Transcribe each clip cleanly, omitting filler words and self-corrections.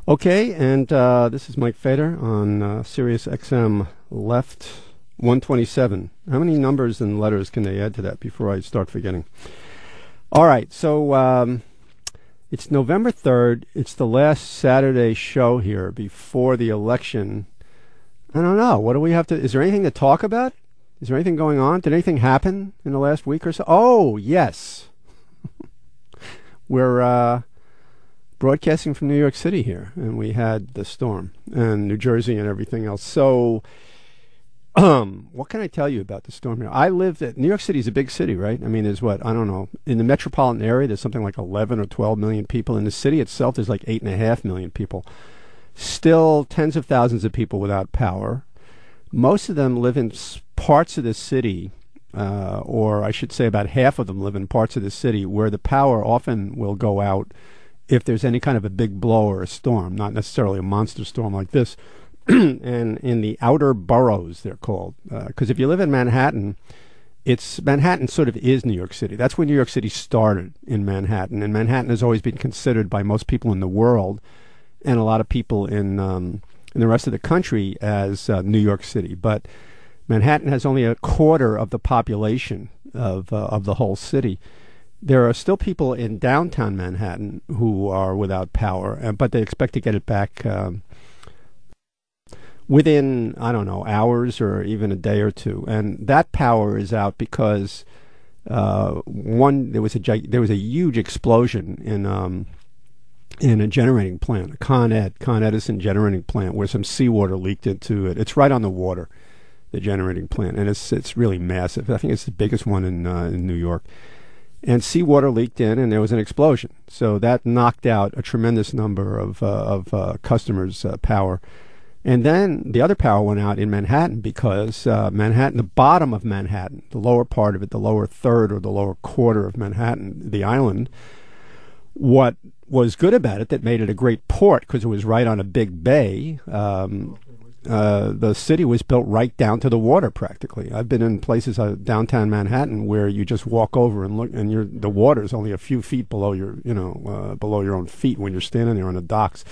Okay, and this is Mike Fader on Sirius XM Left 127. How many numbers and letters can they add to that before I start forgetting? All right, so it's November 3rd. It's the last Saturday show here before the election. I don't know. What do we have to... Is there anything to talk about? Is there anything going on? Did anything happen in the last week or so? Oh, yes. We're... broadcasting from New York City here, and we had the storm, and New Jersey and everything else. So, what can I tell you about the storm here? I lived at New York City is a big city, right? I mean, there's what, I don't know, in the metropolitan area, there's something like 11 or 12 million people. In the city itself, there's like 8.5 million people. Still tens of thousands of people without power. Most of them live in parts of the city, or I should say about half of them live in parts of the city where the power often will go out if there's any kind of a big blow or a storm, not necessarily a monster storm like this. And in the outer boroughs, they're called. Because if you live in Manhattan, Manhattan sort of is New York City. That's when New York City started, in Manhattan. And Manhattan has always been considered by most people in the world and a lot of people in the rest of the country as New York City. But Manhattan has only a quarter of the population of the whole city. There are still people in downtown Manhattan who are without power, but they expect to get it back within, I don't know, hours or even a day or two. And that power is out because there was a huge explosion in a generating plant, a Con Edison generating plant, where some seawater leaked into it. It's right on the water, the generating plant, and it's really massive. I think it's the biggest one in New York. And seawater leaked in, and there was an explosion. So that knocked out a tremendous number of customers' power. And then the other power went out in Manhattan because Manhattan, the bottom of Manhattan, the lower part of it, the lower third or the lower quarter of Manhattan, the island, what was good about it that made it a great port because it was right on a big bay. The city was built right down to the water practically. I've been in places downtown Manhattan where you just walk over and look, and the water is only a few feet below below your own feet when you're standing there on the docks.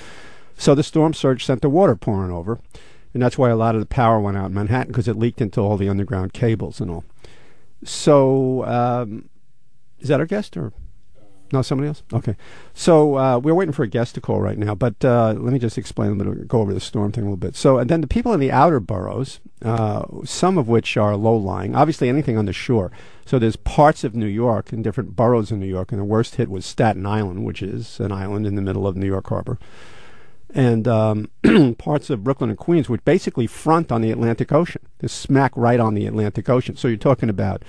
So the storm surge sent the water pouring over, and that's why a lot of the power went out in Manhattan because it leaked into all the underground cables and all. So, is that our guest or? No, somebody else? Okay. So we're waiting for a guest to call right now, but let me just explain a little bit, go over the storm thing a little bit. So, and then the people in the outer boroughs, some of which are low-lying, obviously anything on the shore. So there's parts of New York and different boroughs in New York, and the worst hit was Staten Island, which is an island in the middle of New York Harbor. And parts of Brooklyn and Queens, which basically front on the Atlantic Ocean. They're smack right on the Atlantic Ocean. So you're talking about...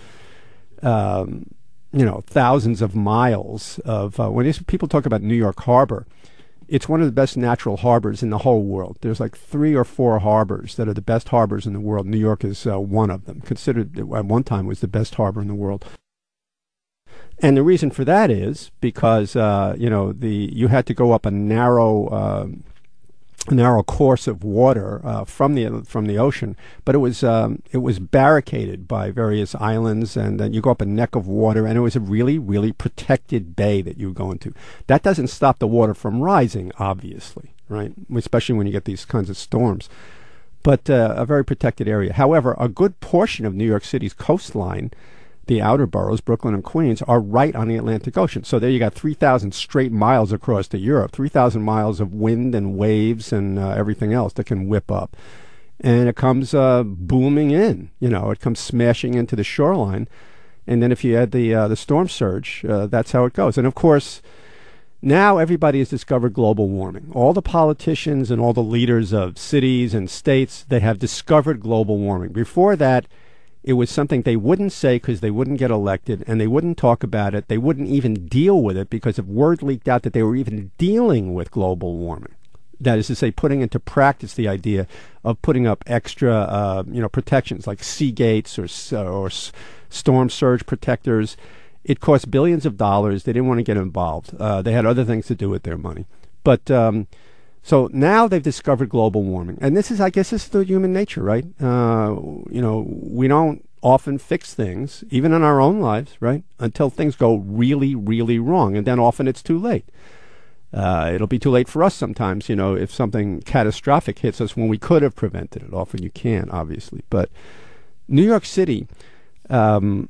thousands of miles of, when people talk about New York Harbor, it's one of the best natural harbors in the whole world. There's like 3 or 4 harbors that are the best harbors in the world. New York is one of them, considered at one time was the best harbor in the world. And the reason for that is because, you had to go up a narrow course of water from the ocean, but it was barricaded by various islands, and then you go up a neck of water, and it was a really, really protected bay that you go into. That doesn't stop the water from rising, obviously, right? Especially when you get these kinds of storms. But a very protected area. However, a good portion of New York City's coastline, the outer boroughs, Brooklyn and Queens, are right on the Atlantic Ocean. So there you got 3,000 straight miles across to Europe, 3,000 miles of wind and waves and everything else that can whip up. And it comes booming in, it comes smashing into the shoreline. And then if you add the storm surge, that's how it goes. And of course, now everybody has discovered global warming. All the politicians and all the leaders of cities and states, they have discovered global warming. Before that, it was something they wouldn't say because they wouldn't get elected, and they wouldn't talk about it. They wouldn't even deal with it because if word leaked out that they were even dealing with global warming, that is to say, putting into practice the idea of putting up extra, protections like sea gates or storm surge protectors. It cost billions of dollars. They didn't want to get involved. They had other things to do with their money. But so now they've discovered global warming. And this is the human nature, right? We don't often fix things, even in our own lives, right, until things go really, really wrong. And then often it's too late. It'll be too late for us sometimes, if something catastrophic hits us when we could have prevented it. Often you can't, obviously. But New York City, so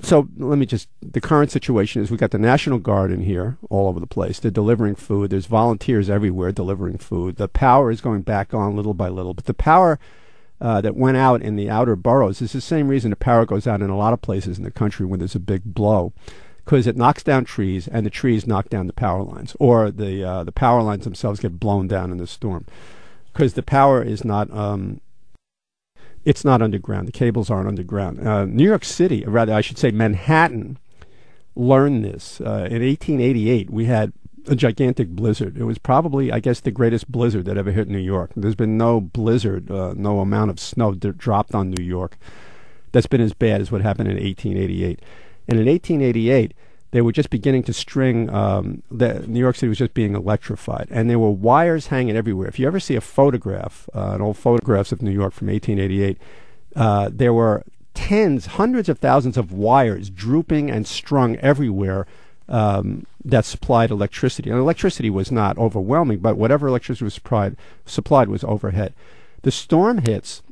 the current situation is we've got the National Guard in here all over the place. They're delivering food. There's volunteers everywhere delivering food. The power is going back on little by little. But the power that went out in the outer boroughs is the same reason the power goes out in a lot of places in the country when there's a big blow, because it knocks down trees, and the trees knock down the power lines, or the power lines themselves get blown down in the storm, because the power is not it's not underground. The cables aren't underground. New York City, or rather I should say Manhattan, learned this. In 1888, we had a gigantic blizzard. It was probably, I guess, the greatest blizzard that ever hit New York. There's been no blizzard, no amount of snow dropped on New York that's been as bad as what happened in 1888. And in 1888, they were just beginning to string, New York City was just being electrified. And there were wires hanging everywhere. If you ever see a photograph, an old photographs of New York from 1888, there were hundreds of thousands of wires drooping and strung everywhere that supplied electricity. And electricity was not overwhelming, but whatever electricity was supplied was overhead. The storm hits.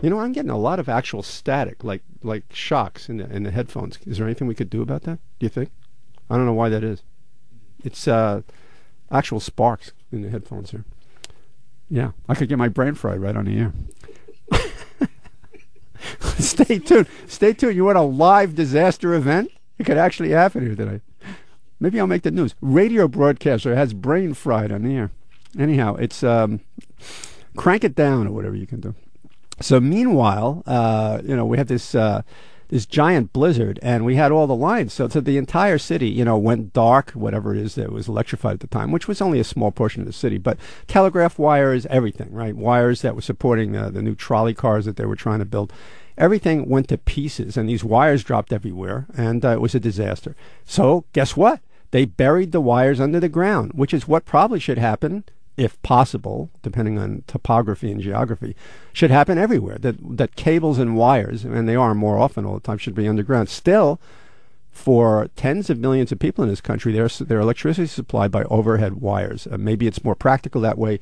I'm getting a lot of actual static, like shocks in the headphones. Is there anything we could do about that, do you think? I don't know why that is. It's actual sparks in the headphones here. Yeah, I could get my brain fried right on the air. Stay tuned. Stay tuned. You want a live disaster event? It could actually happen here today. Maybe I'll make the news. Radio broadcaster has brain fried on the air. Anyhow, it's crank it down or whatever you can do. So meanwhile, we have this giant blizzard, and we had all the lines. So the entire city, went dark, whatever it is that was electrified at the time, which was only a small portion of the city. But telegraph wires, everything, right? Wires that were supporting the new trolley cars that they were trying to build. Everything went to pieces, and these wires dropped everywhere, and it was a disaster. So guess what? They buried the wires under the ground, which is what probably should happen, if possible, depending on topography and geography, should happen everywhere. That cables and wires, and they are more often all the time, should be underground. Still, for tens of millions of people in this country, their electricity is supplied by overhead wires. Maybe it's more practical that way,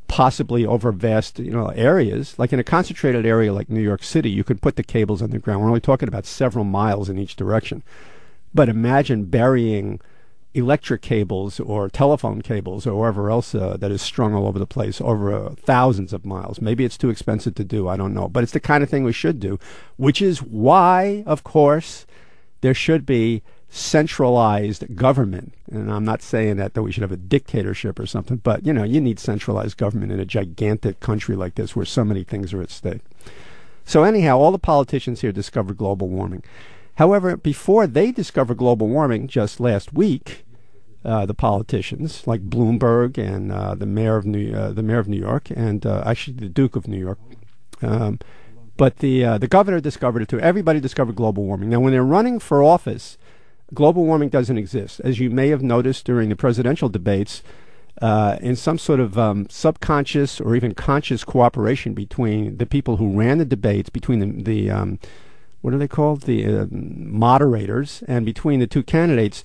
possibly over vast areas. Like in a concentrated area like New York City, you could put the cables underground. We're only talking about several miles in each direction. But imagine burying electric cables or telephone cables or wherever else that is strung all over the place over thousands of miles. Maybe it's too expensive to do. I don't know. But it's the kind of thing we should do, which is why, of course, there should be centralized government. And I'm not saying that we should have a dictatorship or something, but, you need centralized government in a gigantic country like this where so many things are at stake. So anyhow, all the politicians here discovered global warming. However, before they discovered global warming just last week, the politicians like Bloomberg and the mayor of New York, and actually the Duke of New York, but the governor discovered it too. Everybody discovered global warming. Now, when they're running for office, global warming doesn't exist, as you may have noticed during the presidential debates. In some sort of subconscious or even conscious cooperation between the people who ran the debates, between the what are they called? The moderators, and between the two candidates,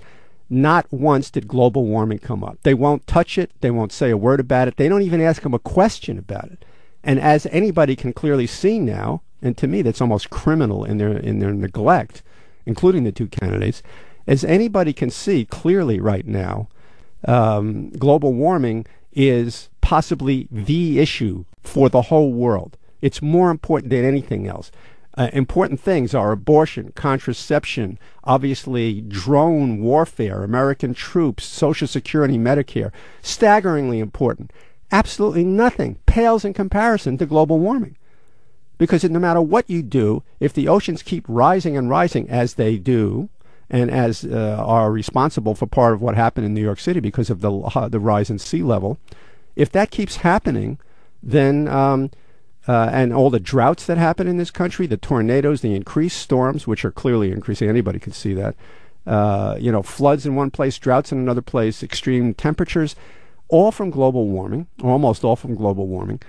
not once did global warming come up. They won't touch it. They won't say a word about it. They don't even ask them a question about it. And as anybody can clearly see now, and to me that's almost criminal in their neglect, including the two candidates, as anybody can see clearly right now, global warming is possibly the issue for the whole world. It's more important than anything else. Important things are abortion, contraception, obviously drone warfare, American troops, Social Security, Medicare. Staggeringly important. Absolutely nothing pales in comparison to global warming. Because no matter what you do, if the oceans keep rising and rising as they do, and as are responsible for part of what happened in New York City because of the rise in sea level, if that keeps happening, then and all the droughts that happen in this country, the tornadoes, the increased storms, which are clearly increasing, anybody can see that, floods in one place, droughts in another place, extreme temperatures, all from global warming, almost all from global warming.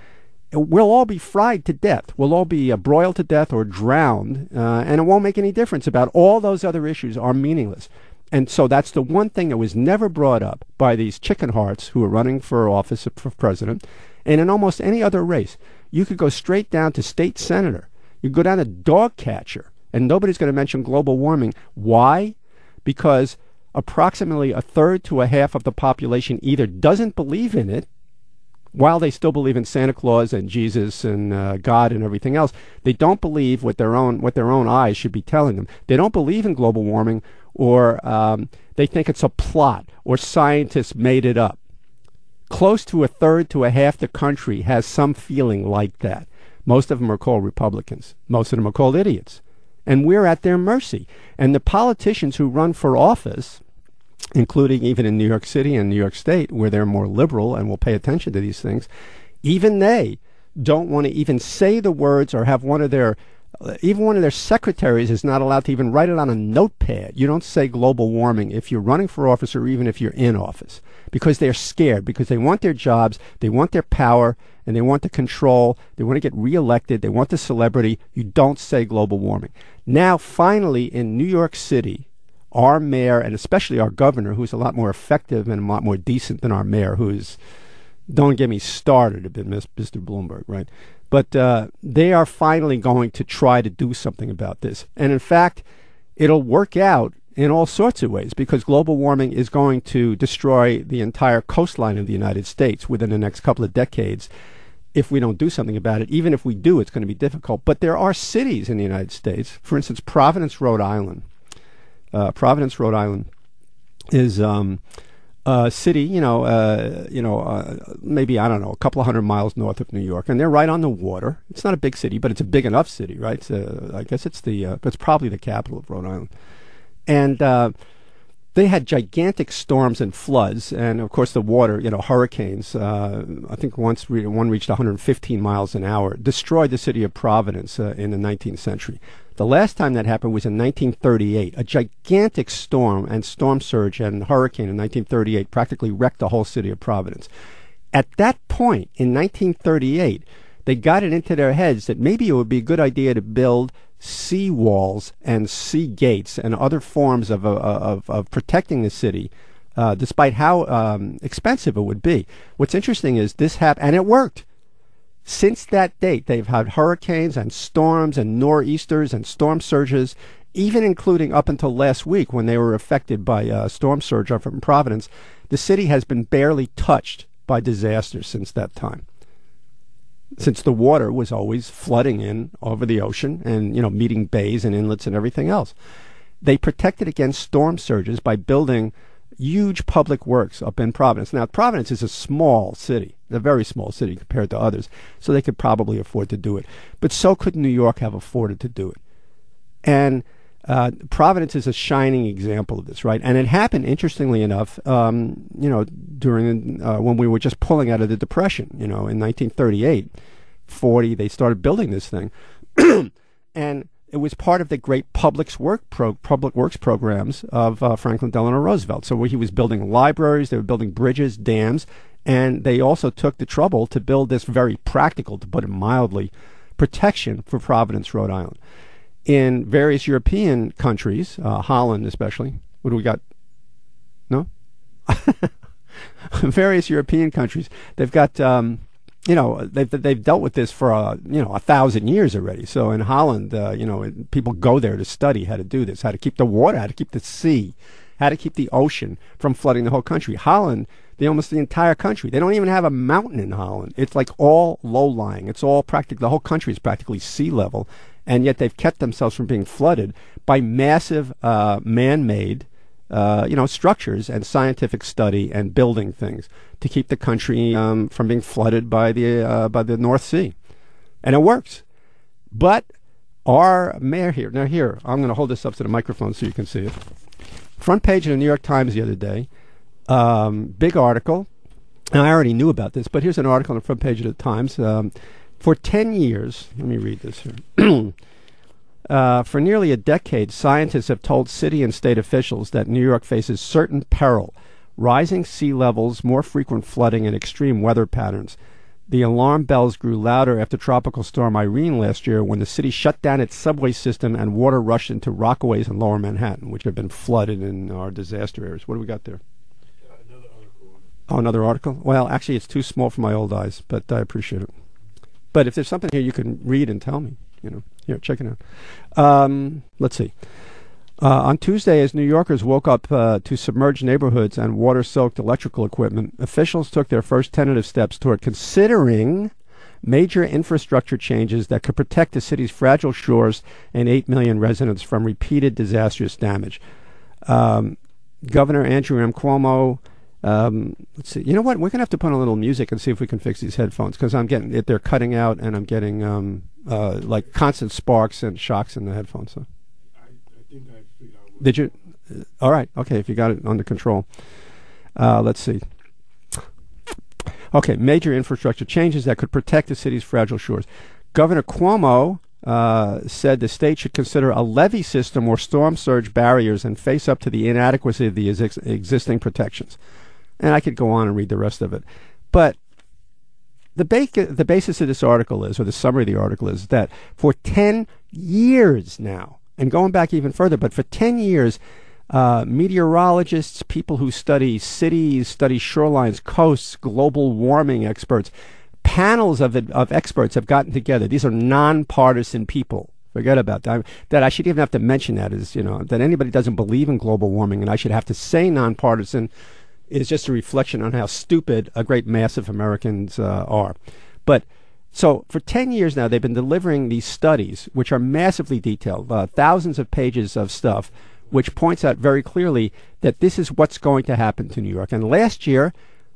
We'll all be fried to death. We'll all be broiled to death or drowned, and it won't make any difference about all those other issues are meaningless. And so that's the one thing that was never brought up by these chicken hearts who are running for office for president. And in almost any other race, you could go straight down to state senator. You go down to dog catcher, and nobody's going to mention global warming. Why? Because approximately a third to a half of the population either doesn't believe in it, while they still believe in Santa Claus and Jesus and God and everything else. They don't believe what their own eyes should be telling them. They don't believe in global warming, or they think it's a plot, or scientists made it up. Close to a third to a half the country has some feeling like that. Most of them are called Republicans. Most of them are called idiots. And we're at their mercy. And the politicians who run for office, including even in New York City and New York State, where they're more liberal and will pay attention to these things, even they don't want to even say the words, or have one of their secretaries is not allowed to even write it on a notepad. You don't say global warming if you're running for office, or even if you're in office, because they're scared, because they want their jobs, they want their power, and they want the control. They want to get reelected. They want the celebrity. You don't say global warming. Now, finally, in New York City, our mayor, and especially our governor, who's a lot more effective and a lot more decent than our mayor, who's, don't get me started a bit, Mr. Bloomberg, right? But they are finally going to try to do something about this. And in fact, it'll work out in all sorts of ways, because global warming is going to destroy the entire coastline of the United States within the next couple of decades if we don't do something about it. Even if we do, it's going to be difficult. But there are cities in the United States, for instance, Providence, Rhode Island. Providence, Rhode Island is a city, maybe, I don't know, a couple of 100 miles north of New York, and they're right on the water. It's not a big city, but it's a big enough city, right? I guess it's probably the capital of Rhode Island. And they had gigantic storms and floods, and of course the water, hurricanes. I think one reached 115 miles an hour, destroyed the city of Providence in the 19th century. The last time that happened was in 1938. A gigantic storm and storm surge and hurricane in 1938 practically wrecked the whole city of Providence. At that point, in 1938, they got it into their heads that maybe it would be a good idea to build sea walls and sea gates and other forms of protecting the city, despite how expensive it would be. What's interesting is this happened, and it worked. Since that date, they've had hurricanes and storms and nor'easters and storm surges, even including up until last week when they were affected by a storm surge up from Providence. The city has been barely touched by disasters since that time, since the water was always flooding in over the ocean and, meeting bays and inlets and everything else. They protected against storm surges by building huge public works up in Providence. Now, Providence is a small city, a very small city compared to others, so they could probably afford to do it. But so could New York have afforded to do it. And Providence is a shining example of this, right? And it happened, interestingly enough, during when we were just pulling out of the Depression. In 1938, 40, they started building this thing, and it was part of the great public works programs of Franklin Delano Roosevelt. So he was building libraries, they were building bridges, dams, and they also took the trouble to build this very practical, to put it mildly, protection for Providence, Rhode Island. In various European countries, Holland especially, what do we got? No? Various European countries, they've got, they've dealt with this for, 1,000 years already. So in Holland, people go there to study how to do this, how to keep the water, how to keep the sea, how to keep the ocean from flooding the whole country. Holland, almost the entire country, they don't even have a mountain in Holland. It's like all low-lying. It's all the whole country is practically sea level. And yet they've kept themselves from being flooded by massive man-made structures and scientific study and building things to keep the country from being flooded by the North Sea. And it works. But our mayor here, now here, I'm going to hold this up to the microphone so you can see it. Front page of the New York Times the other day, big article. And I already knew about this, but here's an article on the front page of the Times. For 10 years, let me read this here. For nearly a decade, scientists have told city and state officials that New York faces certain peril, rising sea levels, more frequent flooding, and extreme weather patterns. The alarm bells grew louder after Tropical Storm Irene last year when the city shut down its subway system and water rushed into Rockaways and Lower Manhattan, which have been flooded in our disaster areas. What do we got there? Another article. Oh, another article? Well, actually, it's too small for my old eyes, but I appreciate it. But if there's something here you can read and tell me, here, check it out. Let's see. On Tuesday, as New Yorkers woke up to submerged neighborhoods and water-soaked electrical equipment, officials took their first tentative steps toward considering major infrastructure changes that could protect the city's fragile shores and 8 million residents from repeated disastrous damage. Governor Andrew M. Cuomo, let's see. You know what? We're going to have to put on a little music and see if we can fix these headphones, because they're cutting out and I'm getting like constant sparks and shocks in the headphones. So. I think I figured out. Did you? All right. Okay. If you got it under control. Let's see. Okay. Major infrastructure changes that could protect the city's fragile shores. Governor Cuomo said the state should consider a levee system or storm surge barriers and face up to the inadequacy of the existing protections. And I could go on and read the rest of it. But the basis of this article is, or the summary of the article is, that for 10 years now, and going back even further, but for 10 years, meteorologists, people who study cities, study shorelines, coasts, global warming experts, panels of experts have gotten together. These are nonpartisan people. Forget about that. That I should even have to mention that is, that anybody doesn't believe in global warming, and I should have to say nonpartisan, is just a reflection on how stupid a great mass of Americans are. But so for 10 years now, they've been delivering these studies, which are massively detailed, thousands of pages of stuff, which points out very clearly that this is what's going to happen to New York. And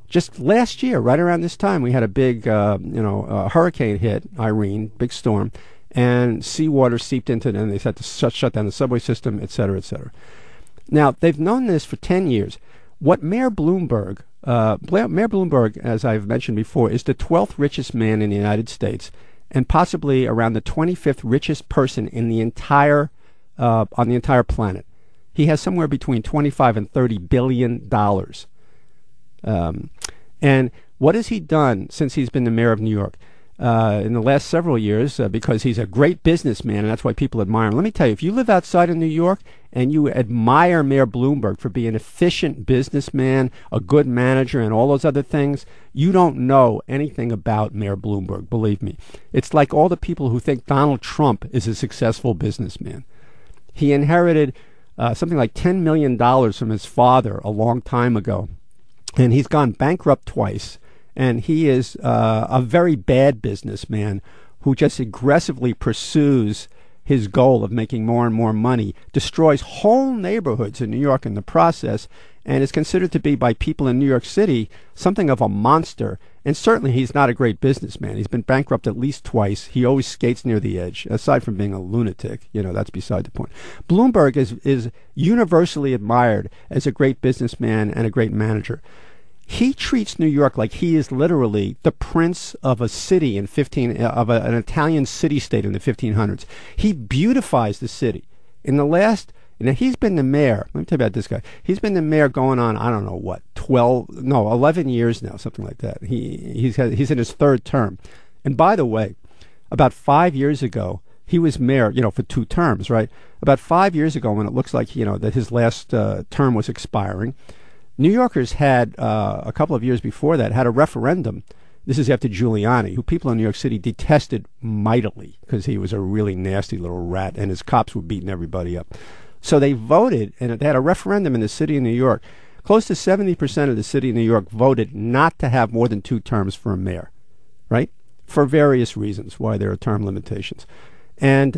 just last year, right around this time, we had a big, hurricane hit, Irene, big storm, and seawater seeped into it, and they had to shut down the subway system, et cetera, et cetera. Now, they've known this for 10 years. What Mayor Bloomberg, as I've mentioned before, is the 12th richest man in the United States, and possibly around the 25th richest person in the on the entire planet. He has somewhere between 25 and 30 billion dollars. And what has he done since he's been the mayor of New York? In the last several years, because he's a great businessman, and that's why people admire him. Let me tell you, if you live outside of New York and you admire Mayor Bloomberg for being an efficient businessman, a good manager, and all those other things, you don't know anything about Mayor Bloomberg, believe me. It's like all the people who think Donald Trump is a successful businessman. He inherited something like $10 million from his father a long time ago, and he's gone bankrupt twice. And he is a very bad businessman who just aggressively pursues his goal of making more and more money, destroys whole neighborhoods in New York in the process, and is considered to be, by people in New York City, something of a monster. And certainly he's not a great businessman. He's been bankrupt at least twice. He always skates near the edge. Aside from being a lunatic, that's beside the point. Bloomberg is universally admired as a great businessman and a great manager. He treats New York like he is literally the prince of a city an Italian city-state in the 1500s. He beautifies the city. He's been the mayor. Let me tell you about this guy. He's been the mayor going on, I don't know what, 11 years now, something like that. He's in his third term. And by the way, about 5 years ago, he was mayor, for 2 terms, right? About 5 years ago, when it looks like, that his last term was expiring, New Yorkers had, a couple of years before that, had a referendum. This is after Giuliani, who people in New York City detested mightily because he was a really nasty little rat and his cops were beating everybody up. So they voted, and they had a referendum in the city of New York. Close to 70% of the city of New York voted not to have more than 2 terms for a mayor, right? For various reasons why there are term limitations. And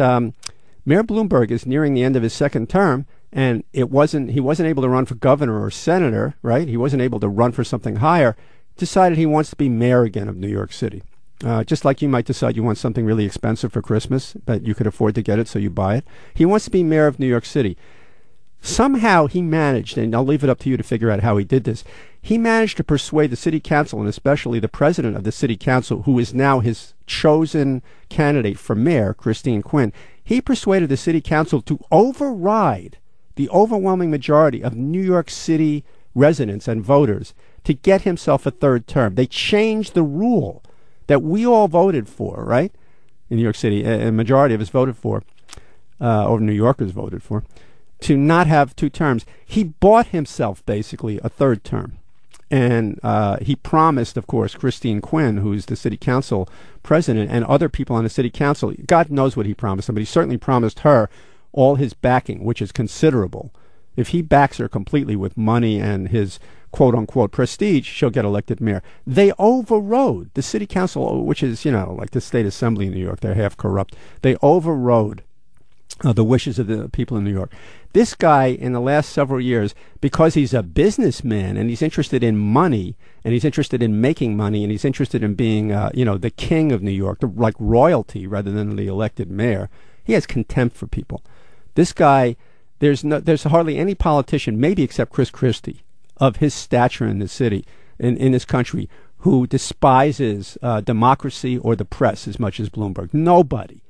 Mayor Bloomberg is nearing the end of his second term, and he wasn't able to run for governor or senator, right? He wasn't able to run for something higher. Decided he wants to be mayor again of New York City. Just like you might decide you want something really expensive for Christmas, but you could afford to get it, so you buy it. He wants to be mayor of New York City. Somehow he managed, and I'll leave it up to you to figure out how he did this, he managed to persuade the city council, and especially the president of the city council, who is now his chosen candidate for mayor, Christine Quinn. He persuaded the city council to override the overwhelming majority of New York City residents and voters to get himself a third term. They changed the rule that we all voted for, right? In New York City, a majority of us voted for, or New Yorkers voted for, to not have 2 terms. He bought himself basically a 3rd term. And he promised, of course, Christine Quinn, who's the city council president, and other people on the city council, God knows what he promised them, but he certainly promised her all his backing, which is considerable. If he backs her completely with money and his quote-unquote prestige, she'll get elected mayor. They overrode the city council, which is, like the state assembly in New York. They're half corrupt. They overrode the wishes of the people in New York. This guy, in the last several years, because he's a businessman and he's interested in money and he's interested in making money and he's interested in being, the king of New York, like royalty rather than the elected mayor, he has contempt for people. This guy, there's hardly any politician, maybe except Chris Christie, of his stature in the city, in this country, who despises democracy or the press as much as Bloomberg. Nobody.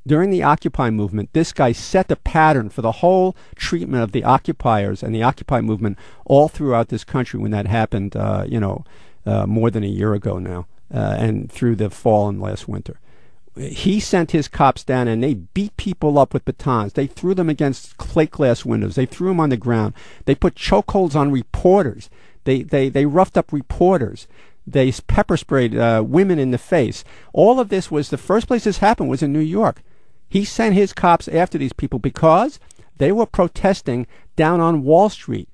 During the Occupy movement, this guy set the pattern for the whole treatment of the occupiers and the Occupy movement all throughout this country when that happened, more than a year ago now, and through the fall and last winter. He sent his cops down and they beat people up with batons. They threw them against plate glass windows. They threw them on the ground. They put chokeholds on reporters. They roughed up reporters. They pepper sprayed women in the face. All of this was, the first place this happened was in New York. He sent his cops after these people because they were protesting down on Wall Street.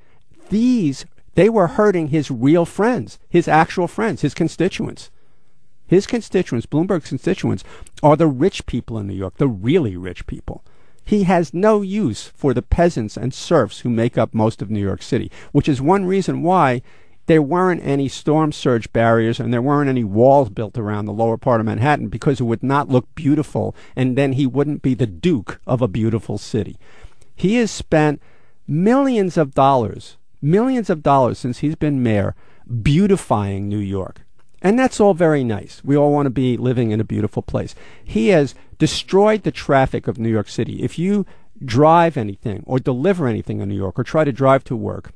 They were hurting his real friends, his actual friends, his constituents. His constituents, Bloomberg's constituents, are the rich people in New York, the really rich people. He has no use for the peasants and serfs who make up most of New York City, which is one reason why there weren't any storm surge barriers and there weren't any walls built around the lower part of Manhattan, because it would not look beautiful, and then he wouldn't be the duke of a beautiful city. He has spent millions of dollars since he's been mayor beautifying New York. And that's all very nice. We all want to be living in a beautiful place. He has destroyed the traffic of New York City. If you drive anything or deliver anything in New York or try to drive to work,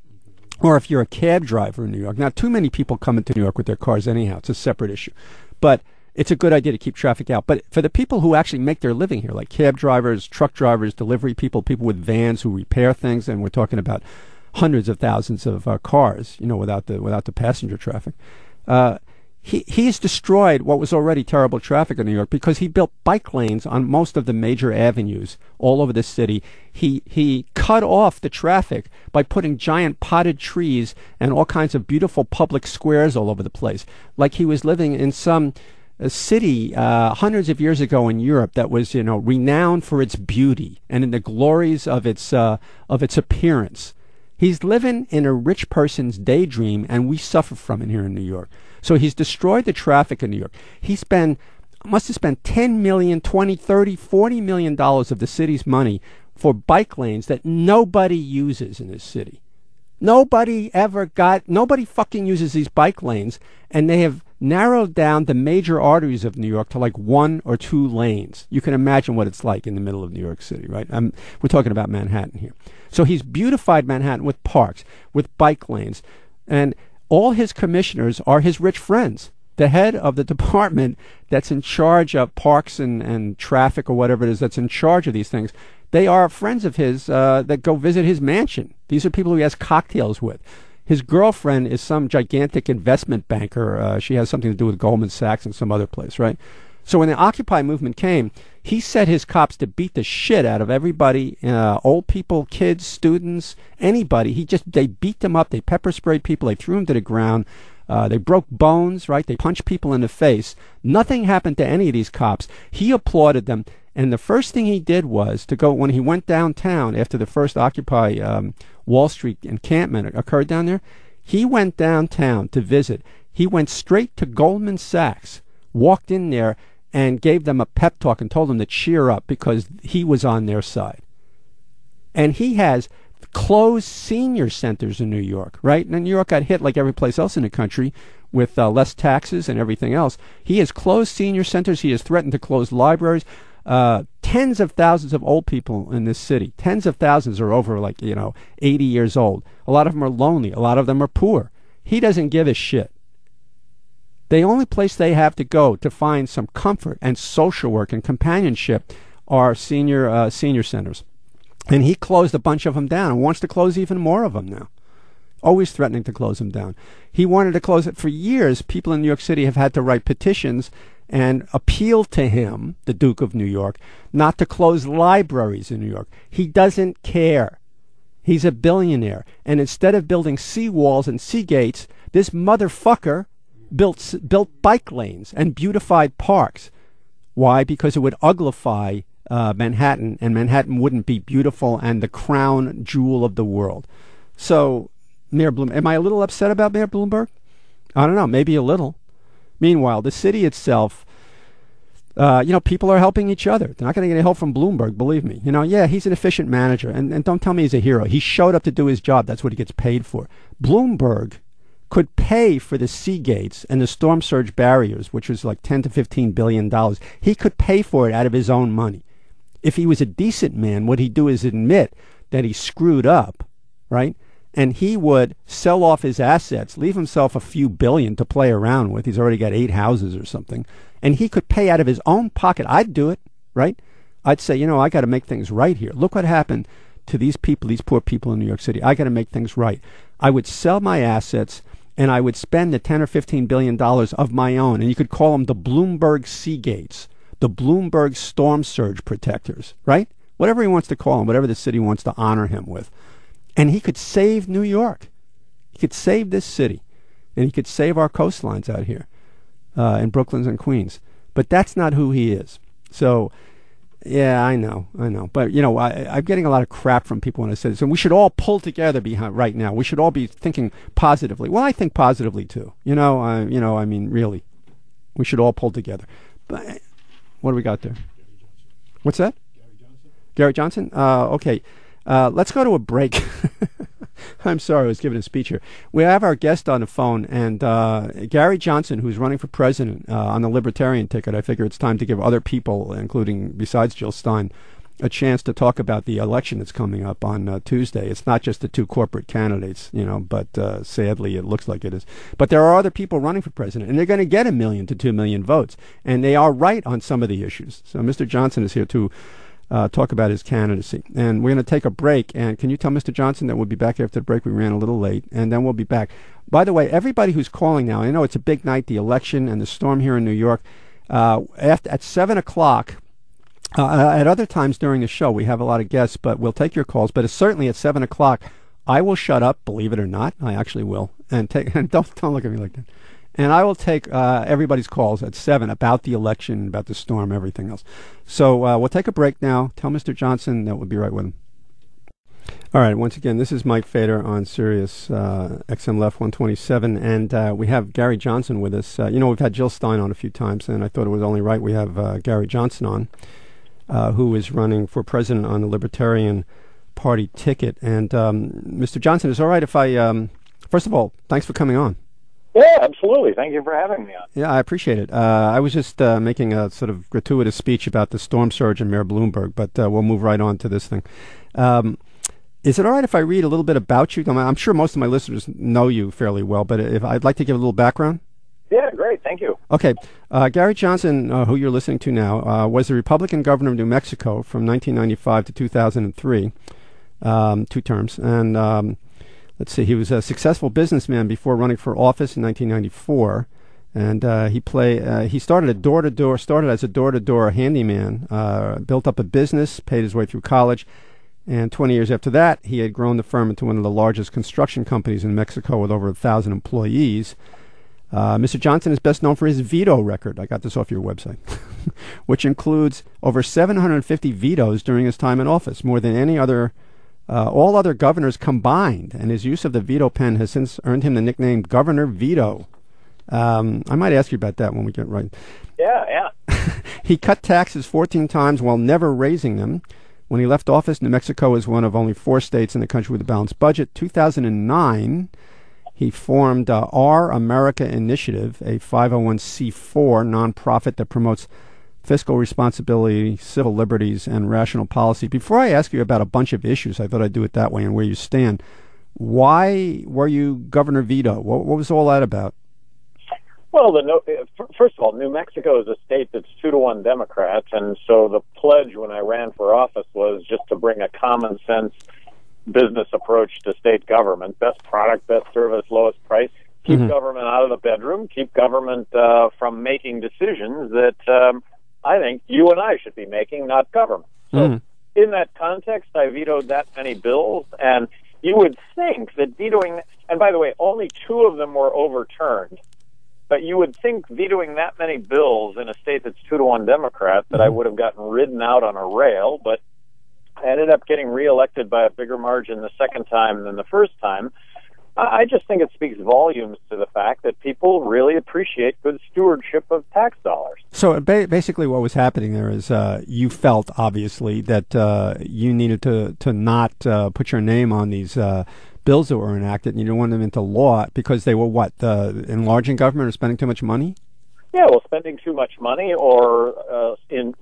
or if you're a cab driver in New York. Now, too many people come into New York with their cars anyhow. It's a separate issue. But it's a good idea to keep traffic out. But for the people who actually make their living here, like cab drivers, truck drivers, delivery people, people with vans who repair things, and we're talking about hundreds of thousands of cars, without the passenger traffic. He's destroyed what was already terrible traffic in New York because he built bike lanes on most of the major avenues all over the city. He cut off the traffic by putting giant potted trees and all kinds of beautiful public squares all over the place, like he was living in some city hundreds of years ago in Europe that was, renowned for its beauty and in the glories of its appearance. He's living in a rich person's daydream, and we suffer from it here in New York. So he's destroyed the traffic in New York. Must have spent $10 million, $20, $30, $40 million of the city's money for bike lanes that nobody uses in this city. Nobody fucking uses these bike lanes, and they have narrowed down the major arteries of New York to like 1 or 2 lanes. You can imagine what it's like in the middle of New York City, right? We're talking about Manhattan here. So he's beautified Manhattan with parks, with bike lanes, and all his commissioners are his rich friends. The head of the department that's in charge of parks and traffic or whatever it is that's in charge of these things, they are friends of his that go visit his mansion. These are people who he has cocktails with. His girlfriend is some gigantic investment banker. She has something to do with Goldman Sachs and some other place, right? So when the Occupy movement came, he set his cops to beat the shit out of everybody, old people, kids, students, anybody. They beat them up. They pepper sprayed people. They threw them to the ground. They broke bones, right? They punched people in the face. Nothing happened to any of these cops. He applauded them. And the first thing he did was to go, when he went downtown after the first Occupy Wall Street encampment occurred down there, he went downtown to visit. He went straight to Goldman Sachs, walked in there, and gave them a pep talk and told them to cheer up because he was on their side. And he has closed senior centers in New York, right? And New York got hit like every place else in the country with less taxes and everything else. He has closed senior centers. He has threatened to close libraries. Tens of thousands of old people in this city. Tens of thousands are over 80 years old. A lot of them are lonely. A lot of them are poor. He doesn't give a shit. The only place they have to go to find some comfort and social work and companionship are senior centers. And he closed a bunch of them down and wants to close even more of them now. Always threatening to close them down. He wanted to close it for years. People in New York City have had to write petitions and appeal to him, the Duke of New York, not to close libraries in New York. He doesn't care. He's a billionaire. And instead of building seawalls and sea gates, this motherfucker built bike lanes and beautified parks. Why? Because it would uglify Manhattan, and Manhattan wouldn't be beautiful and the crown jewel of the world. So, Mayor Bloomberg, am I a little upset about Mayor Bloomberg? I don't know, maybe a little. Meanwhile, the city itself, people are helping each other. They're not going to get any help from Bloomberg, believe me. Yeah, he's an efficient manager, and don't tell me he's a hero. He showed up to do his job. That's what he gets paid for. Bloomberg could pay for the sea gates and the storm surge barriers, which was like $10 to $15 billion. He could pay for it out of his own money. If he was a decent man, what he'd do is admit that he screwed up, right? And he would sell off his assets, leave himself a few billion to play around with. He's already got 8 houses or something. And he could pay out of his own pocket. I'd do it, right? I'd say, I got to make things right here. Look what happened to these people, these poor people in New York City. I got to make things right. I would sell my assets, and I would spend the $10 or $15 billion of my own. And you could call them the Bloomberg Sea Gates, the Bloomberg Storm Surge Protectors, right? Whatever he wants to call them, whatever the city wants to honor him with. And he could save New York. He could save this city. And he could save our coastlines out here in Brooklyn and Queens. But that's not who he is. So, yeah, I know. But, I'm getting a lot of crap from people when I say this. And we should all pull together behind right now. We should all be thinking positively. Well, I think positively, too. Really. We should all pull together. But what do we got there? What's that? Gary Johnson? Okay. Let's go to a break. I'm sorry, I was giving a speech here. We have our guest on the phone, and Gary Johnson, who's running for president on the Libertarian ticket. I figure it's time to give other people, including, besides Jill Stein, a chance to talk about the election that's coming up on Tuesday. It's not just the 2 corporate candidates, but sadly it looks like it is. But there are other people running for president, and they're going to get 1 million to 2 million votes, and they are right on some of the issues. So Mr. Johnson is here to talk about his candidacy. And we're going to take a break. And can you tell Mr. Johnson that we'll be back after the break? We ran a little late, and then we'll be back. By the way, everybody who's calling now, I know it's a big night, the election and the storm here in New York. At 7 o'clock, at other times during the show, we have a lot of guests, but we'll take your calls. But it's certainly at 7 o'clock, I will shut up, believe it or not. I actually will. And don't look at me like that. And I will take everybody's calls at 7 about the election, about the storm, everything else. So we'll take a break now. Tell Mr. Johnson that we'll be right with him. All right, once again, this is Mike Fader on Sirius XM Left 127, and we have Gary Johnson with us. We've had Jill Stein on a few times, and I thought it was only right we have Gary Johnson on, who is running for president on the Libertarian Party ticket. And Mr. Johnson, is it all right if I, first of all, thanks for coming on. Yeah, absolutely. Thank you for having me on. Yeah, I appreciate it. I was just making a sort of gratuitous speech about the storm surge and Mayor Bloomberg, but we'll move right on to this thing. Is it all right if I read a little bit about you? I'm sure most of my listeners know you fairly well, but if I'd like to give a little background. Yeah, great. Thank you. Okay. Gary Johnson, who you're listening to now, was the Republican governor of New Mexico from 1995 to 2003, 2 terms. And let's see, he was a successful businessman before running for office in 1994. And he started as a door-to-door handyman, built up a business, paid his way through college. And 20 years after that, he had grown the firm into one of the largest construction companies in Mexico with over 1,000 employees. Mr. Johnson is best known for his veto record. I got this off your website, which includes over 750 vetoes during his time in office, more than any other, all other governors combined. And his use of the veto pen has since earned him the nickname Governor Veto. I might ask you about that when we get right. Yeah. He cut taxes 14 times while never raising them. When he left office, New Mexico was one of only 4 states in the country with a balanced budget. 2009, he formed Our America Initiative, a 501c4 nonprofit that promotes fiscal responsibility, civil liberties, and rational policy. Before I ask you about a bunch of issues, I thought I'd do it that way and where you stand. Why were you Governor Veto? What was all that about? Well, first of all, New Mexico is a state that's 2-to-1 Democrat, and so the pledge when I ran for office was just to bring a common sense business approach to state government: best product, best service, lowest price. Keep government out of the bedroom. Keep government from making decisions that I think you and I should be making, not government. So in that context, I vetoed that many bills, and you would think that vetoing, and by the way, only 2 of them were overturned. But you would think vetoing that many bills in a state that's 2-to-1 Democrat that I would have gotten ridden out on a rail, but I ended up getting reelected by a bigger margin the second time than the first time. I just think it speaks volumes to the fact that people really appreciate good stewardship of tax dollars. So basically what was happening there is you felt, obviously, that you needed to not put your name on these bills that were enacted, and you didn't want them into law because they were enlarging government or spending too much money? Yeah, well, spending too much money, or in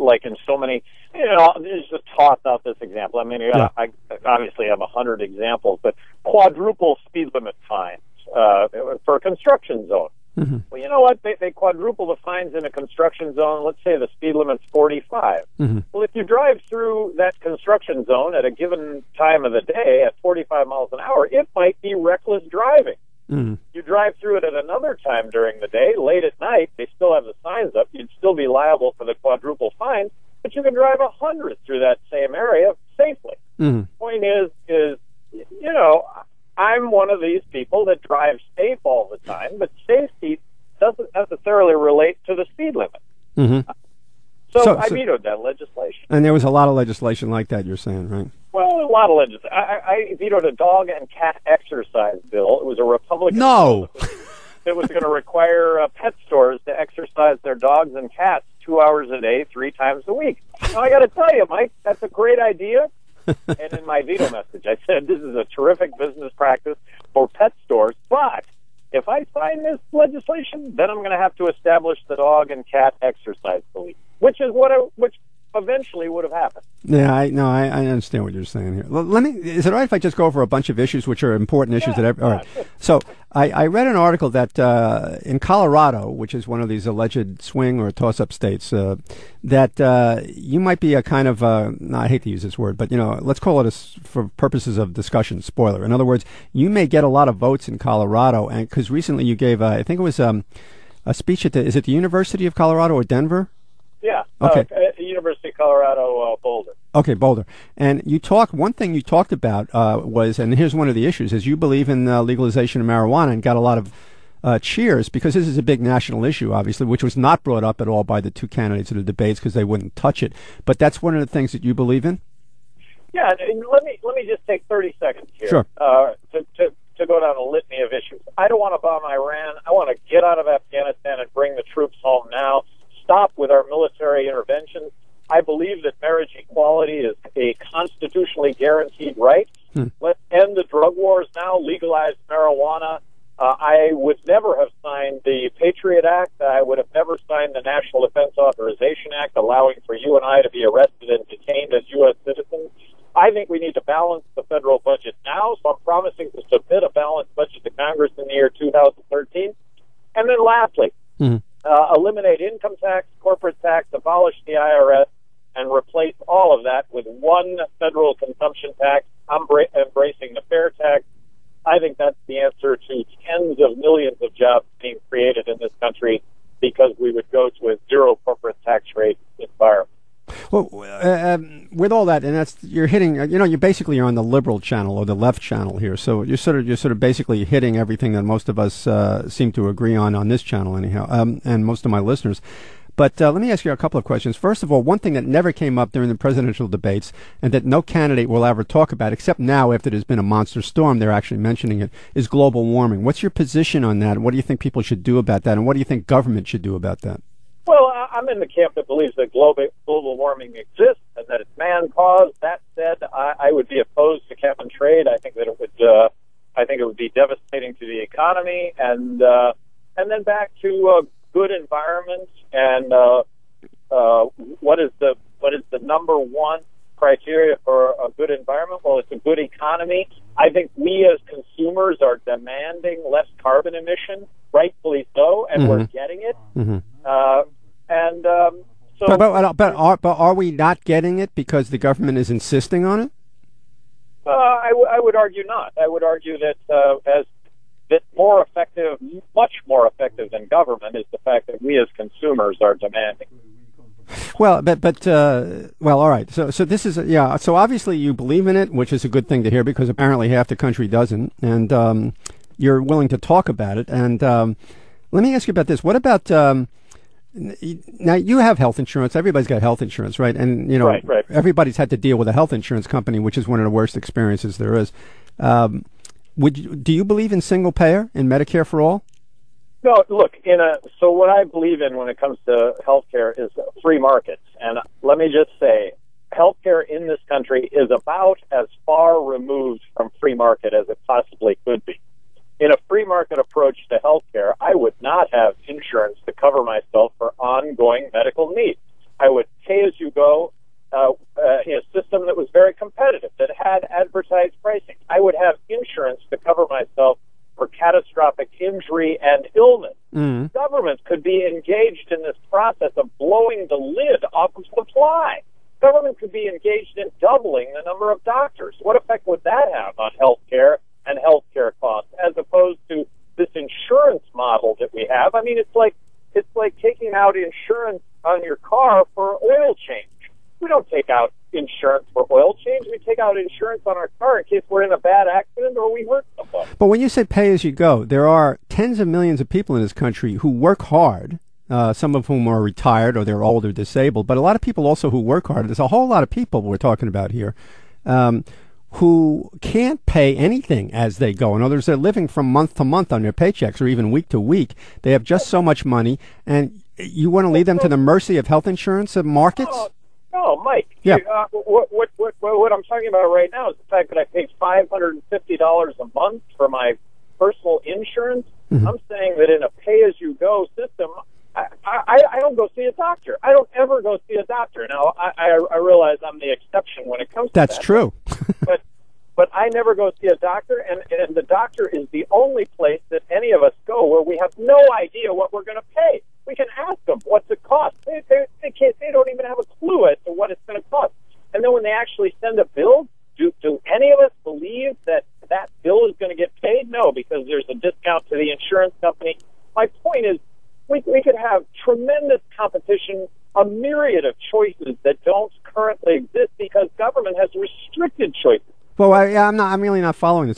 so many, just toss out this example. I mean, I obviously have 100 examples, but quadruple speed limit fines for a construction zone. Well, you know what? They quadruple the fines in a construction zone. Let's say the speed limit's 45. Well, if you drive through that construction zone at a given time of the day at 45 miles an hour, it might be reckless driving. You drive through it at another time during the day, late at night, they still have the signs up. You'd still be liable for the quadruple fines, but you can drive 100 through that same area safely. Point is, I'm one of these people that drives safe all the time, but safety doesn't necessarily relate to the speed limit. So I vetoed that legislation. And there was a lot of legislation like that, you're saying, right? Well, a lot of legislation. I vetoed a dog and cat exercise bill. It was a Republican bill that was going to require pet stores to exercise their dogs and cats 2 hours a day, 3 times a week. Now, I got to tell you, Mike, that's a great idea. And in my veto message, I said, this is a terrific business practice for pet stores, but if I sign this legislation, then I'm going to have to establish the dog and cat exercise police, which eventually would have happened. Yeah, I understand what you're saying here. Is it all right if I just go over a bunch of issues which are important issues all right. So I read an article that in Colorado, which is one of these alleged swing or toss-up states, that you might be a kind of, I hate to use this word, but let's call it for purposes of discussion, spoiler. In other words, you may get a lot of votes in Colorado, and because recently you gave, I think it was a speech at is it the University of Colorado or Denver? Yeah. Okay. University of Colorado, Boulder. Okay, Boulder. And one thing you talked about was, and here's one of the issues, is you believe in legalization of marijuana and got a lot of cheers because this is a big national issue, obviously, which was not brought up at all by the 2 candidates in the debates because they wouldn't touch it. But that's one of the things that you believe in? Yeah, and let me just take 30 seconds here. Sure. To go down a litany of issues. I don't want to bomb Iran. I want to get out of Afghanistan and bring the troops home now. Stop with our military interventions. I believe that marriage equality is a constitutionally guaranteed right. Let's end the drug wars now, legalize marijuana. I would never have signed the Patriot Act. I would have never signed the National Defense Authorization Act, allowing for you and I to be arrested and detained as U.S. citizens. I think we need to balance the federal budget now, so I'm promising to submit a balanced budget to Congress in the year 2013. And then lastly, eliminate income tax, corporate tax, abolish the IRS, and replace all of that with one federal consumption tax, embracing the fair tax. I think that's the answer to tens of millions of jobs being created in this country because we would go to a zero corporate tax rate environment. Well, with all that, and you're hitting, you're on the liberal channel or the left channel here. So you're sort of basically hitting everything that most of us seem to agree on this channel, anyhow, and most of my listeners. But let me ask you a couple of questions. First of all, one thing that never came up during the presidential debates and that no candidate will ever talk about, except now after there's been a monster storm, they're actually mentioning it, is global warming. What's your position on that? What do you think people should do about that? And what do you think government should do about that? Well, I'm in the camp that believes that global warming exists and that it's man-caused. That said, I would be opposed to cap and trade. I think that it would be devastating to the economy. And then back to good environment and what is the number one criteria for a good environment? Well, it's a good economy. I think we as consumers are demanding less carbon emission, rightfully so, and we're getting it. And so, but are we not getting it because the government is insisting on it? I would argue not. I would argue that that more effective, much more effective than government, is the fact that we as consumers are demanding. Well, well, all right. So this is So obviously you believe in it, which is a good thing to hear because apparently half the country doesn't, and you're willing to talk about it. And let me ask you about this. What about now? You have health insurance. Everybody's got health insurance, right? And right. Everybody's had to deal with a health insurance company, which is one of the worst experiences there is. Do you believe in single payer, in Medicare for all? No, look, so what I believe in when it comes to healthcare is free markets. And let me just say, healthcare in this country is about as far removed from free market as it possibly could be. In a free market approach to healthcare, I would not have insurance to cover myself for ongoing medical needs. I would pay as you go in a system that was very competitive, that had advertised pricing. I would have insurance to cover myself for catastrophic injury and illness. Government could be engaged in this process of blowing the lid off of supply. Government could be engaged in doubling the number of doctors. What effect would that have on healthcare and healthcare costs, as opposed to this insurance model that we have? I mean, it's like taking out insurance on your car for oil change. We don't take out insurance for oil change. We take out insurance on our car in case we're in a bad accident or we hurt someone. But when you say pay as you go, there are tens of millions of people in this country who work hard, some of whom are retired or they're old or disabled, but a lot of people also who work hard. There's a whole lot of people we're talking about here who can't pay anything as they go. In other words, they're living from month to month on their paychecks or even week to week. They have just so much money, and you want to leave them to the mercy of health insurance markets? No, Mike. Yeah. What I'm talking about right now is the fact that I pay $550 a month for my personal insurance. I'm saying that in a pay-as-you-go system, I don't go see a doctor. I don't ever go see a doctor. Now, I realize I'm the exception when it comes to that. That's true. But I never go see a doctor, and the doctor is the only place that any of us go where we have no idea what we're going to pay. We can ask them, what's it cost? They don't even have a clue as to what it's going to cost. And then when they actually send a bill, do any of us believe that that bill is going to get paid? No, because there's a discount to the insurance company. My point is, we could have tremendous competition, a myriad of choices that don't currently exist because government has restricted choices. Well, I'm really not following this.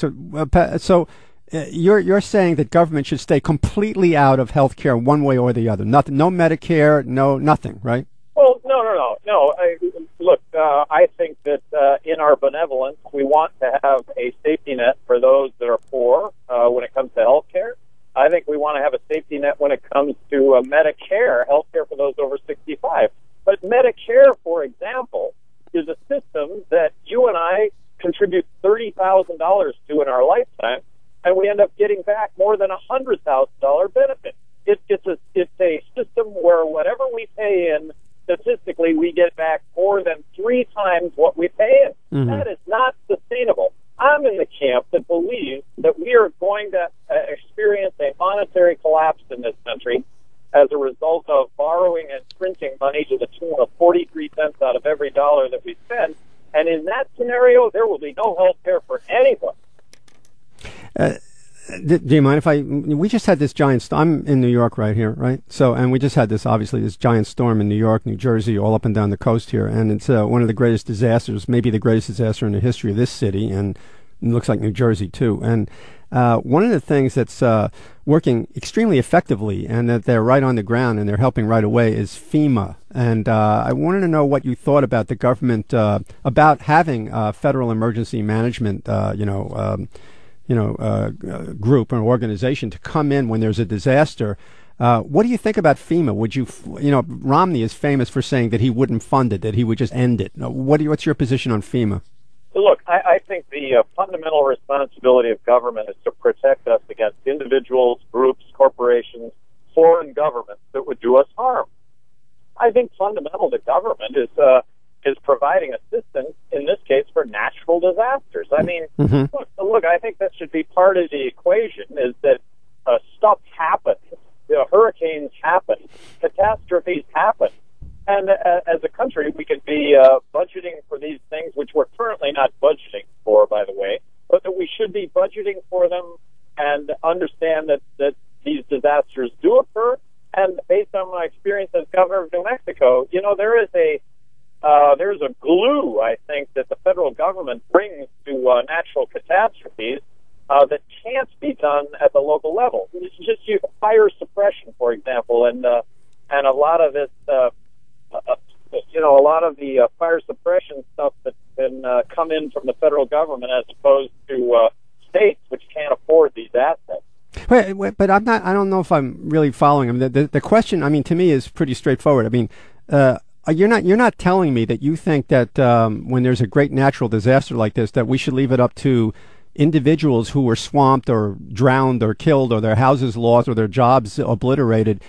So you're saying that government should stay completely out of health care one way or the other. Nothing, no Medicare, no nothing, right? Well, no. Look, I think that in our benevolence, we want to have a safety net for those that are poor when it comes to health care. I think we want to have a safety net when it comes to Medicare, health care for those over 65. But Medicare, for example, is a system that you and I contribute $30,000 to in our lifetime, and we end up getting back more than $100,000 benefit. It's a system where whatever we pay in, statistically, we get back more than 3 times what we pay in. That is not sustainable. I'm in the camp that believes that we are going to experience a monetary collapse in this country as a result of borrowing and printing money to the tune of 43 cents out of every dollar that we spend. And in that scenario, there will be no health care for anyone. Do you mind if we just had this giant storm. I'm in New York right here, right? So, and we just had this giant storm in New York, New Jersey, all up and down the coast here. And it's one of the greatest disasters, maybe the greatest disaster in the history of this city. And it looks like New Jersey too. And one of the things that's working extremely effectively and that they're right on the ground and they're helping right away is FEMA. And I wanted to know what you thought about the government, about having federal emergency management, group or organization to come in when there's a disaster. What do you think about FEMA? Would you, Romney is famous for saying that he wouldn't fund it, that he would just end it. What's your position on FEMA? Look, I think the fundamental responsibility of government is to protect us against individuals, groups, corporations, foreign governments that would do us harm. I think fundamental to government is providing assistance, in this case, for natural disasters. I mean, look, I think that should be part of the equation, is that stuff happens. hurricanes happen, catastrophes happen. And as a country, we could be budgeting for these things, which we're currently not budgeting for, by the way, but that we should be budgeting for them and understand that these disasters do occur. And based on my experience as governor of New Mexico, there is there's a glue, I think, that the federal government brings to natural catastrophes that can't be done at the local level. It's just fire suppression, for example, and a lot of this, a lot of the fire suppression stuff that can come in from the federal government as opposed to states which can't afford these assets. Wait, but I'm not. I don't know if I'm really following him. The question, I mean, to me, is pretty straightforward. I mean, you're not telling me that you think that when there's a great natural disaster like this, that we should leave it up to individuals who were swamped or drowned or killed or their houses lost or their jobs obliterated.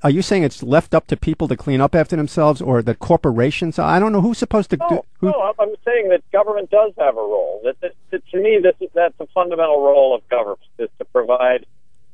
Are you saying it's left up to people to clean up after themselves, or that corporations? I don't know who's supposed to do. No, I'm saying that government does have a role. That to me, that's a fundamental role of government, is to provide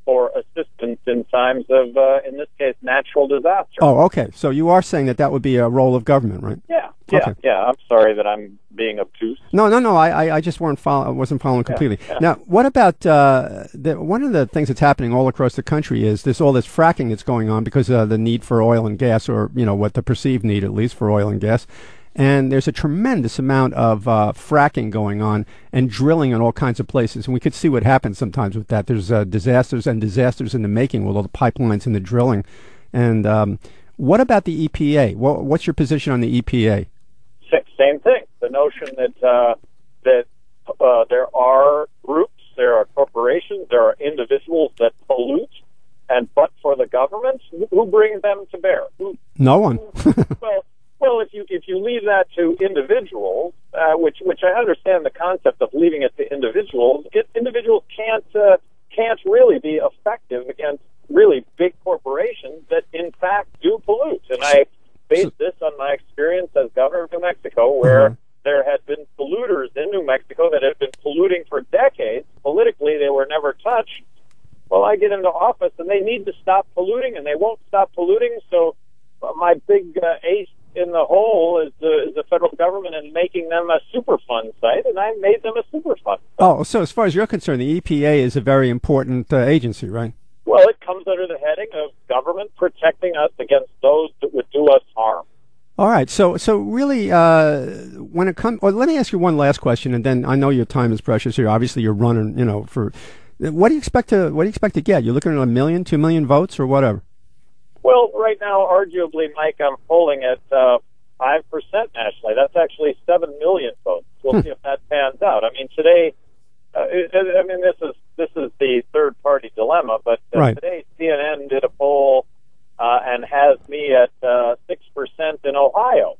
for assistance in times of, in this case, natural disaster. Oh, okay. So you are saying that would be a role of government, right? Yeah. Okay. I'm sorry that I'm being obtuse. No. I just wasn't following completely. Yeah. Now, what about one of the things that's happening all across the country is all this fracking that's going on because of the need for oil and gas, or what the perceived need, at least, for oil and gas. And there's a tremendous amount of fracking going on and drilling in all kinds of places. And we could see what happens sometimes with that. There's disasters and disasters in the making with all the pipelines and the drilling. And what about the EPA? What's your position on the EPA? Same thing. The notion that there are groups, there are corporations, there are individuals that pollute, but for the government, who brings them to bear? No one. Well, if you leave that to individuals, which I understand the concept of leaving it to individuals, individuals can't really be effective against really big corporations that in fact do pollute. And I base this on my experience as governor of New Mexico, where there had been polluters in New Mexico that had been polluting for decades. Politically, they were never touched. Well, I get into office, and they need to stop polluting, and they won't stop polluting. So my big ace in the hole is the federal government and making them a Superfund site, and I made them a Superfund site. Oh, so as far as you're concerned, the EPA is a very important agency, right? Well, it comes under the heading of government protecting us against those that would do us harm. All right. So really, when it comes, let me ask you one last question, and then I know your time is precious here. Obviously, you're running, for what do you expect to get? You're looking at 1 million, 2 million votes, or whatever? Well, right now, arguably, Mike, I'm polling at 5% nationally. That's actually 7 million votes. We'll see if that pans out. I mean, today, this is the third-party dilemma, but right. Today CNN did a poll and has me at 6% in Ohio.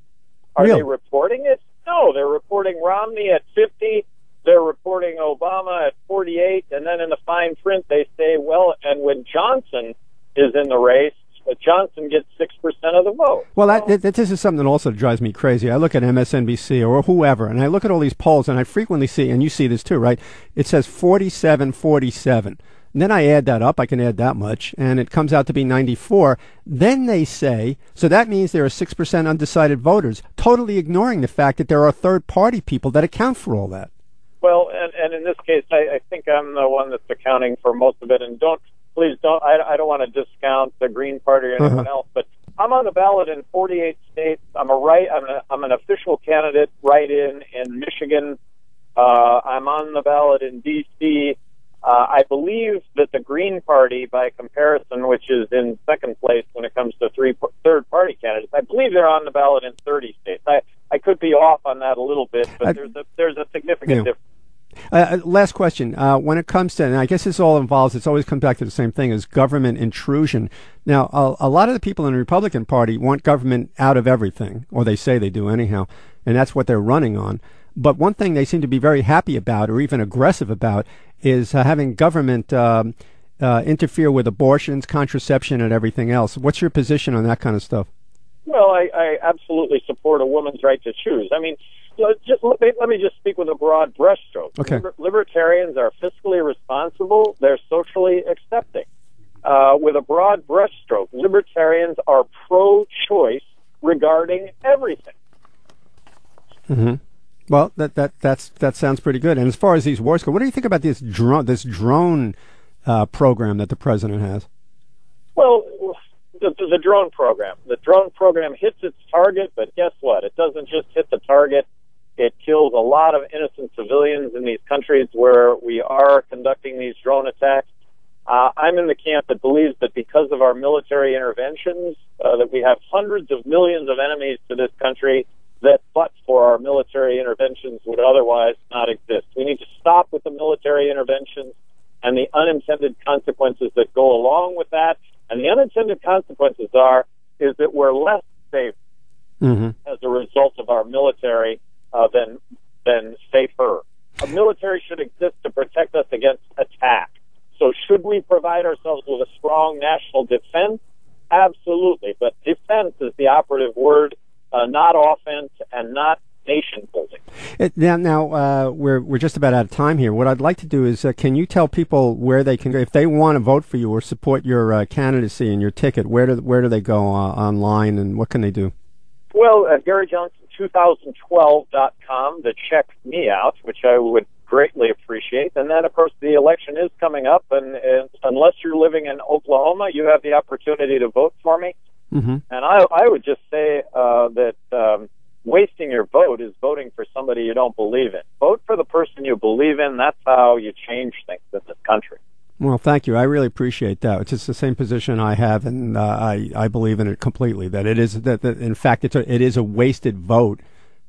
Are they reporting it? No, they're reporting Romney at 50. They're reporting Obama at 48, and then in the fine print they say, well, and when Johnson is in the race, Johnson gets 6% of the vote. Well, this is something that also drives me crazy. I look at MSNBC or whoever, and I look at all these polls, and I frequently see, and you see this too, right? It says 47-47. And then I add that up. I can add that much, and it comes out to be 94. Then they say, so that means there are 6% undecided voters, totally ignoring the fact that there are third-party people that account for all that. Well, and in this case, I think I'm the one that's accounting for most of it, and please don't. I don't want to discount the Green Party or anyone else, but I'm on the ballot in 48 states. I'm an official candidate write-in Michigan. I'm on the ballot in D.C. I believe that the Green Party, by comparison, which is in second place when it comes to third-party candidates, I believe they're on the ballot in 30 states. I could be off on that a little bit, but there's a significant difference. Last question. When it comes to, and I guess this all involves, it's always comes back to the same thing, is government intrusion. Now, a lot of the people in the Republican Party want government out of everything, or they say they do anyhow, and that's what they're running on. But one thing they seem to be very happy about, or even aggressive about, is having government interfere with abortions, contraception, and everything else. What's your position on that kind of stuff? Well, I absolutely support a woman's right to choose. I mean, let me just speak with a broad brushstroke. Okay. Libertarians are fiscally responsible. They're socially accepting. with a broad brushstroke. Libertarians are pro-choice regarding everything. Mm-hmm. Well, that sounds pretty good. And as far as these wars go, what do you think about this drone program that the president has? Well, the drone program. The drone program hits its target, but guess what? It doesn't just hit the target. It kills a lot of innocent civilians in these countries where we are conducting these drone attacks. I'm in the camp that believes that because of our military interventions, that we have hundreds of millions of enemies to this country that, but for our military interventions, would otherwise not exist. We need to stop with the military interventions and the unintended consequences that go along with that. And the unintended consequences is that we're less safe as a result of our military than safer. A military should exist to protect us against attack. So should we provide ourselves with a strong national defense? Absolutely. But defense is the operative word, not offense and not nation building. Now we're just about out of time here. What I'd like to do is, can you tell people where they can go if they want to vote for you or support your candidacy and your ticket? Where do they go online, and what can they do? Well, GaryJohnson2012.com to check me out, which I would greatly appreciate. And then, of course, the election is coming up, and unless you're living in Oklahoma, you have the opportunity to vote for me. Mm-hmm. And I would just say that wasting your vote is voting for somebody you don't believe in. Vote for the person you believe in. That's how you change things in this country. Well, thank you. I really appreciate that. It's just the same position I have, and I believe in it completely. That it is that in fact it is a wasted vote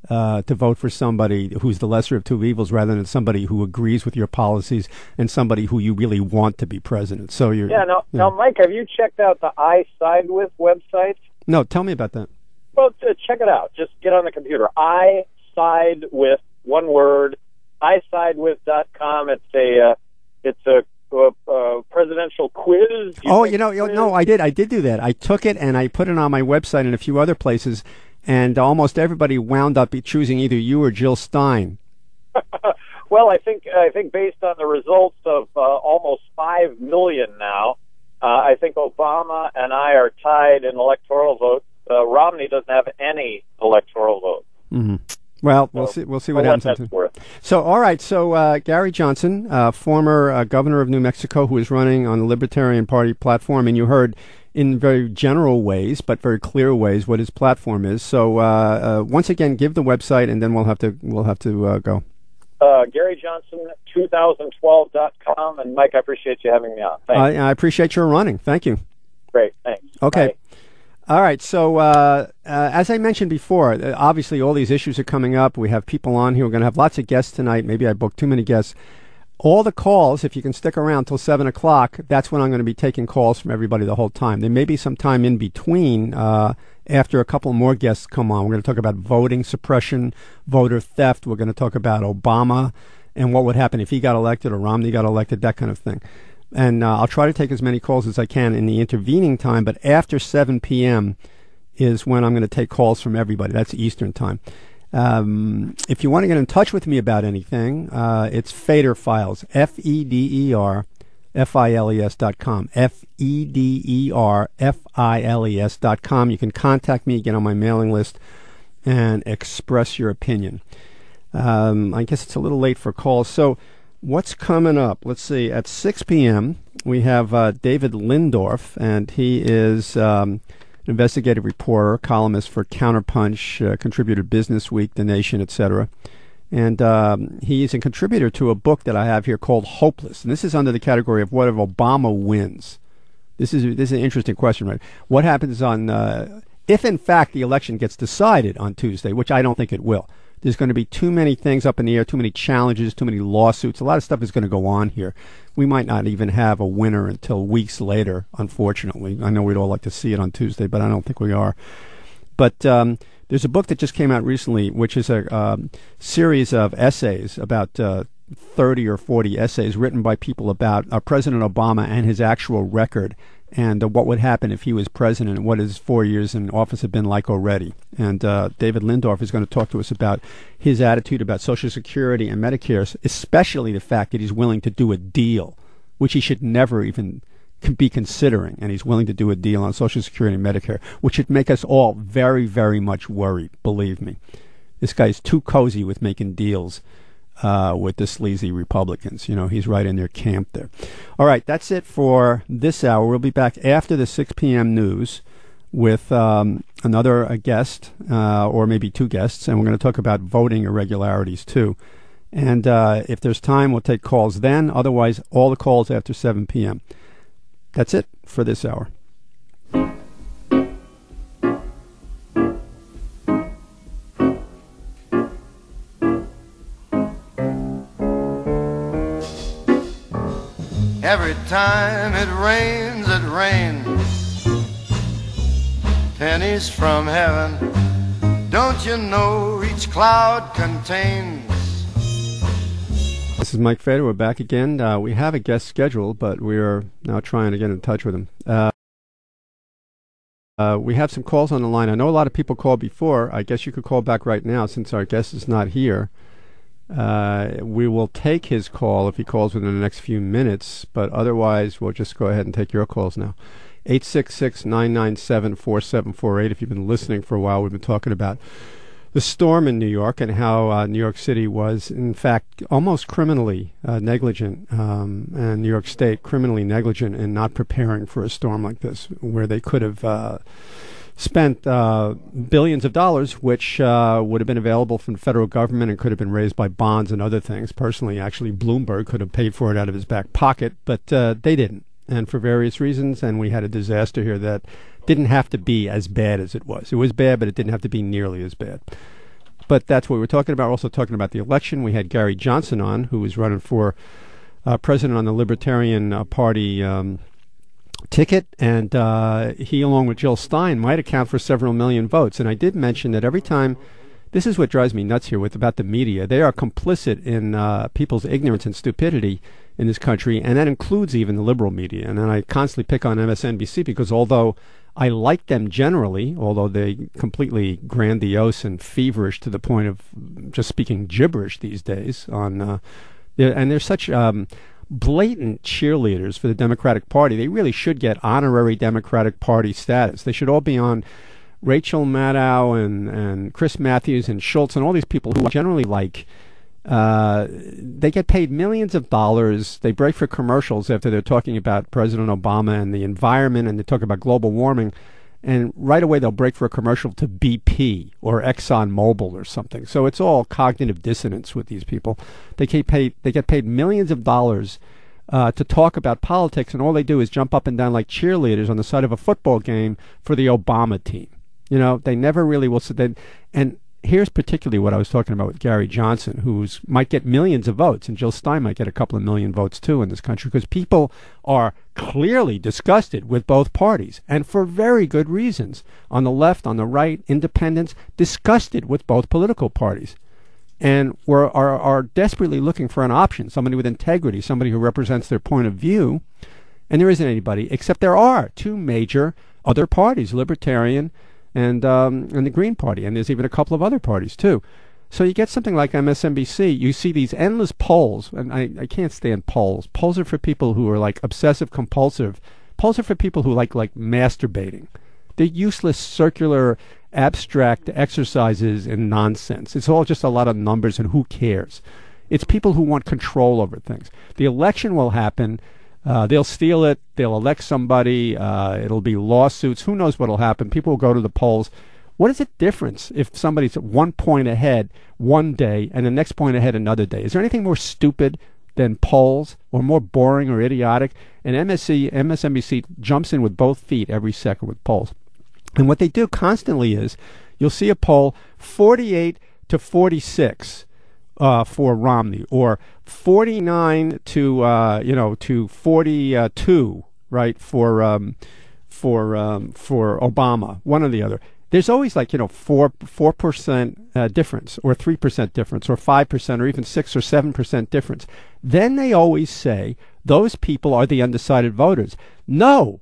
to vote for somebody who's the lesser of two evils, rather than somebody who agrees with your policies and somebody who you really want to be president. So you're Now, Mike, have you checked out the I Side With website? No, tell me about that. Well, check it out. Just get on the computer. I Side With, one word, isidewith.com. It's a presidential quiz. No, I did do that. I took it and I put it on my website and a few other places, and almost everybody wound up choosing either you or Jill Stein. Well, I think based on the results of almost 5 million now, I think Obama and I are tied in electoral votes. Romney doesn't have any electoral votes. Mm-hmm. Well, we'll see what happens. So, all right. So, Gary Johnson, former governor of New Mexico, who is running on the Libertarian Party platform, and you heard in very general ways, but very clear ways, what his platform is. So, once again, give the website, and then we'll have to go. GaryJohnson2012.com, and Mike, I appreciate you having me on. Thanks. I appreciate your running. Thank you. Great. Thanks. Okay. Bye. All right, so as I mentioned before, obviously all these issues are coming up. We have people on here. We're going to have lots of guests tonight. Maybe I booked too many guests. All the calls, if you can stick around till 7 o'clock, that's when I'm going to be taking calls from everybody the whole time. There may be some time in between after a couple more guests come on. We're going to talk about voting suppression, voter theft. We're going to talk about Obama and what would happen if he got elected or Romney got elected, that kind of thing. And I'll try to take as many calls as I can in the intervening time, but after 7 p.m. is when I'm going to take calls from everybody. That's Eastern time. If you want to get in touch with me about anything, it's Feder Files, FEDERFILES.com, FEDERFILES.com. You can contact me, get on my mailing list, and express your opinion. I guess it's a little late for calls. So what's coming up? Let's see. At 6 p.m., we have David Lindorf, and he is an investigative reporter, columnist for Counterpunch, contributed Business Week, The Nation, etc. And he's a contributor to a book that I have here called Hopeless. And this is under the category of what if Obama wins? This is an interesting question, right? What happens on if, in fact, the election gets decided on Tuesday, which I don't think it will. There's going to be too many things up in the air, too many challenges, too many lawsuits. A lot of stuff is going to go on here. We might not even have a winner until weeks later, unfortunately. I know we'd all like to see it on Tuesday, but I don't think we are. But there's a book that just came out recently, which is a series of essays, about 30 or 40 essays written by people about President Obama and his actual record, and what would happen if he was president, and what his 4 years in office have been like already. And David Lindorf is going to talk to us about his attitude about Social Security and Medicare, especially the fact that he's willing to do a deal, which he should never even can be considering, and he's willing to do a deal on Social Security and Medicare, which would make us all very, very much worried, believe me. This guy's too cozy with making deals with the sleazy Republicans. You know, he's right in their camp there. All right, that's it for this hour. We'll be back after the 6 p.m. news with another guest, or maybe two guests, and we're going to talk about voting irregularities too. And if there's time, we'll take calls then. Otherwise, all the calls after 7 p.m. That's it for this hour. Every time it rains, pennies from heaven. Don't you know each cloud contains? This is Mike Fader. We're back again. We have a guest scheduled, but we are now trying to get in touch with him. We have some calls on the line. I know a lot of people called before. I guess you could call back right now since our guest is not here. We will take his call if he calls within the next few minutes, but otherwise we'll just go ahead and take your calls now. 866-997-4748. If you've been listening for a while, we've been talking about the storm in New York and how New York City was, in fact, almost criminally negligent, and New York State criminally negligent in not preparing for a storm like this, where they could have spent billions of dollars, which would have been available from the federal government and could have been raised by bonds and other things. Personally, actually, Bloomberg could have paid for it out of his back pocket, but they didn't, and for various reasons, and we had a disaster here that didn't have to be as bad as it was. It was bad, but it didn't have to be nearly as bad. But that's what we're talking about. We're also talking about the election. We had Gary Johnson on, who was running for president on the Libertarian Party ticket, and he, along with Jill Stein, might account for several million votes. And I did mention that every time, this is what drives me nuts here about the media. They are complicit in people's ignorance and stupidity in this country, and that includes even the liberal media. And then I constantly pick on MSNBC because although I like them generally, although they completely grandiose and feverish to the point of just speaking gibberish these days and they're such blatant cheerleaders for the Democratic Party. They really should get honorary Democratic Party status. They should all be on Rachel Maddow and Chris Matthews and Schultz and all these people who generally like. They get paid millions of dollars. They break for commercials after they're talking about President Obama and the environment, and they talk about global warming, and right away they'll break for a commercial to BP or ExxonMobil or something. So it's all cognitive dissonance with these people. They get paid millions of dollars to talk about politics, and all they do is jump up and down like cheerleaders on the side of a football game for the Obama team. You know, they never really will sit there. And here's particularly what I was talking about with Gary Johnson, who might get millions of votes, and Jill Stein might get a couple of million votes too in this country, because people are clearly disgusted with both parties, and for very good reasons. On the left, on the right, independents, disgusted with both political parties, and are desperately looking for an option, somebody with integrity, somebody who represents their point of view, and there isn't anybody, except there are two major other parties, Libertarian and the Green Party, and there's even a couple of other parties too. So you get something like MSNBC, you see these endless polls, and I can't stand polls. Polls are for people who are like obsessive compulsive. Polls are for people who like masturbating. They're useless, circular, abstract exercises in nonsense. It's all just a lot of numbers, and who cares? It's people who want control over things. The election will happen. They'll steal it. They'll elect somebody. It'll be lawsuits. Who knows what will happen? People will go to the polls. What is the difference if somebody's at 1 point ahead one day and the next point ahead another day? Is there anything more stupid than polls, or more boring or idiotic? And MSNBC jumps in with both feet every second with polls. And what they do constantly is, you'll see a poll 48 to 46 for Romney, or 49 to 42, right, for Obama, one or the other. There's always 4% difference, or 3% difference, or 5%, or even 6 or 7% difference. Then they always say those people are the undecided voters. No,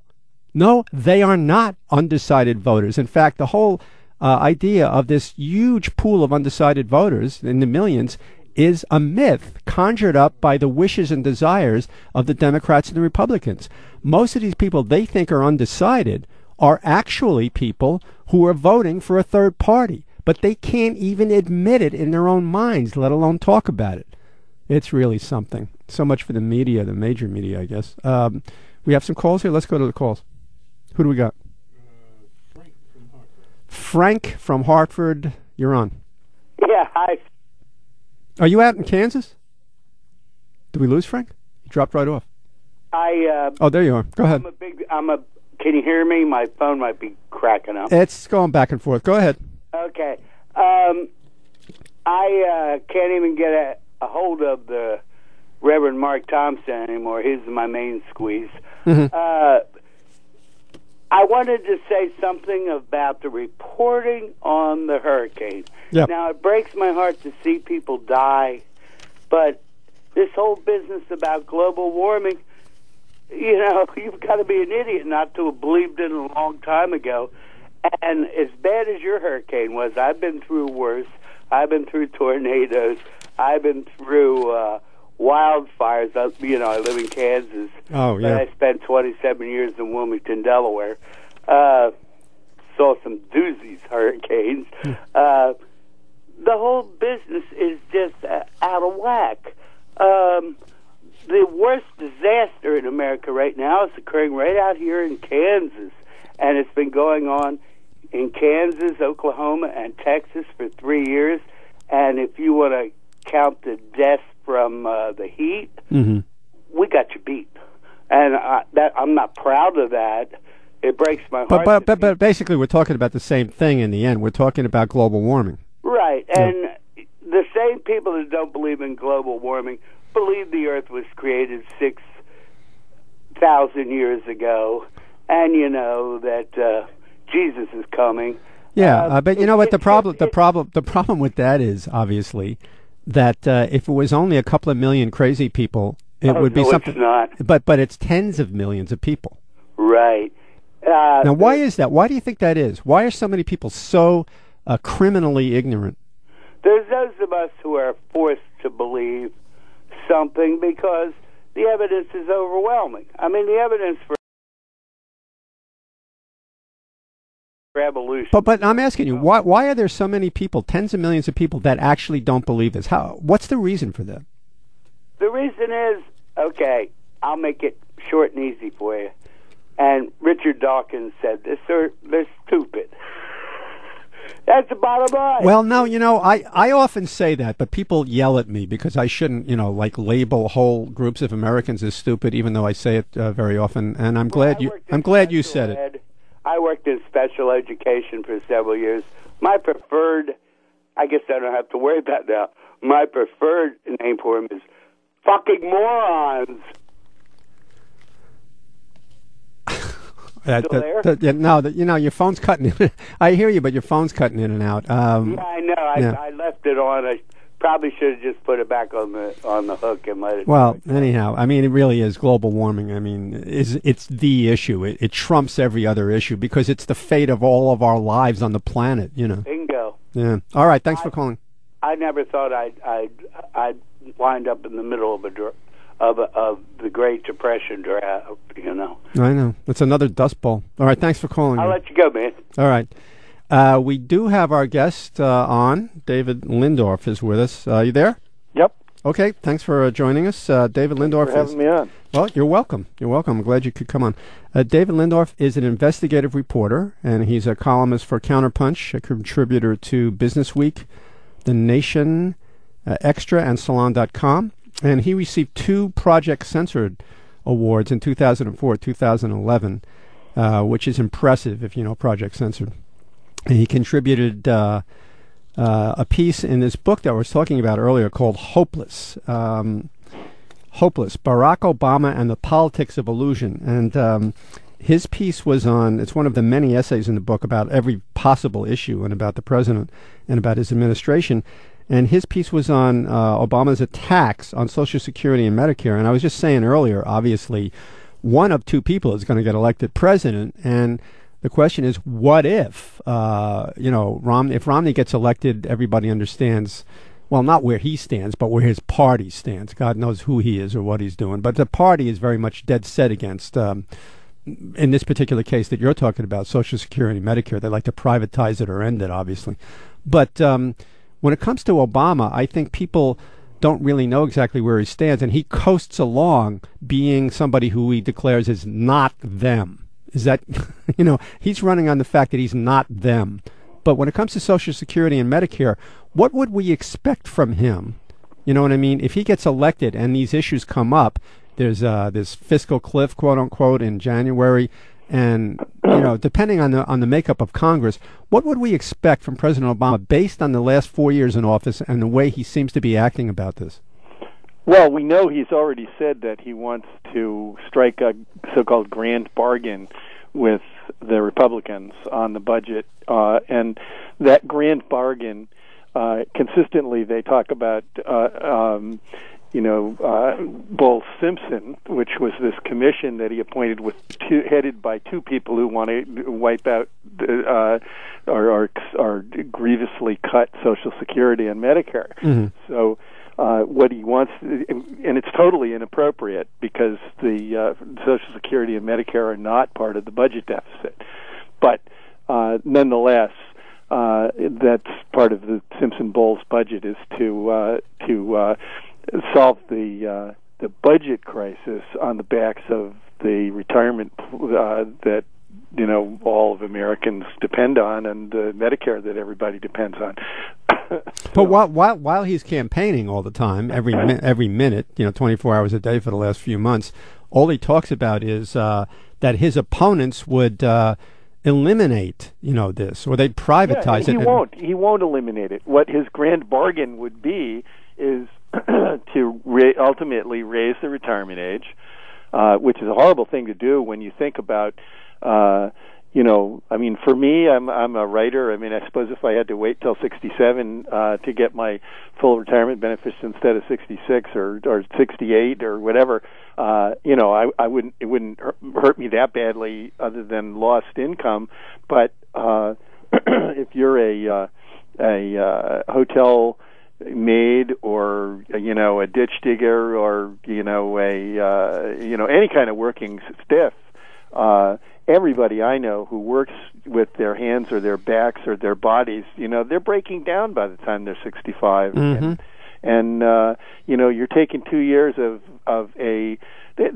they are not undecided voters. In fact, the whole idea of this huge pool of undecided voters in the millions is a myth conjured up by the wishes and desires of the Democrats and the Republicans. Most of these people they think are undecided are actually people who are voting for a third party, but they can't even admit it in their own minds, let alone talk about it. It's really something. So much for the media, the major media, I guess. We have some calls here. Let's go to the calls. Who do we got? Frank from Hartford. Frank from Hartford. You're on. Yeah, hi. Are you out in Kansas? Did we lose Frank? He dropped right off. Oh, there you are. Go ahead. Can you hear me? My phone might be cracking up. It's going back and forth. Go ahead. Okay. I can't even get a hold of the Reverend Mark Thompson anymore. He's my main squeeze. Mm-hmm. I wanted to say something about the reporting on the hurricane. Yep. Now, it breaks my heart to see people die, but this whole business about global warming, you know, you've got to be an idiot not to have believed it a long time ago. And as bad as your hurricane was, I've been through worse. I've been through tornadoes. I've been through wildfires. You know, I live in Kansas. Oh, yeah. But I spent 27 years in Wilmington, Delaware. Saw some doozies hurricanes. The whole business is just out of whack. The worst disaster in America right now is occurring right out here in Kansas. And it's been going on in Kansas, Oklahoma, and Texas for 3 years. And if you want to count the deaths from the heat, Mm-hmm. we got you beat. And I'm not proud of that. It breaks my heart. But basically, we're talking about the same thing in the end. We're talking about global warming. Right. And the same people that don't believe in global warming believe the Earth was created 6,000 years ago, and you know that Jesus is coming. Yeah, but you know what the problem with that is obviously that if it was only a couple of million crazy people, it would be something. It's not. But it's tens of millions of people. Right. Now, why is that? Why do you think that is? Why are so many people so criminally ignorant? There's those of us who are forced to believe something because the evidence is overwhelming. I mean, the evidence for evolution. But I'm asking you, why are there so many people, tens of millions of people, that actually don't believe this? What's the reason for that? The reason is, okay, I'll make it short and easy for you. And Richard Dawkins said this, they're stupid. That's the bottom line. Well, no, you know, I often say that, but people yell at me because I shouldn't, you know, like label whole groups of Americans as stupid, even though I say it very often. And I'm glad you said it. I worked in special education for several years. My preferred, I guess I don't have to worry about now. My preferred name for him is fucking morons. Still there? No, your phone's cutting in. I hear you, but your phone's cutting in and out. Yeah, I know. I left it on. I probably should have just put it back on the hook and let it. Well, anyhow, I mean, it really is global warming. I mean, it's the issue. It trumps every other issue because it's the fate of all of our lives on the planet. You know. Bingo. Yeah. All right. Thanks for calling. I never thought I'd wind up in the middle of the Great Depression drought, you know. I know. It's another dust bowl. All right, thanks for calling. I'll let you go, man. All right. We do have our guest on. David Lindorf is with us. You there? Yep. Okay, thanks for joining us. David Lindorf Thanks for having me on. Well, you're welcome. You're welcome. I'm glad you could come on. David Lindorf is an investigative reporter, and he's a columnist for Counterpunch, a contributor to Business Week, The Nation, Extra, and Salon.com. And he received 2 Project Censored awards in 2004, 2011, which is impressive if you know Project Censored. And he contributed a piece in this book that I was talking about earlier called Hopeless. Hopeless, Barack Obama and the Politics of Illusion. And his piece was on, it's one of the many essays in the book about every possible issue and about the president and about his administration. And his piece was on Obama's attacks on Social Security and Medicare. And I was just saying earlier, obviously, one of 2 people is going to get elected president. And the question is, what if, if Romney gets elected, everybody understands well, not where he stands, but where his party stands. God knows who he is or what he's doing. But the party is very much dead set against, in this particular case that you're talking about, Social Security, Medicare. They like to privatize it or end it, obviously. But when it comes to Obama, I think people don't really know exactly where he stands, and he coasts along being somebody who he declares is not them. Is that, he's running on the fact that he's not them. But when it comes to Social Security and Medicare, what would we expect from him? You know what I mean? If he gets elected and these issues come up, there's this fiscal cliff, quote unquote, in January, and depending on the makeup of Congress, what would we expect from President Obama based on the last 4 years in office and the way he seems to be acting about this? Well, we know he's already said that he wants to strike a so-called grand bargain with the Republicans on the budget, and that grand bargain, consistently they talk about Bowles Simpson, which was this commission that he appointed headed by two people who want to wipe out or grievously cut Social Security and Medicare. Mm-hmm. So what he wants, and it's totally inappropriate because the Social Security and Medicare are not part of the budget deficit. But nonetheless, that's part of the Simpson-Bowles budget is to solve the budget crisis on the backs of the retirement that all of Americans depend on, and Medicare that everybody depends on. But while he's campaigning all the time, every minute, 24 hours a day for the last few months, all he talks about is that his opponents would eliminate, this, or they'd privatize it. He won't eliminate it. What his grand bargain would be is to ultimately raise the retirement age, which is a horrible thing to do when you think about, for me, I'm a writer. I suppose if I had to wait till 67 to get my full retirement benefits instead of 66 or 68 or whatever, I wouldn't. It wouldn't hurt me that badly, other than lost income. But if you're a hotel maid or a ditch digger or any kind of working stiff, everybody I know who works with their hands or their backs or their bodies, they're breaking down by the time they're 65. Mm-hmm. And you're taking 2 years of they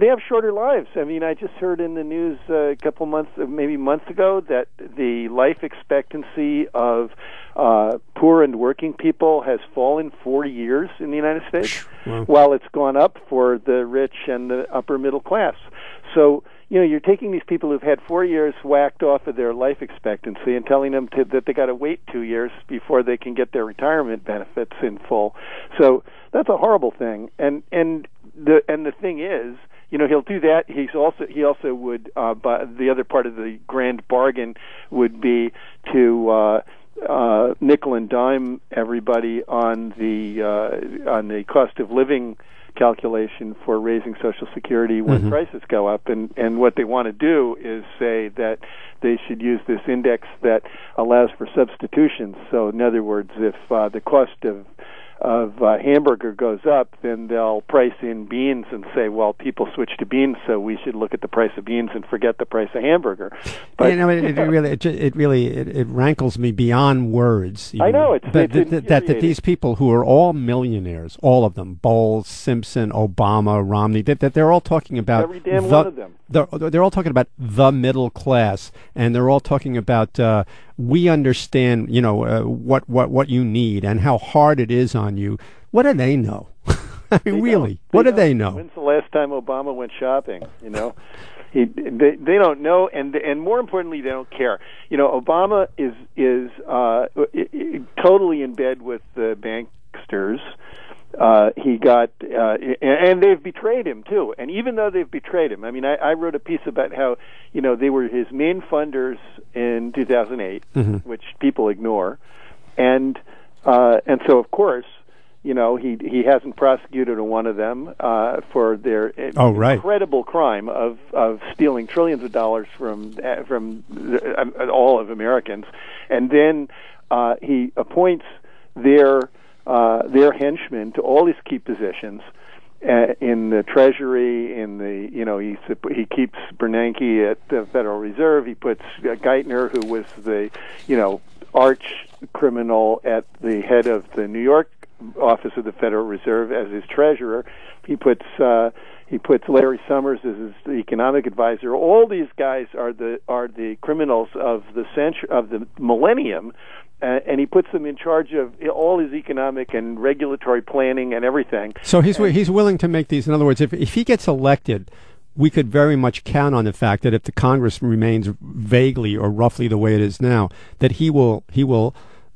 have shorter lives. I just heard in the news a couple months, maybe months ago, that the life expectancy of poor and working people has fallen 40 years in the United States, wow, while it's gone up for the rich and the upper middle class. So, you're taking these people who've had 4 years whacked off of their life expectancy and telling them that they got to wait 2 years before they can get their retirement benefits in full. So that's a horrible thing. And the thing is, he'll do that. He also would. But the other part of the grand bargain would be to nickel and dime everybody on the cost of living calculation for raising Social Security when mm-hmm. prices go up, and what they want to do is say that they should use this index that allows for substitutions. So in other words, if the cost of hamburger goes up, then they'll price in beans and say, well, people switch to beans, so we should look at the price of beans and forget the price of hamburger. But it really rankles me beyond words. I know that these people who are all millionaires, all of them, Bowles, Simpson, Obama, Romney, that they're all talking about every damn one of them. They're all talking about the middle class, and they're all talking about we understand, what you need and how hard it is on you. What do they know? Really, what do they know? When's the last time Obama went shopping? They don't know, and more importantly, they don't care. Obama is totally in bed with the banksters. He got, and they've betrayed him too. And even though they've betrayed him, I wrote a piece about how, they were his main funders in 2008, mm-hmm. which people ignore, and so of course, he hasn't prosecuted one of them for their incredible crime of stealing trillions of dollars from all of Americans, and then he appoints their their henchmen to all his key positions in the Treasury. In the he keeps Bernanke at the Federal Reserve. He puts Geithner, who was the arch criminal, at the head of the New York office of the Federal Reserve as his treasurer. He puts Larry Summers as his economic advisor. All these guys are the criminals of the millennium, and he puts them in charge of all his economic and regulatory planning and everything. So he's willing to make these. In other words, if he gets elected, we could very much count on the fact that if the Congress remains vaguely or roughly the way it is now, that he will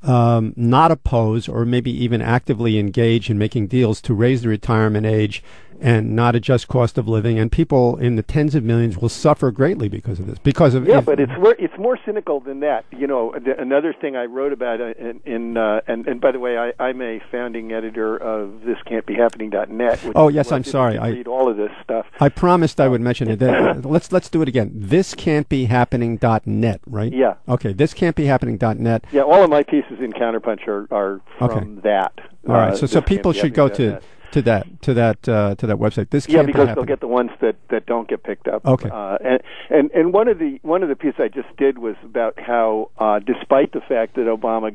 not oppose or maybe even actively engage in making deals to raise the retirement age and not adjust cost of living, and people in the tens of millions will suffer greatly because of this. But it's more cynical than that. Another thing I wrote about and by the way, I'm a founding editor of thiscan'tbehappening.net. Oh yes, I'm sorry. I read all of this stuff. I promised I would mention it. Let's do it again. Thiscan'tbehappening.net, right? Yeah. Okay. Thiscan'tbehappening.net. Yeah. All of my pieces in Counterpunch are from that. All right. So people should go to that website. This because they'll get the ones that don't get picked up. Okay. And one of the pieces I just did was about how despite the fact that Obama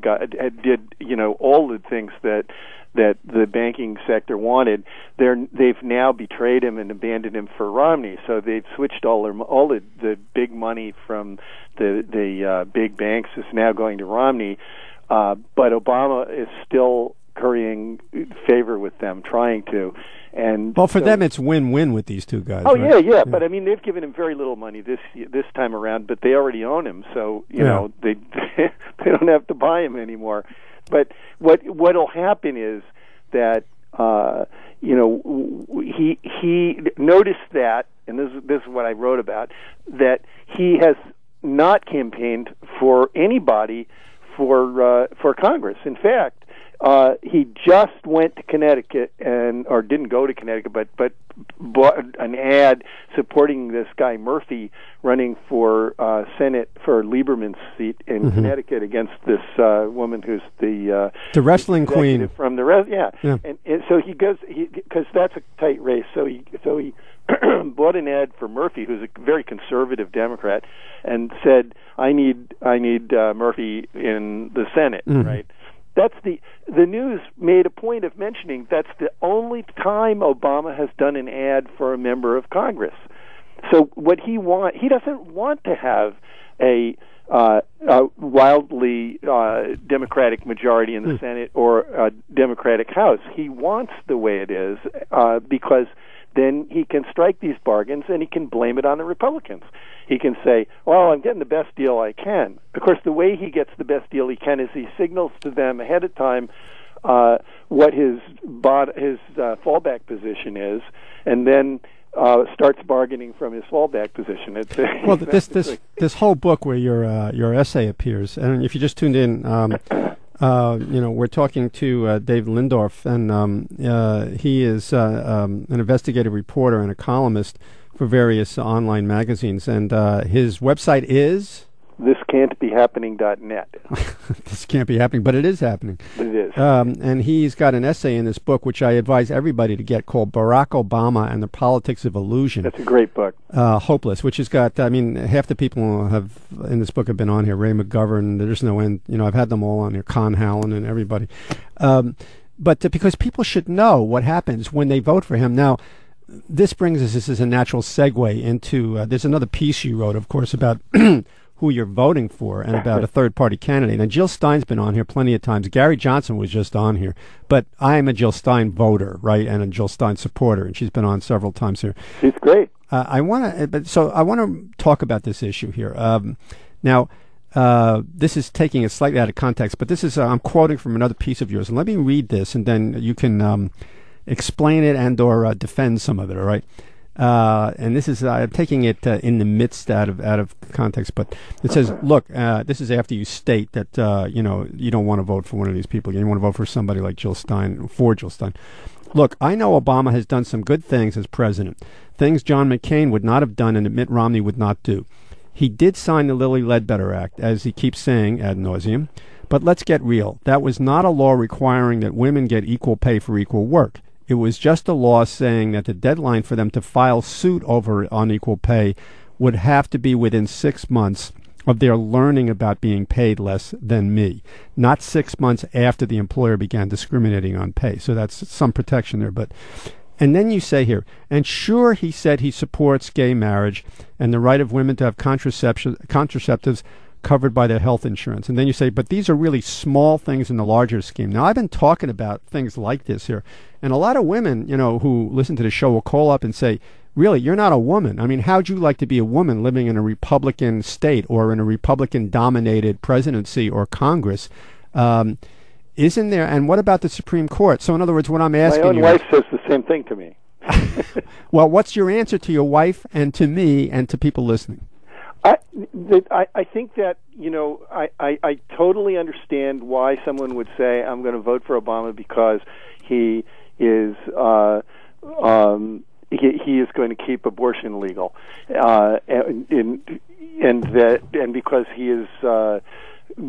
did all the things that the banking sector wanted, they've now betrayed him and abandoned him for Romney. So they've switched all the big money from the big banks is now going to Romney, but Obama is still currying favor with them, trying to. And for them, it's win-win with these two guys. Oh, right? yeah. But I mean, they've given him very little money this time around, but they already own him, so they don't have to buy him anymore. But what'll happen is that he noticed that, and this is what I wrote about, that he has not campaigned for anybody for Congress. In fact, he just went to Connecticut or didn't go to Connecticut, but bought an ad supporting this guy Murphy running for Senate for Lieberman's seat in Connecticut against this woman who's the wrestling queen from the yeah. And so he goes because that's a tight race. So he bought an ad for Murphy, who's a very conservative Democrat, and said, "I need Murphy in the Senate," right? That's the news made a point of mentioning that's the only time Obama has done an ad for a member of Congress. So what he doesn't want to have a wildly Democratic majority in the Senate or a Democratic House. He wants the way it is because then he can strike these bargains and he can blame it on the Republicans. He can say, well, I'm getting the best deal I can. Of course, the way he gets the best deal he can is he signals to them ahead of time what his fallback position is, and then starts bargaining from his fallback position. Well, this whole book where your essay appears, and if you just tuned in, we're talking to Dave Lindorf, and he is an investigative reporter and a columnist for various online magazines, and his website is thiscan'tbehappening.net. This can't be happening, but it is happening. It is. And he's got an essay in this book, which I advise everybody to get, called Barack Obama and the Politics of Illusion. That's a great book. Hopeless, which has got, half the people have in this book have been on here. Ray McGovern, there's no end. I've had them all on here, Con Hallen and everybody. But because people should know what happens when they vote for him. Now, this is a natural segue into, there's another piece you wrote, of course, about who you're voting for and about a third-party candidate. And Jill Stein's been on here plenty of times. Gary Johnson was just on here. But I am a Jill Stein voter, right, and a Jill Stein supporter, and she's been on several times here. She's great. I want to talk about this issue here. Now, this is taking it slightly out of context, but this is I'm quoting from another piece of yours. And let me read this, and then you can explain it and or defend some of it, all right? And this is I'm taking it in the midst out of context, but it says, look, this is after you state that you don't want to vote for one of these people. You want to vote for somebody like Jill Stein, for Jill Stein. Look, I know Obama has done some good things as president, things John McCain would not have done and that Mitt Romney would not do. He did sign the Lilly Ledbetter Act, as he keeps saying ad nauseum, But let's get real. That was not a law requiring that women get equal pay for equal work. It was just a law saying that the deadline for them to file suit over unequal pay would have to be within 6 months of their learning about being paid less than me, not 6 months after the employer began discriminating on pay. So that's some protection there. And then you say here, and sure, he said he supports gay marriage and the right of women to have contraceptives covered by their health insurance. And then you say, but these are really small things in the larger scheme. Now, I've been talking about things like this here, and a lot of women, who listen to the show will call up and say, really, you're not a woman. I mean, how'd you like to be a woman living in a Republican state or in a Republican-dominated presidency or Congress? Isn't there? And what about the Supreme Court? So, in other words, what I'm asking you... My own wife says the same thing to me. Well, what's your answer to your wife and to me and to people listening? I think that, I totally understand why someone would say, I'm going to vote for Obama because he is... He is going to keep abortion legal, and because he is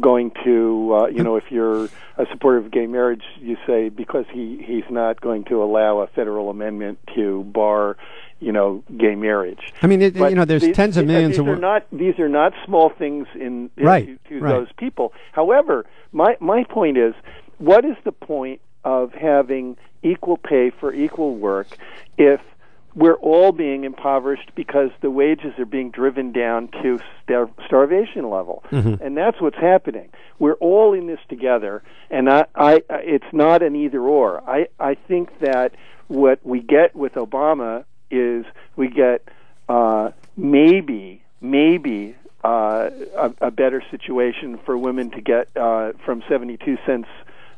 going to, if you're a supporter of gay marriage, you say because he's not going to allow a federal amendment to bar, gay marriage. I mean, there's tens of millions of these are not small things to right. those people. However, my point is, what is the point of having equal pay for equal work if we're all being impoverished because the wages are being driven down to starvation level? Mm-hmm. And that's what's happening. We're all in this together, and it's not an either or. I think that what we get with Obama is we get maybe a better situation for women to get from 72 cents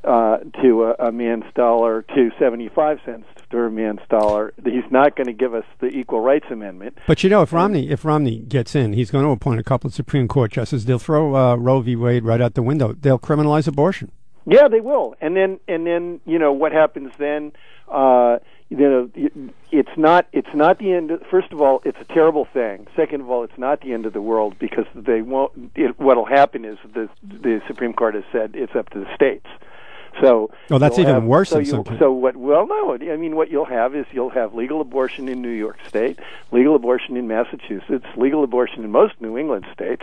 to a man's dollar to 75 cents to a man's dollar. He's not going to give us the Equal Rights Amendment. But if Romney gets in, he's going to appoint a couple of Supreme Court justices. They'll throw Roe v. Wade right out the window. They'll criminalize abortion. Yeah, they will. And then what happens then? It's not the end. First of all, it's a terrible thing. Second of all, it's not the end of the world because they won't. What'll happen is the Supreme Court has said it's up to the states. So, that's even worse. What you'll have is you'll have legal abortion in New York State, legal abortion in Massachusetts, legal abortion in most New England states,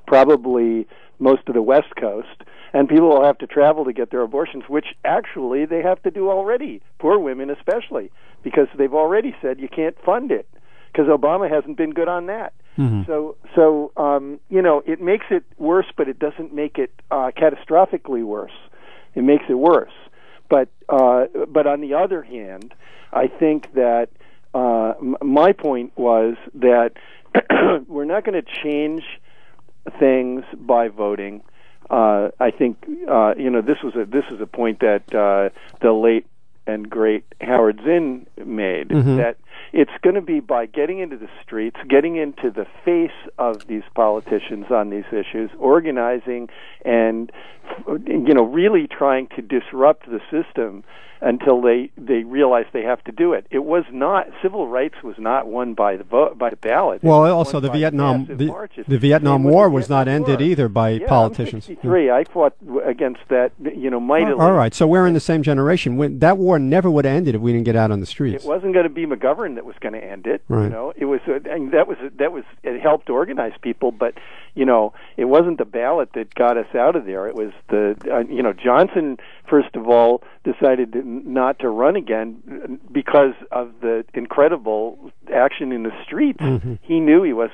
probably most of the West Coast, and people will have to travel to get their abortions, which actually they have to do already, poor women especially, because they've already said you can't fund it, because Obama hasn't been good on that. Mm-hmm. So it makes it worse, but it doesn't make it catastrophically worse. It makes it worse. But on the other hand, I think that my point was that we're not going to change things by voting. I think this was a point that the late and great Howard Zinn made, mm-hmm. that it's going to be by getting into the streets, getting into the face of these politicians on these issues, organizing and really trying to disrupt the system until they realize they have to do it. It was not, civil rights was not won by the ballot. Well, also the Vietnam War was not ended either by politicians. I'm 63. I fought against that, mightily. All right, so we're in the same generation. That war never would have ended if we didn't get out on the streets. It wasn't going to be McGovern that was going to end it. Right. It was, and that was it helped organize people, but it wasn't the ballot that got us out of there. It was Johnson, first of all, decided not to run again because of the incredible action in the streets. Mm-hmm. He knew he was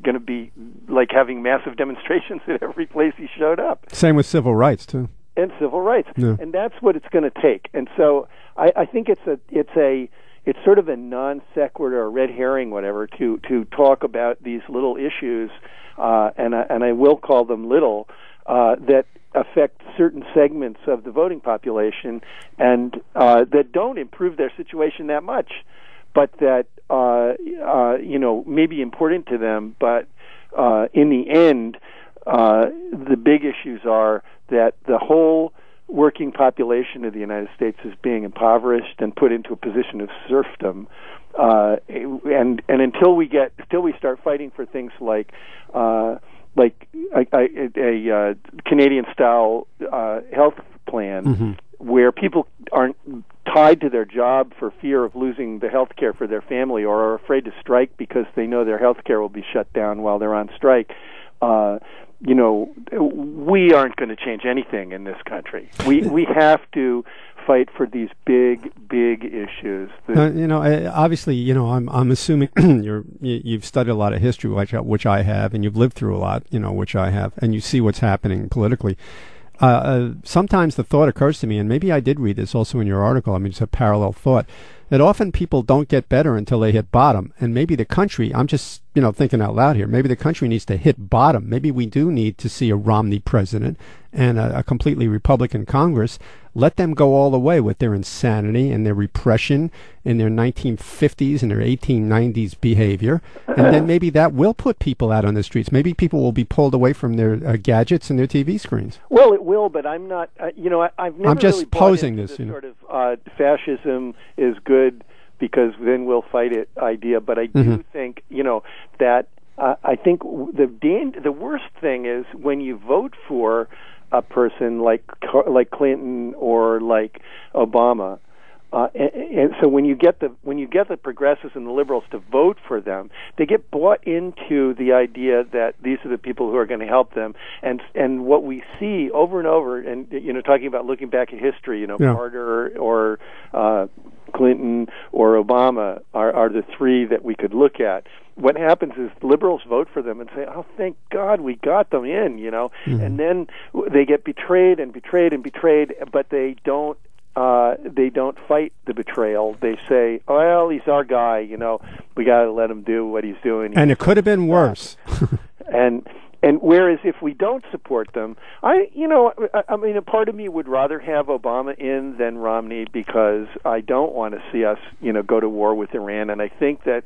going to be like having massive demonstrations at every place he showed up. Same with civil rights too. And civil rights, yeah. And that's what it's going to take. And so I think it's sort of a non sequitur or red herring, whatever, to talk about these little issues, and I will call them little, that affect certain segments of the voting population and that don't improve their situation that much, but that may be important to them. But in the end, the big issues are that the whole working population of the United States is being impoverished and put into a position of serfdom, and until we start fighting for things like a Canadian-style health plan where people aren't tied to their job for fear of losing the health care for their family, or are afraid to strike because they know their health care will be shut down while they're on strike. We aren't going to change anything in this country. We have to fight for these big issues. Obviously, I'm assuming you've studied a lot of history, which I have, and you've lived through a lot, which I have, and you see what's happening politically. Sometimes the thought occurs to me, and maybe I did read this also in your article, it's a parallel thought, that often people don't get better until they hit bottom. And maybe the country, I'm just, thinking out loud here, maybe the country needs to hit bottom. Maybe we do need to see a Romney president and a completely Republican Congress. Let them go all the way with their insanity and their repression in their 1950s and their 1890s behavior. And then maybe that will put people out on the streets. Maybe people will be pulled away from their gadgets and their TV screens. Well, it will, but I'm not, I've never I'm just really posing bought this, into sort of fascism is good because then we'll fight it idea. But I do think, that I think the worst thing is when you vote for a person like Clinton or like Obama, and so when you get the progressives and the liberals to vote for them, they get bought into the idea that these are the people who are going to help them. And what we see over and over, and talking about looking back at history, Carter or Clinton or Obama are the three that we could look at. What happens is liberals vote for them and say, "Oh, thank God we got them in," and then they get betrayed, but they don't fight the betrayal. They say, "Oh, well, he's our guy, we got to let him do what he's doing." And it could have been worse. And whereas if we don't support them, a part of me would rather have Obama in than Romney, because I don't want to see us, go to war with Iran. And I think that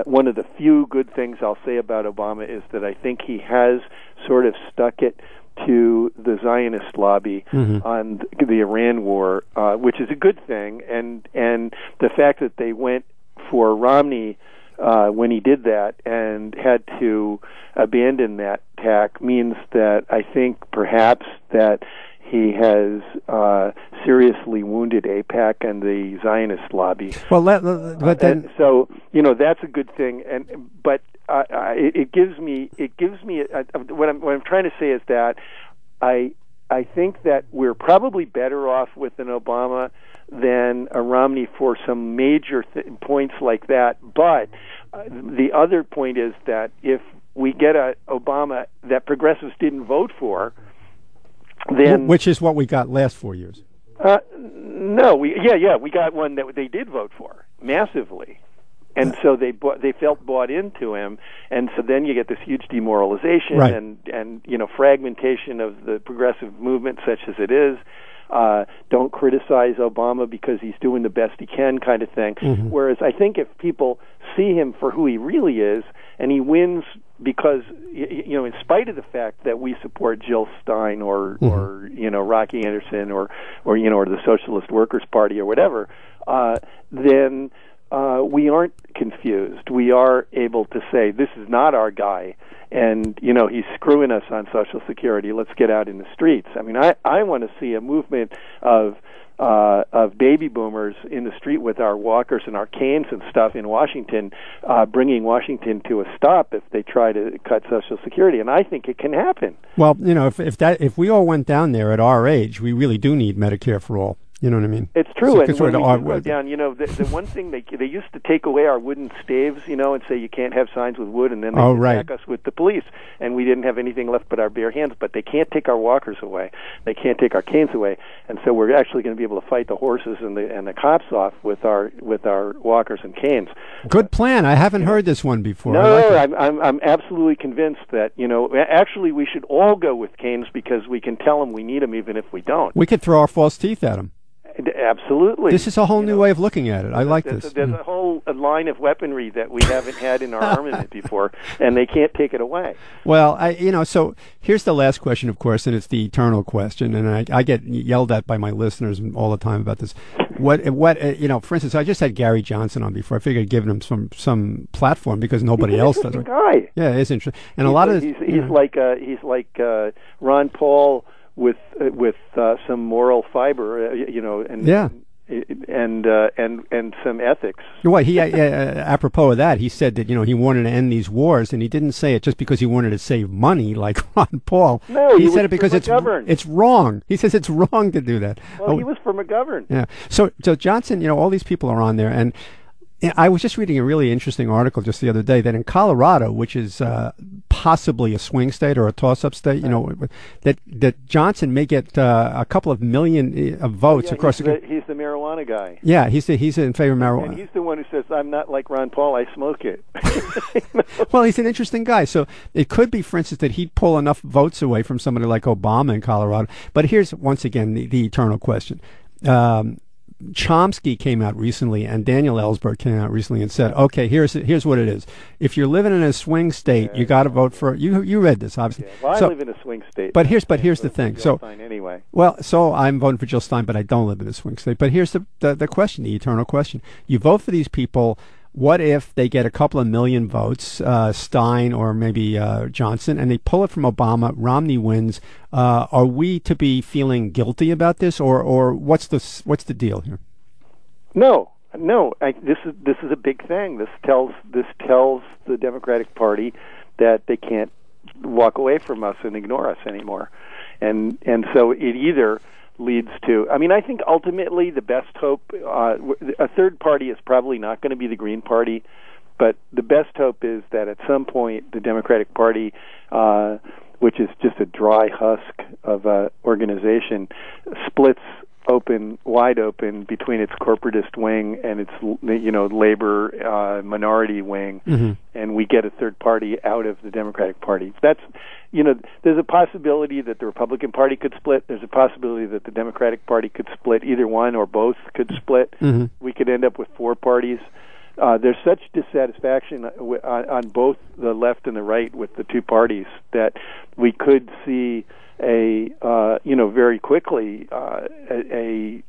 one of the few good things I'll say about Obama is that I think he has sort of stuck it to the Zionist lobby on the Iran war, which is a good thing. And the fact that they went for Romney when he did that and had to abandon that tack means that I think perhaps that he has seriously wounded AIPAC and the Zionist lobby. Well, but then so that's a good thing. But it gives me what I'm trying to say is that I think that we're probably better off with an Obama than a Romney for some major points like that. But the other point is that if we get a Obama that progressives didn't vote for, then which is what we got last 4 years. No, we got one that they did vote for massively. And so they felt bought into him, and so then you get this huge demoralization and fragmentation of the progressive movement, such as it is. Don't criticize Obama because he's doing the best he can, kind of thing. Whereas I think if people see him for who he really is, and he wins because in spite of the fact that we support Jill Stein or Rocky Anderson or the Socialist Workers Party or whatever, then we aren't confused. We are able to say, this is not our guy, and he's screwing us on Social Security. Let's get out in the streets. I want to see a movement of baby boomers in the street with our walkers and our canes and stuff in Washington, bringing Washington to a stop if they try to cut Social Security, and I think it can happen. Well, if we all went down there at our age, we really do need Medicare for all. You know what I mean? It's true. And when we go down, the one thing they used to take away our wooden staves, and say you can't have signs with wood, and then they attack us with the police, and we didn't have anything left but our bare hands. But they can't take our walkers away. They can't take our canes away, and so we're actually going to be able to fight the horses and the cops off with our walkers and canes. Good plan. I haven't heard this one before. No, I'm absolutely convinced that actually we should all go with canes because we can tell them we need them even if we don't. We could throw our false teeth at them. Absolutely. This is a whole new way of looking at it. I like there's this. There's a whole line of weaponry that we haven't had in our armament before, and they can't take it away. Well, so here's the last question, of course, and it's the eternal question, and I get yelled at by my listeners all the time about this. What for instance, I just had Gary Johnson on before. I figured I'd give him some platform because nobody else does. Guy. Yeah, it's interesting, and a lot of he's like Ron Paul with some moral fiber, and yeah. And some ethics. What he apropos of that, he said that he wanted to end these wars, and he didn't say it just because he wanted to save money, like Ron Paul. No, he said it because it's wrong. He says it's wrong to do that. Well, he was for McGovern. Yeah. So Johnson, all these people are on there, and I was just reading a really interesting article just the other day that in Colorado, which is possibly a swing state or a toss-up state, that Johnson may get a couple of million of votes across the country. He's the marijuana guy. Yeah, he's in favor of marijuana. And he's the one who says, "I'm not like Ron Paul. I smoke it." Well, he's an interesting guy. So it could be, for instance, that he'd pull enough votes away from somebody like Obama in Colorado. But here's once again the eternal question. Chomsky came out recently, and Daniel Ellsberg came out recently and said, "Okay, here's what it is. If you're living in a swing state, you got to vote for." You read this, obviously. Yeah, well, I live in a swing state. But here's the thing. So anyway. Well, so I'm voting for Jill Stein, but I don't live in a swing state. But here's the question, the eternal question: you vote for these people. What if they get a couple of million votes, Stein or maybe Johnson, and they pull it from Obama? Romney wins. Are we to be feeling guilty about this, or what's the deal here? No. This is a big thing. This tells the Democratic Party that they can't walk away from us and ignore us anymore, and so it either leads to, I think ultimately the best hope, a third party is probably not going to be the Green Party, but the best hope is that at some point the Democratic Party, which is just a dry husk of an organization, splits wide open between its corporatist wing and its labor minority wing, and we get a third party out of the Democratic Party. That's there's a possibility that the Republican Party could split. There's a possibility that the Democratic Party could split. Either one or both could split. We could end up with four parties. There's such dissatisfaction on both the left and the right with the two parties that we could see very quickly a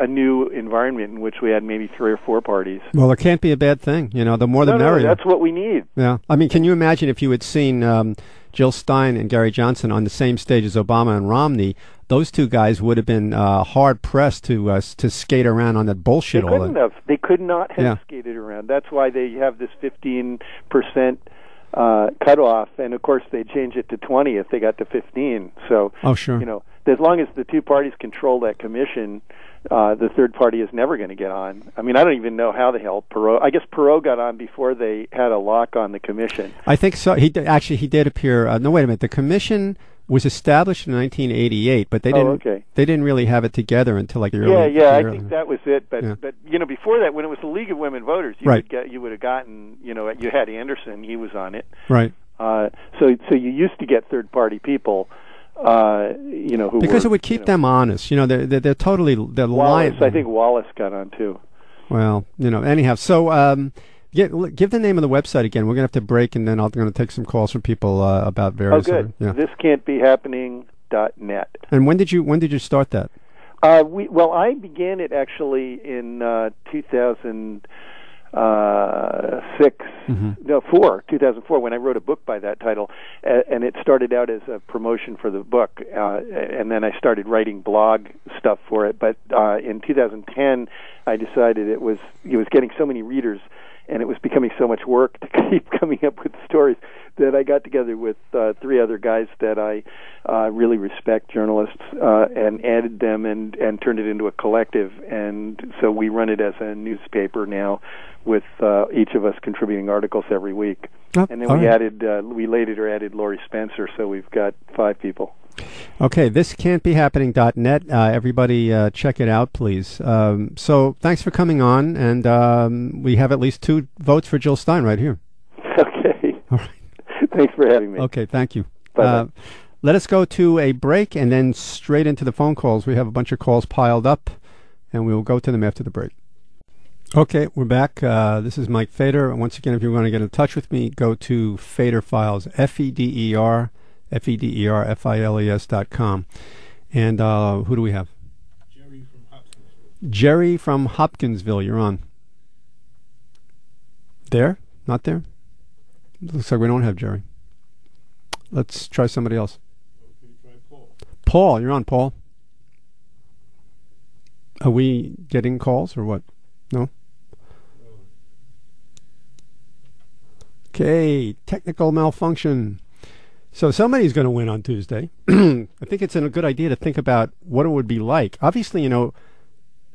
new environment in which we had maybe three or four parties. Well, it can't be a bad thing. The more the merrier. No, that's what we need. Yeah. Can you imagine if you had seen Jill Stein and Gary Johnson on the same stage as Obama and Romney? Those two guys would have been hard pressed to skate around on that bullshit. They could not have skated around. That's why they have this 15% cutoff, and of course they change it to 20 if they got to 15. So, sure. As long as the two parties control that commission, the third party is never going to get on. I don't even know how the hell Perot. I guess Perot got on before they had a lock on the commission. I think so. He did appear. No, wait a minute. The commission was established in 1988, but they didn't. They didn't really have it together until like the early. I think that was it. But before that, when it was the League of Women Voters, you would have gotten. You had Anderson. He was on it. Right. So you used to get third party people. Who because it would keep them honest. They're totally Wallace. I think Wallace got on too. Well, anyhow. So give the name of the website again. We're gonna have to break, and then I'm gonna take some calls from people about various. Oh, good. ThisCan'tBeHappening.net. And when did you start that? I began it actually in 2006. 2004, when I wrote a book by that title, and it started out as a promotion for the book, and then I started writing blog stuff for it. But in 2010, I decided it was getting so many readers, and it was becoming so much work to keep coming up with stories that I got together with three other guys that I really respect, journalists, and added them and turned it into a collective. And so we run it as a newspaper now, with each of us contributing articles every week. And then we later added Laurie Spencer, so we've got 5 people. Okay, ThisCan'tBeHappening.net. Everybody check it out, please. So thanks for coming on, and we have at least 2 votes for Jill Stein right here. Okay. All right. Thanks for having me. Okay, thank you. Bye. Let us go to a break and then straight into the phone calls. We have a bunch of calls piled up, and we will go to them after the break. Okay, we're back. This is Mike Feder. Once again, if you want to get in touch with me, go to Feder Files, FEDER, FILES.com. And who do we have? Jerry from Hopkinsville. Jerry from Hopkinsville, you're on. There? Not there? Looks like we don't have Jerry. Let's try somebody else. Okay, try Paul. Paul, you're on, Paul. Are we getting calls or what? No? Okay, technical malfunction. So somebody's going to win on Tuesday. I think it's a good idea to think about what it would be like. Obviously,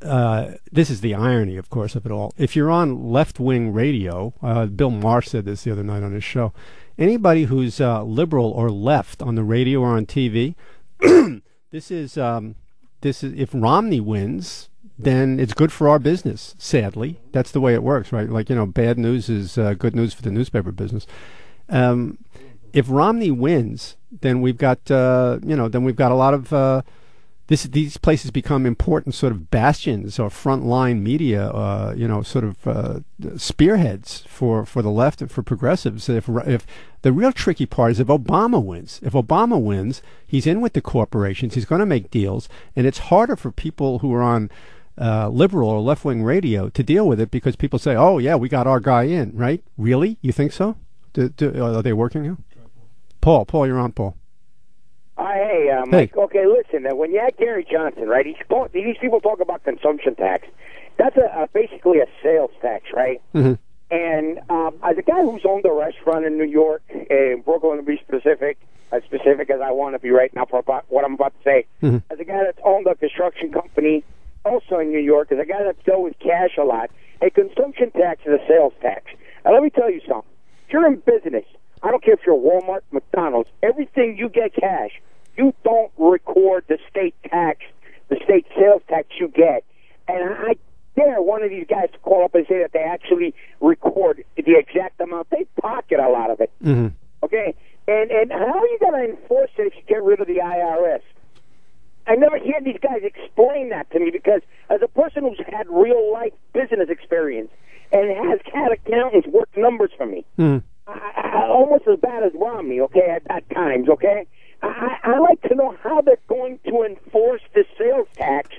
this is the irony, of course, of it all. If you're on left-wing radio, Bill Maher said this the other night on his show, anybody who's liberal or left on the radio or on TV, this is if Romney wins, then it's good for our business, sadly. That's the way it works, right? Like, bad news is good news for the newspaper business. If Romney wins, then we've got, then we've got a lot of, these places become important sort of bastions or frontline media, spearheads for the left and for progressives. If the real tricky part is if Obama wins. If Obama wins, he's in with the corporations. He's going to make deals, and it's harder for people who are on liberal or left-wing radio to deal with it because people say, "Oh yeah, we got our guy in." Right? Really? You think so? Are they working now? Paul, you're on, Paul. Hey, Mike. Hey. Okay, listen. When you had Gary Johnson, right? These people talk about consumption tax. That's basically a sales tax, right? Mm-hmm. And as a guy who's owned a restaurant in New York, in Brooklyn, to be specific as I want to be right now for what I'm about to say, mm-hmm. as a guy that's owned a construction company also in New York, as a guy that's dealt with cash a lot, a consumption tax is a sales tax. Now, let me tell you something. If you're in business, I don't care if you're Walmart, McDonald's, everything you get cash, you don't record the state tax, the state sales tax you get. And I dare one of these guys to call up and say that they actually record the exact amount. They pocket a lot of it. Mm-hmm. Okay? And how are you going to enforce it if you get rid of the IRS? I never hear these guys explain that to me because as a person who's had real-life business experience and has had accountants work numbers for me, mm-hmm. Almost as bad as Romney, okay, at times, okay? I like to know how they're going to enforce the sales tax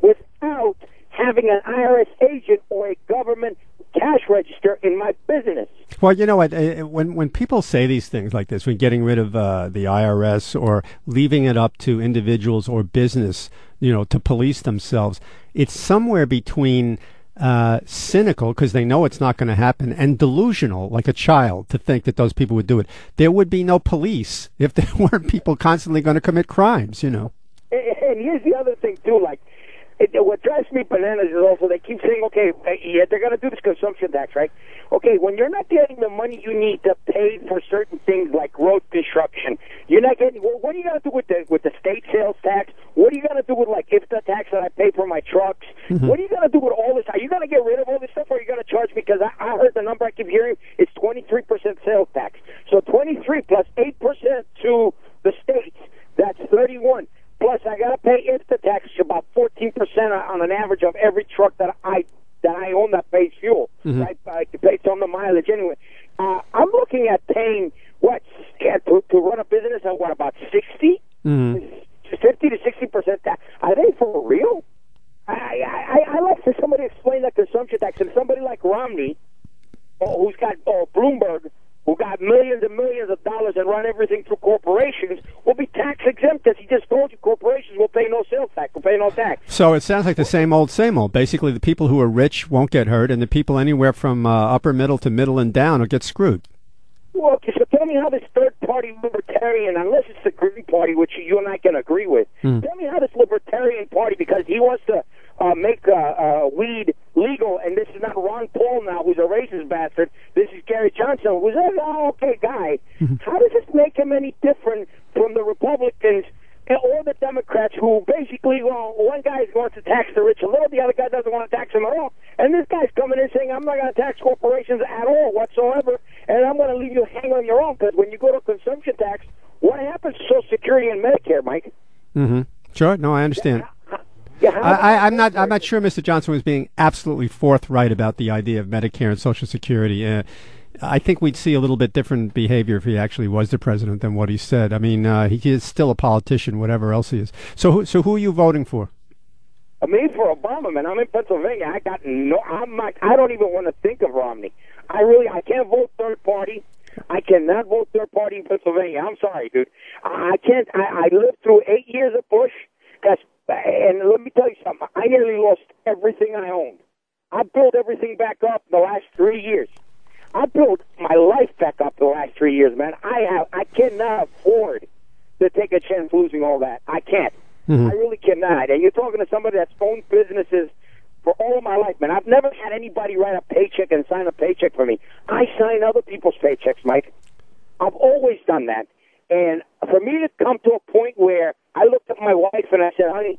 without having an IRS agent or a government cash register in my business. Well, you know what? When people say these things like this, when getting rid of the IRS or leaving it up to individuals or business, to police themselves, it's somewhere between cynical because they know it's not going to happen and delusional like a child to think that those people would do it. There would be no police if there weren't people constantly going to commit crimes, And here's the other thing too, like what drives me bananas is also they keep saying, okay, yeah, they're going to do this consumption tax, right? Okay, when you're not getting the money you need to pay for certain things like road construction, you're not getting. Well, what are you going to do with the state sales tax? What are you going to do with like IFTA tax that I pay for my trucks? Mm-hmm. What are you going to do with all this? Are you going to get rid of all this stuff, or are you going to charge me? Because I heard the number I keep hearing is 23% sales tax. So 23 plus 8% to the states, that's 31. Plus, I got to pay IFTA tax, about 14% on an average of every truck that I own that pays fuel. Mm-hmm. Right? Based on the mileage anyway. I'm looking at paying, to run a business at about 60? Mm-hmm. 50 to 60% tax. Are they for real? I like for somebody to explain that consumption tax. And somebody like Romney, who's got Bloomberg, who got millions and millions of dollars and run everything through corporations, will be tax exempt, as he just told you. Corporations will pay no sales tax, will pay no tax. So it sounds like the same old, same old. Basically, the people who are rich won't get hurt, and the people anywhere from upper middle to middle and down will get screwed. Well, okay, so tell me how this third-party libertarian, unless it's the Green Party, which you and I can agree with, tell me how this libertarian party, because he wants to make weed legal, and this is not Ron Paul now, who's a racist bastard. This is Gary Johnson, who's an okay guy. How does this make him any different from the Republicans or the Democrats who basically, one guy wants to tax the rich a little, the other guy doesn't want to tax them at all, and this guy's coming in saying, I'm not going to tax corporations at all whatsoever, and I'm going to leave you hang on your own, because when you go to consumption tax, what happens to Social Security and Medicare, Mike? Mm-hmm. Sure. No, I understand. I'm not sure Mr. Johnson was being absolutely forthright about the idea of Medicare and Social Security. I think we'd see a little bit different behavior if he actually was the president than what he said. I mean, he is still a politician, whatever else he is. So who are you voting for? I mean, for Obama, man. I'm in Pennsylvania. I don't even want to think of Romney. I can't vote third party. I cannot vote third party in Pennsylvania. I'm sorry, dude. I can't. I lived through 8 years of Bush. And let me tell you something. I nearly lost everything I owned. I built everything back up in the last 3 years. I built my life back up the last 3 years, man. I cannot afford to take a chance losing all that. I can't. I really cannot. And you're talking to somebody that's owned businesses for all of my life, man. I've never had anybody write a paycheck and sign a paycheck for me. I sign other people's paychecks, Mike. I've always done that. And for me to come to a point where I looked at my wife and I said, honey,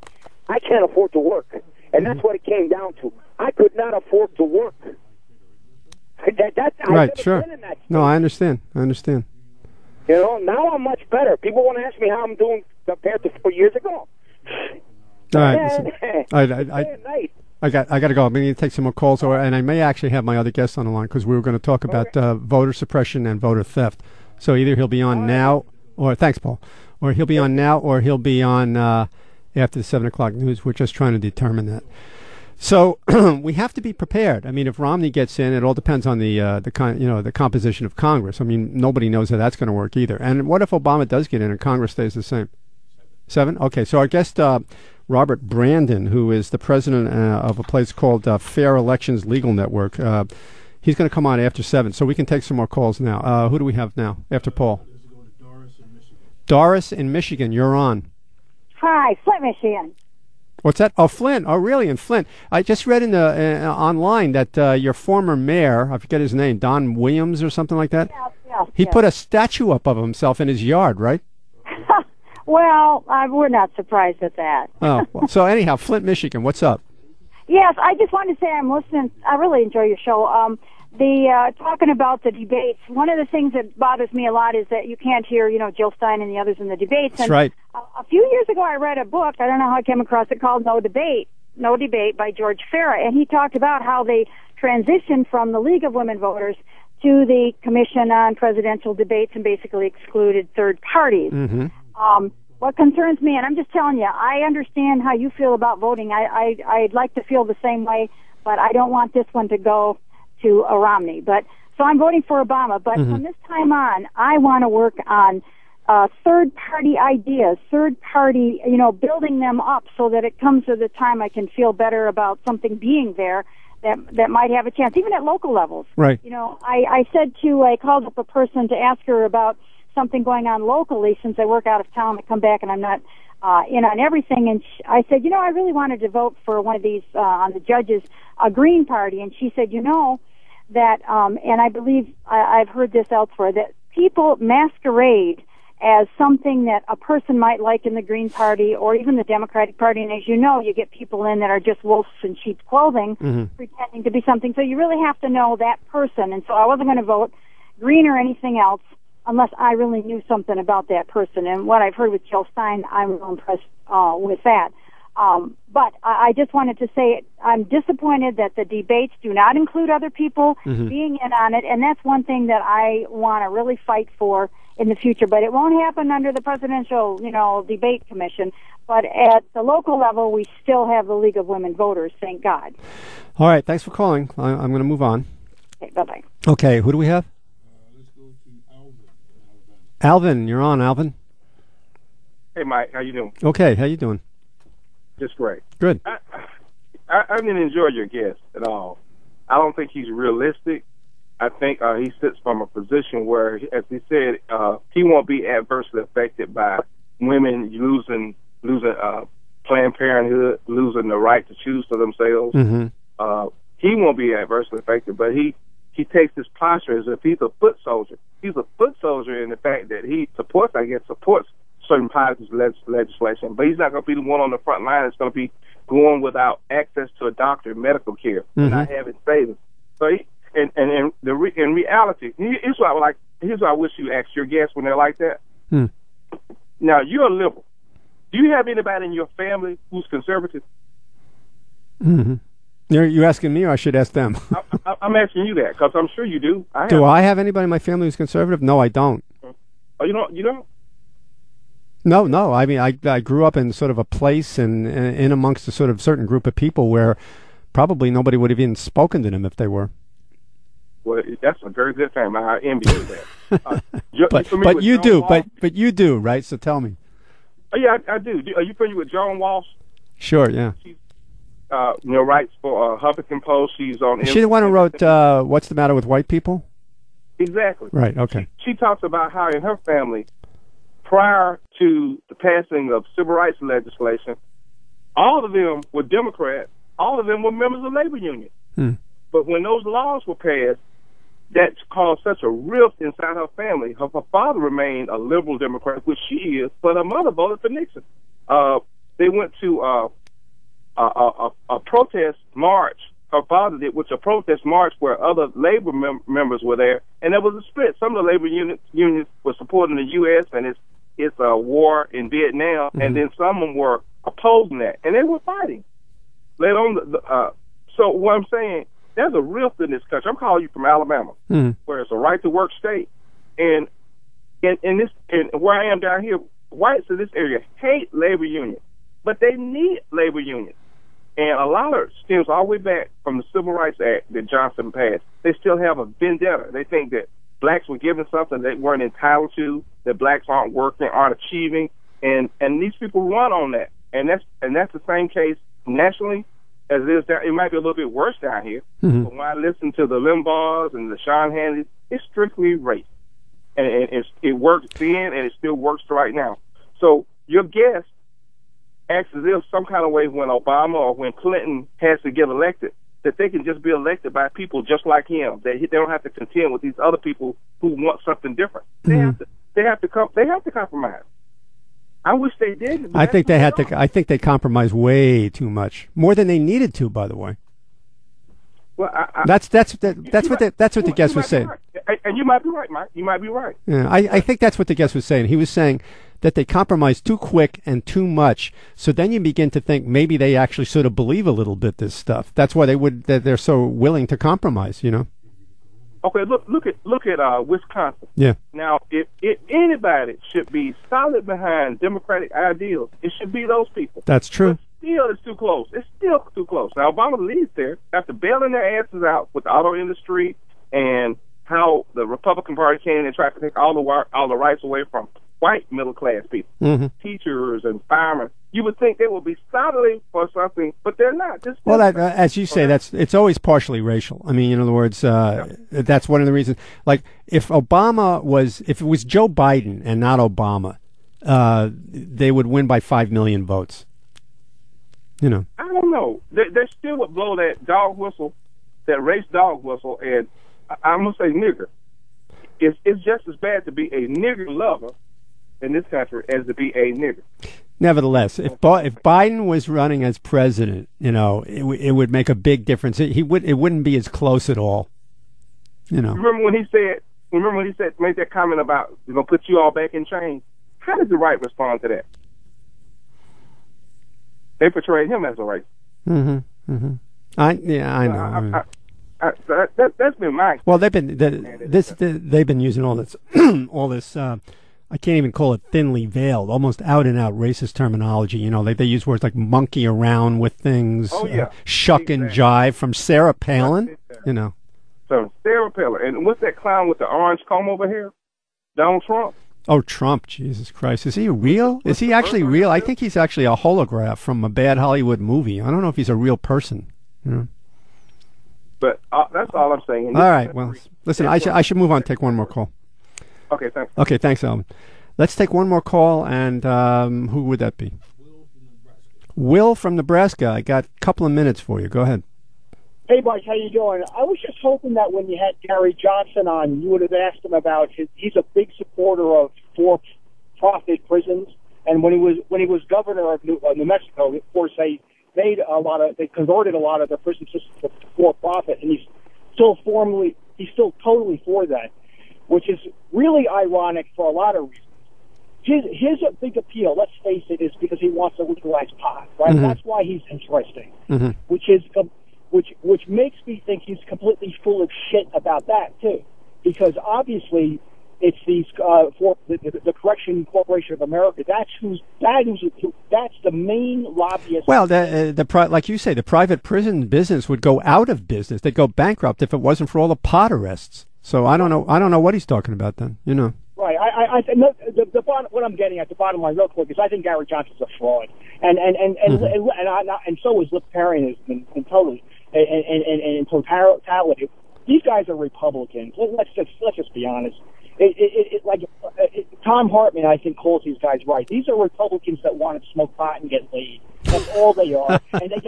I can't afford to work. And that's what it came down to. I could not afford to work. Right, sure. No, I understand. You know, now I'm much better. People want to ask me how I'm doing compared to 4 years ago. All right. I got to go. I'm going to take some more calls, and I may actually have my other guests on the line because we were going to talk about voter suppression and voter theft. So either he'll be on now, or thanks, Paul, or he'll be on now, or he'll be on after the 7 o'clock news. We're just trying to determine that. So we have to be prepared. I mean, if Romney gets in, it all depends on the composition of Congress. I mean, nobody knows how that's going to work either. And what if Obama does get in and Congress stays the same? 7? Okay. So our guest, Robert Brandon, who is the president of a place called Fair Elections Legal Network, he's going to come on after 7. So we can take some more calls now. Who do we have now after Paul? Doris in Michigan, you're on. Hi, Flint, Michigan. What's that? Oh, Flint. Oh, really? In Flint. I just read in the online that your former mayor, I forget his name, Don Williams or something like that. Yes. He put a statue up of himself in his yard, right? Well, we're not surprised at that. Oh, well, so anyhow, Flint, Michigan. What's up? Yes, I just wanted to say I'm listening. I really enjoy your show. Talking about the debates, one of the things that bothers me a lot is that you can't hear, Jill Stein and the others in the debates. That's right. A few years ago, I read a book. I don't know how I came across it, called No Debate by George Farah, and he talked about how they transitioned from the League of Women Voters to the Commission on Presidential Debates and basically excluded third parties. Mm-hmm. What concerns me, and I'm just telling you, I understand how you feel about voting. I'd like to feel the same way, but I don't want this one to go to a Romney. So I'm voting for Obama. But from this time on, I want to work on third-party ideas, third-party, building them up so that it comes to the time I can feel better about something being there that might have a chance, even at local levels. Right. I called up a person to ask her about something going on locally since I work out of town. I come back and I'm not in on everything. And I said, I really wanted to vote for one of these on the judges, a Green Party. And she said, that, and I believe I've heard this elsewhere, that people masquerade as something that a person might like in the Green Party or even the Democratic Party. And as you know, you get people in that are just wolves in sheep's clothing, pretending to be something. So you really have to know that person. And so I wasn't going to vote Green or anything else unless I really knew something about that person. And what I've heard with Jill Stein, I'm real impressed with that. But I just wanted to say I'm disappointed that the debates do not include other people being in on it, and that's one thing that I want to really fight for in the future. But it won't happen under the Presidential, Debate Commission. But at the local level, we still have the League of Women Voters, thank God. All right, thanks for calling. I'm going to move on. Okay, bye-bye. Okay, who do we have? Let's go to Alvin. Alvin, you're on, Alvin. Hey, Mike, how you doing? Okay, how you doing? Just great. Good. I didn't enjoy your guest at all. I don't think he's realistic. I think he sits from a position where, as he said, he won't be adversely affected by women losing Planned Parenthood, losing the right to choose for themselves. He won't be adversely affected, but he takes his posture as if he's a foot soldier. He's a foot soldier in the fact that he supports certain policies, legislation, but he's not going to be the one on the front line that's going to be going without access to a doctor and medical care and not having savings. So, in reality, here's what I wish you asked your guests when they're like that. Now, you're a liberal. Do you have anybody in your family who's conservative? Mm-hmm. You're asking me, or I should ask them? I'm asking you that because I'm sure you do. Do I have anybody in my family who's conservative? No, I don't. Oh, you don't? No. I mean, I grew up in sort of a place and in amongst a sort of certain group of people where probably nobody would have even spoken to them if they were. Well, that's a very good family. I envy you that. But you do. But you do, right? So tell me. Oh, yeah, I do. Are you familiar with Joan Walsh? Sure. Yeah. She's, writes for Huffington Post. She's on. Is she the one who wrote "What's the Matter with White People"? Exactly. Right. Okay. She talks about how in her family, prior to the passing of civil rights legislation, all of them were Democrats. All of them were members of labor unions. But when those laws were passed, that caused such a rift inside her family. Her father remained a liberal Democrat, which she is, but her mother voted for Nixon. They went to a protest march. Her father did, which a protest march where other labor members were there, and there was a split. Some of the labor unions were supporting the U.S. and its war in Vietnam, and then some of them were opposing that, and they were fighting. Later on, so what I'm saying, there's a rift in this country. I'm calling you from Alabama, where it's a right-to-work state, and where I am down here, whites in this area hate labor unions, but they need labor unions. And a lot of it stems all the way back from the Civil Rights Act that Johnson passed. They still have a vendetta. They think that blacks were given something they weren't entitled to, that blacks aren't working, aren't achieving, and these people run on that. And that's the same case nationally as it is down. It might be a little bit worse down here. But when I listen to the Limbaughs and the Sean Hannitys, it's strictly race. And it worked then, and it still works right now. So your guess acts as if some kind of way when Obama or when Clinton has to get elected, that they can just be elected by people just like him. They don't have to contend with these other people who want something different. They have to compromise. I wish they did. I think they had to. I think they compromised way too much, more than they needed to. By the way. Well, that's what the guest was saying. Right. And you might be right, Mike. You might be right. Yeah, I think that's what the guest was saying. He was saying that they compromised too quick and too much. So then you begin to think maybe they actually sort of believe a little bit this stuff. That's why they're so willing to compromise. You know. Okay, look at Wisconsin. Yeah. Now, if anybody should be solid behind democratic ideals, it should be those people. That's true. But still, it's too close. It's still too close. Now, Obama leads there after bailing their asses out with the auto industry and how the Republican Party came in and tried to take all the rights away from white middle-class people, teachers and firemen. You would think they would be solidly for something, but they're not. Well, as you say, it's always partially racial. I mean, in other words, that's one of the reasons. Like, if it was Joe Biden and not Obama, they would win by 5 million votes. You know. I don't know. They still would blow that dog whistle, that race dog whistle, and I'm gonna say nigger. It's just as bad to be a nigger lover in this country as to be a nigger. Nevertheless, if Biden was running as president, you know, it would make a big difference. It wouldn't be as close at all. You know. Remember when he made that comment about we're gonna put you all back in chains? How did the right respond to that? They portrayed him as a racist. I know. That's been my. Well, they've been using all this all this. I can't even call it thinly veiled, almost out and out racist terminology. You know, they use words like monkey around with things, shuck and jive from Sarah Palin. You know. So Sarah Palin, and what's that clown with the orange comb over here? Donald Trump. Oh, Trump! Jesus Christ, is he real? Is he actually real? I think he's actually a holograph from a bad Hollywood movie. I don't know if he's a real person. You know? But that's all I'm saying. All right. Well, listen, I should move on. Take one more call. Okay, thanks. Okay, thanks, Alvin. Let's take one more call, and who would that be? Will from Nebraska. I got a couple of minutes for you. Go ahead. Hey, Buzz, how you doing? I was just hoping that when you had Gary Johnson on, you would have asked him about he's a big supporter of for-profit prisons, and when he was governor of New Mexico, of course they converted a lot of the prison systems to for-profit, and he's still totally for that, which is really ironic for a lot of reasons. his big appeal, let's face it, is because he wants to legalize pot, right? Mm-hmm. That's why he's interesting, Mm-hmm. which makes me think he's completely full of shit about that too, because obviously it's these the Correction Corporation of America. That's the main lobbyist. Well, like you say, the private prison business would go out of business. They'd go bankrupt if it wasn't for all the pot arrests. So I don't know what he's talking about then. You know. Right. No, the bottom, what I'm getting at, the bottom line, real quick, is I think Gary Johnson's a fraud, and so is libertarianism in totally, and in totality. These guys are Republicans. Let's just be honest. Tom Hartman, I think, calls these guys right. These are Republicans that want to smoke pot and get laid. That's all they are, and they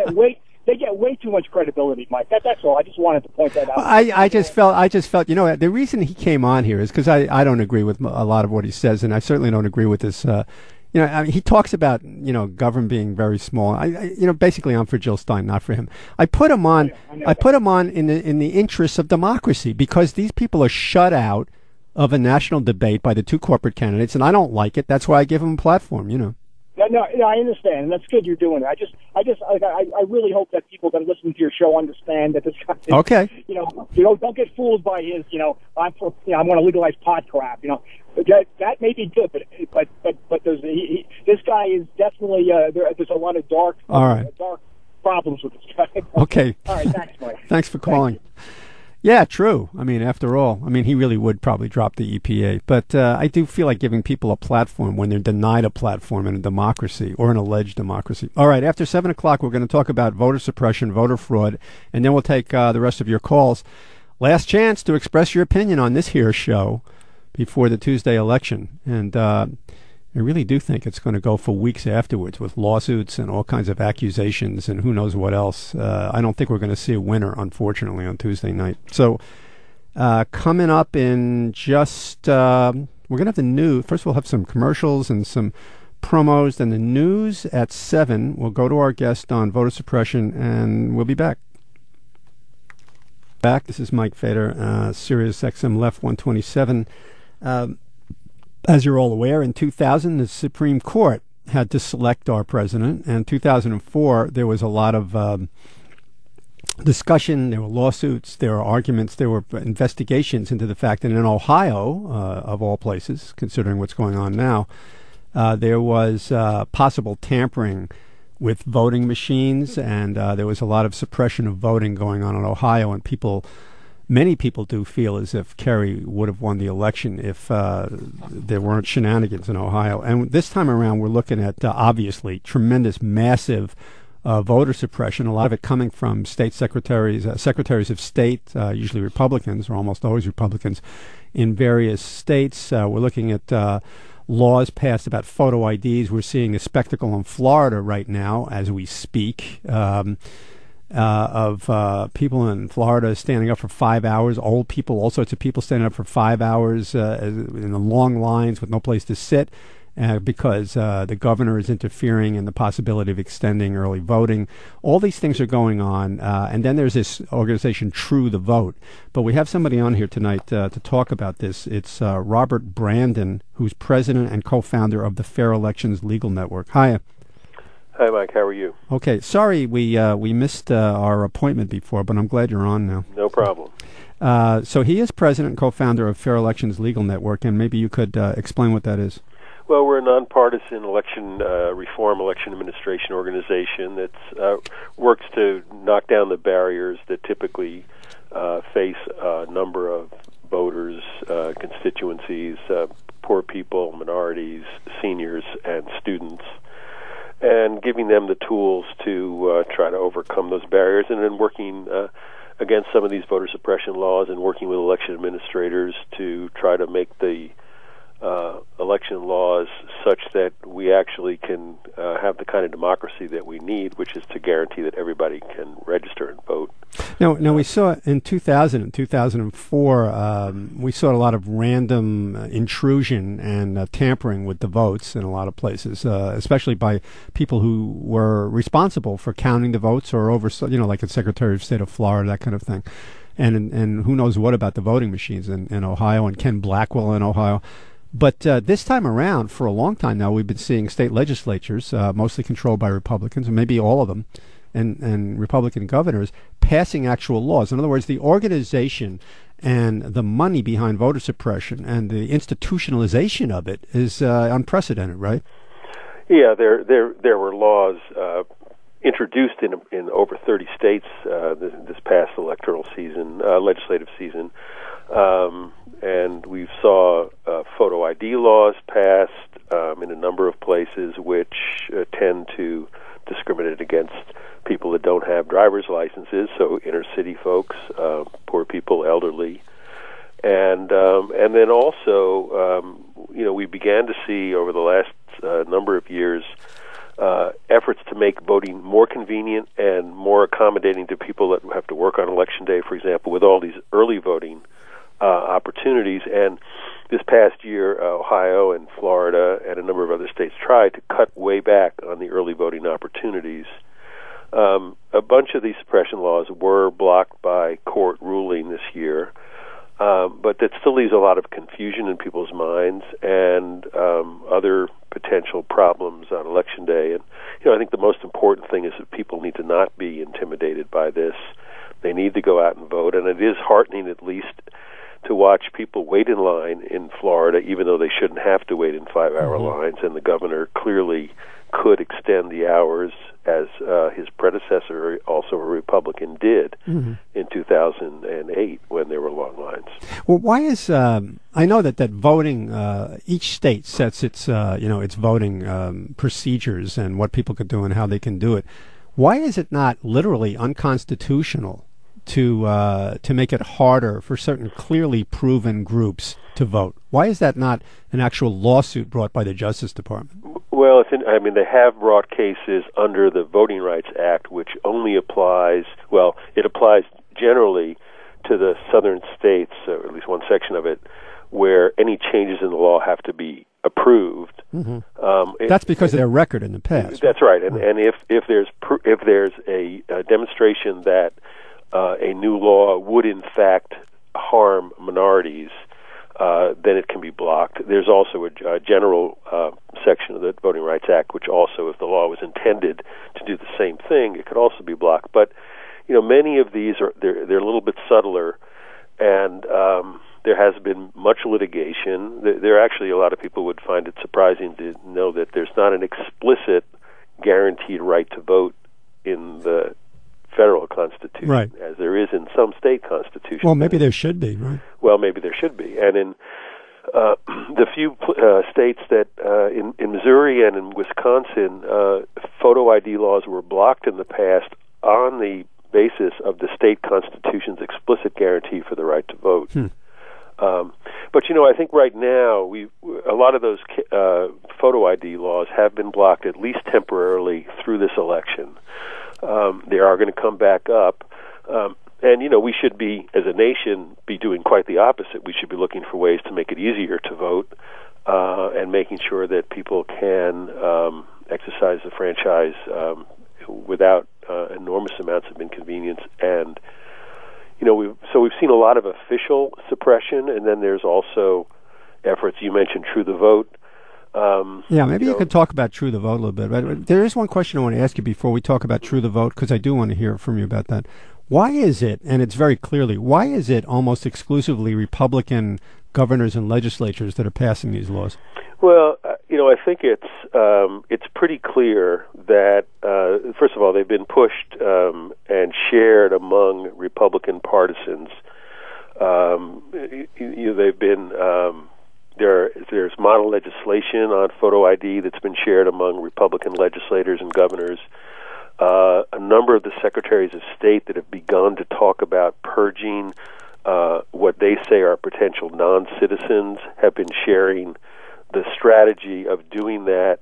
get way too much credibility, Mike. That's all. I just wanted to point that out. I just felt, you know, the reason he came on here is because I don't agree with a lot of what he says, and I certainly don't agree with this. You know, I mean, he talks about, you know, government being very small. Basically, I'm for Jill Stein, not for him. I put him on in the interests of democracy, because these people are shut out of a national debate by the two corporate candidates, and I don't like it. That's why I give them a platform, you know. No, I understand, and that's good you're doing it. I really hope that people that listen to your show understand that this guy is, okay. You know, don't get fooled by his, I'm going to legalize pot crap. You know, that may be good, but this guy is definitely there's a lot of dark problems with this guy. Okay. All right, thanks, Mike. Thanks for calling. Yeah, true. I mean, after all, he really would probably drop the EPA. But I do feel like giving people a platform when they're denied a platform in a democracy, or an alleged democracy. All right, after 7 o'clock, we're going to talk about voter suppression, voter fraud, and then we'll take the rest of your calls. Last chance to express your opinion on this here show before the Tuesday election. And I really do think it's going to go for weeks afterwards with lawsuits and all kinds of accusations and who knows what else. I don't think we're going to see a winner, unfortunately, on Tuesday night. So coming up in just, we're going to have the news. First, we'll have some commercials and some promos, then the news at 7. We'll go to our guest on voter suppression, and we'll be back. This is Mike Fader, Sirius XM Left 127. As you're all aware, in 2000, the Supreme Court had to select our president. And in 2004, there was a lot of discussion. There were lawsuits. There were arguments. There were investigations into the fact that in Ohio, of all places, considering what's going on now, there was possible tampering with voting machines, and there was a lot of suppression of voting going on in Ohio, and many people do feel as if Kerry would have won the election if there weren't shenanigans in Ohio. And this time around, we're looking at, obviously, tremendous, massive voter suppression, a lot of it coming from state secretaries of state, usually Republicans, or almost always Republicans, in various states. We're looking at laws passed about photo IDs. We're seeing a spectacle in Florida right now as we speak. Of people in Florida standing up for 5 hours, old people, all sorts of people standing up for 5 hours in the long lines with no place to sit because the governor is interfering in the possibility of extending early voting. All these things are going on. And then there's this organization, True the Vote. But we have somebody on here tonight to talk about this. It's Robert Brandon, who's president and co-founder of the Fair Elections Legal Network. Hi. Hi, Mike. How are you? Okay. Sorry we missed our appointment before, but I'm glad you're on now. No problem. So he is president and co-founder of Fair Elections Legal Network, and maybe you could explain what that is. Well, we're a nonpartisan election reform, election administration organization that works to knock down the barriers that typically face a number of voters, constituencies, poor people, minorities, seniors, and students, and giving them the tools to try to overcome those barriers, and then working against some of these voter suppression laws and working with election administrators to try to make the election laws such that we actually can have the kind of democracy that we need, which is to guarantee that everybody can register and vote. Now we saw in 2000 and 2004, we saw a lot of random intrusion and tampering with the votes in a lot of places, especially by people who were responsible for counting the votes or like the Secretary of State of Florida, that kind of thing. And who knows what about the voting machines in Ohio, and Ken Blackwell in Ohio. But this time around, for a long time now, we've been seeing state legislatures, mostly controlled by Republicans, and maybe all of them, and Republican governors, passing actual laws. In other words, the organization and the money behind voter suppression and the institutionalization of it is unprecedented, right? Yeah, there were laws introduced in over 30 states this past electoral season, legislative season, and we saw photo ID laws passed in a number of places which tend to discriminate against people that don't have driver's licenses, so inner city folks, poor people, elderly, and then also we began to see over the last number of years efforts to make voting more convenient and more accommodating to people that have to work on Election Day, for example, with all these early voting opportunities. And this past year, Ohio and Florida and a number of other states tried to cut way back on the early voting opportunities. A bunch of these suppression laws were blocked by court ruling this year, but that still leaves a lot of confusion in people's minds and other potential problems on Election Day. And I think the most important thing is that people need to not be intimidated by this. They need to go out and vote, and it is heartening at least to watch people wait in line in Florida, even though they shouldn't have to wait in 5-hour lines, and the governor clearly could extend the hours, as his predecessor, also a Republican, did in 2008 when there were long lines. Well, why is I know that voting, each state sets its voting procedures and what people could do and how they can do it. Why is it not literally unconstitutional to make it harder for certain clearly proven groups to vote? Why is that not an actual lawsuit brought by the Justice Department? Well, they have brought cases under the Voting Rights Act, which only applies, it applies generally to the southern states, or at least one section of it, where any changes in the law have to be approved. That's because of their record in the past. That's right, and if there's a demonstration that a new law would in fact harm minorities, then it can be blocked. There's also a general section of the Voting Rights Act, which also, if the law was intended to do the same thing, it could also be blocked. But many of these they're a little bit subtler, and there has been much litigation. There actually, a lot of people would find it surprising to know that there's not an explicit guaranteed right to vote in the federal constitution, right, as there is in some state constitutions. Well, maybe there should be, right? Well, maybe there should be. And in the few states that, in Missouri and in Wisconsin, photo ID laws were blocked in the past on the basis of the state constitution's explicit guarantee for the right to vote. But I think right now a lot of those photo ID laws have been blocked at least temporarily through this election. They are going to come back up, and we should be, as a nation, be doing quite the opposite. We should be looking for ways to make it easier to vote, and making sure that people can exercise the franchise without enormous amounts of inconvenience. And we've seen a lot of official suppression, and then there's also efforts. You mentioned True the Vote. Maybe you could talk about True the Vote a little bit. But there is one question I want to ask you before we talk about True the Vote, because I do want to hear from you about that. Why is it, and it's very clearly, why is it almost exclusively Republican governors and legislatures that are passing these laws? Well, I think it's pretty clear that, first of all, they've been pushed and shared among Republican partisans. They've been... There's model legislation on photo ID that's been shared among Republican legislators and governors. A number of the secretaries of state that have begun to talk about purging what they say are potential non-citizens have been sharing the strategy of doing that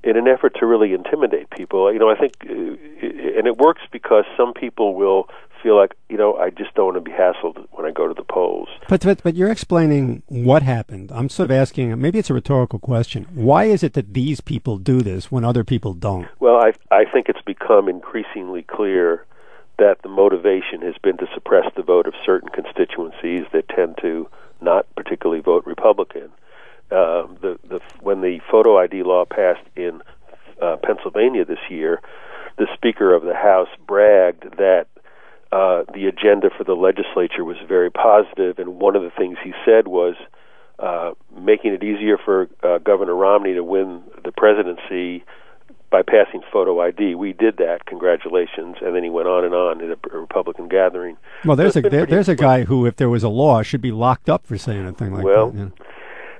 in an effort to really intimidate people. I think, and it works because some people will feel like, I just don't want to be hassled when I go to the polls. But you're explaining what happened. I'm sort of asking, maybe it's a rhetorical question. Why is it that these people do this when other people don't? Well, I think it's become increasingly clear that the motivation has been to suppress the vote of certain constituencies that tend to not particularly vote Republican. when the photo ID law passed in Pennsylvania this year, the Speaker of the House bragged that the agenda for the legislature was very positive, and one of the things he said was making it easier for Governor Romney to win the presidency by passing photo ID. We did that. Congratulations. And then he went on at a Republican gathering. Well, there's a guy who, if there was a law, should be locked up for saying a thing like that. Yeah.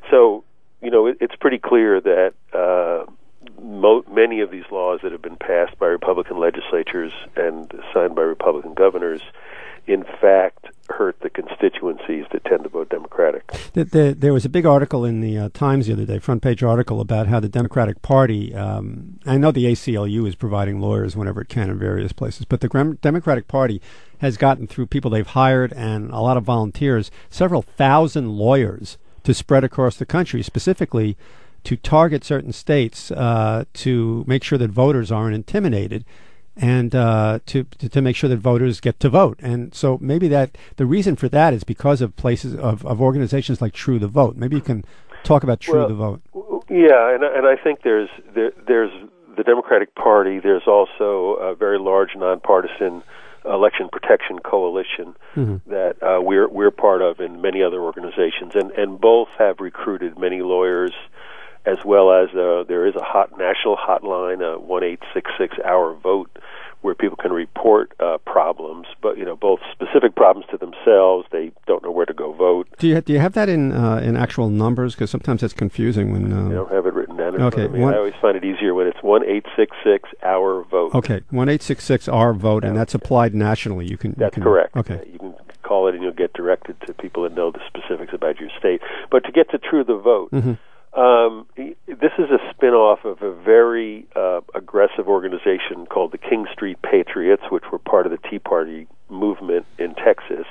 So, it's pretty clear that many of these laws that have been passed by Republican legislatures and signed by Republican governors, in fact, hurt the constituencies that tend to vote Democratic. There was a big article in the Times the other day, front page article, about how the Democratic Party, I know the ACLU is providing lawyers whenever it can in various places, but the Democratic Party has gotten through people they've hired and a lot of volunteers, several thousand lawyers to spread across the country, specifically to target certain states to make sure that voters aren't intimidated, and to make sure that voters get to vote. And so maybe that the reason for that is because of places of organizations like True the Vote. Maybe you can talk about True the Vote. Yeah, and I think there's the Democratic Party. There's also a very large nonpartisan election protection coalition that we're part of, and many other organizations, and both have recruited many lawyers, as well as there is a national hotline, a 1-866-OUR-VOTE, where people can report problems, but both specific problems to themselves. They don't know where to go vote. Do you have that in actual numbers? Because sometimes it's confusing when I don't have it written down in front of me. I always find it easier when it's 1-866-OUR-VOTE. Okay, 1-866-OUR-VOTE, and that's applied nationally. That's correct. Okay, you can call it, and you'll get directed to people that know the specifics about your state. But to get to True the Vote. This is a spin-off of a very aggressive organization called the King Street Patriots, which were part of the Tea Party movement in Texas.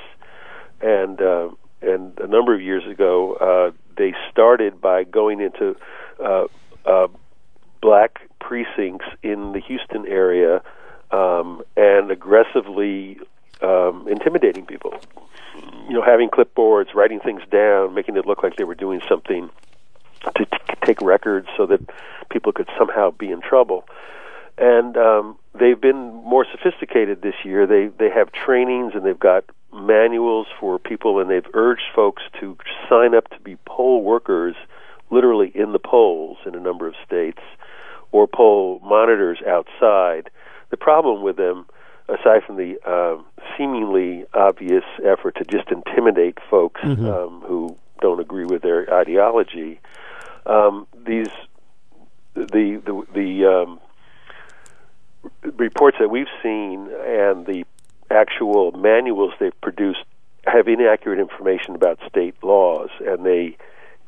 And a number of years ago, they started by going into black precincts in the Houston area and aggressively intimidating people. Having clipboards, writing things down, making it look like they were doing something to take records so that people could somehow be in trouble. And they've been more sophisticated this year. They have trainings, and they've got manuals for people, and they've urged folks to sign up to be poll workers literally in the polls in a number of states, or poll monitors outside. The problem with them, aside from the seemingly obvious effort to just intimidate folks who don't agree with their ideology, the reports that we've seen and the actual manuals they've produced have inaccurate information about state laws, and they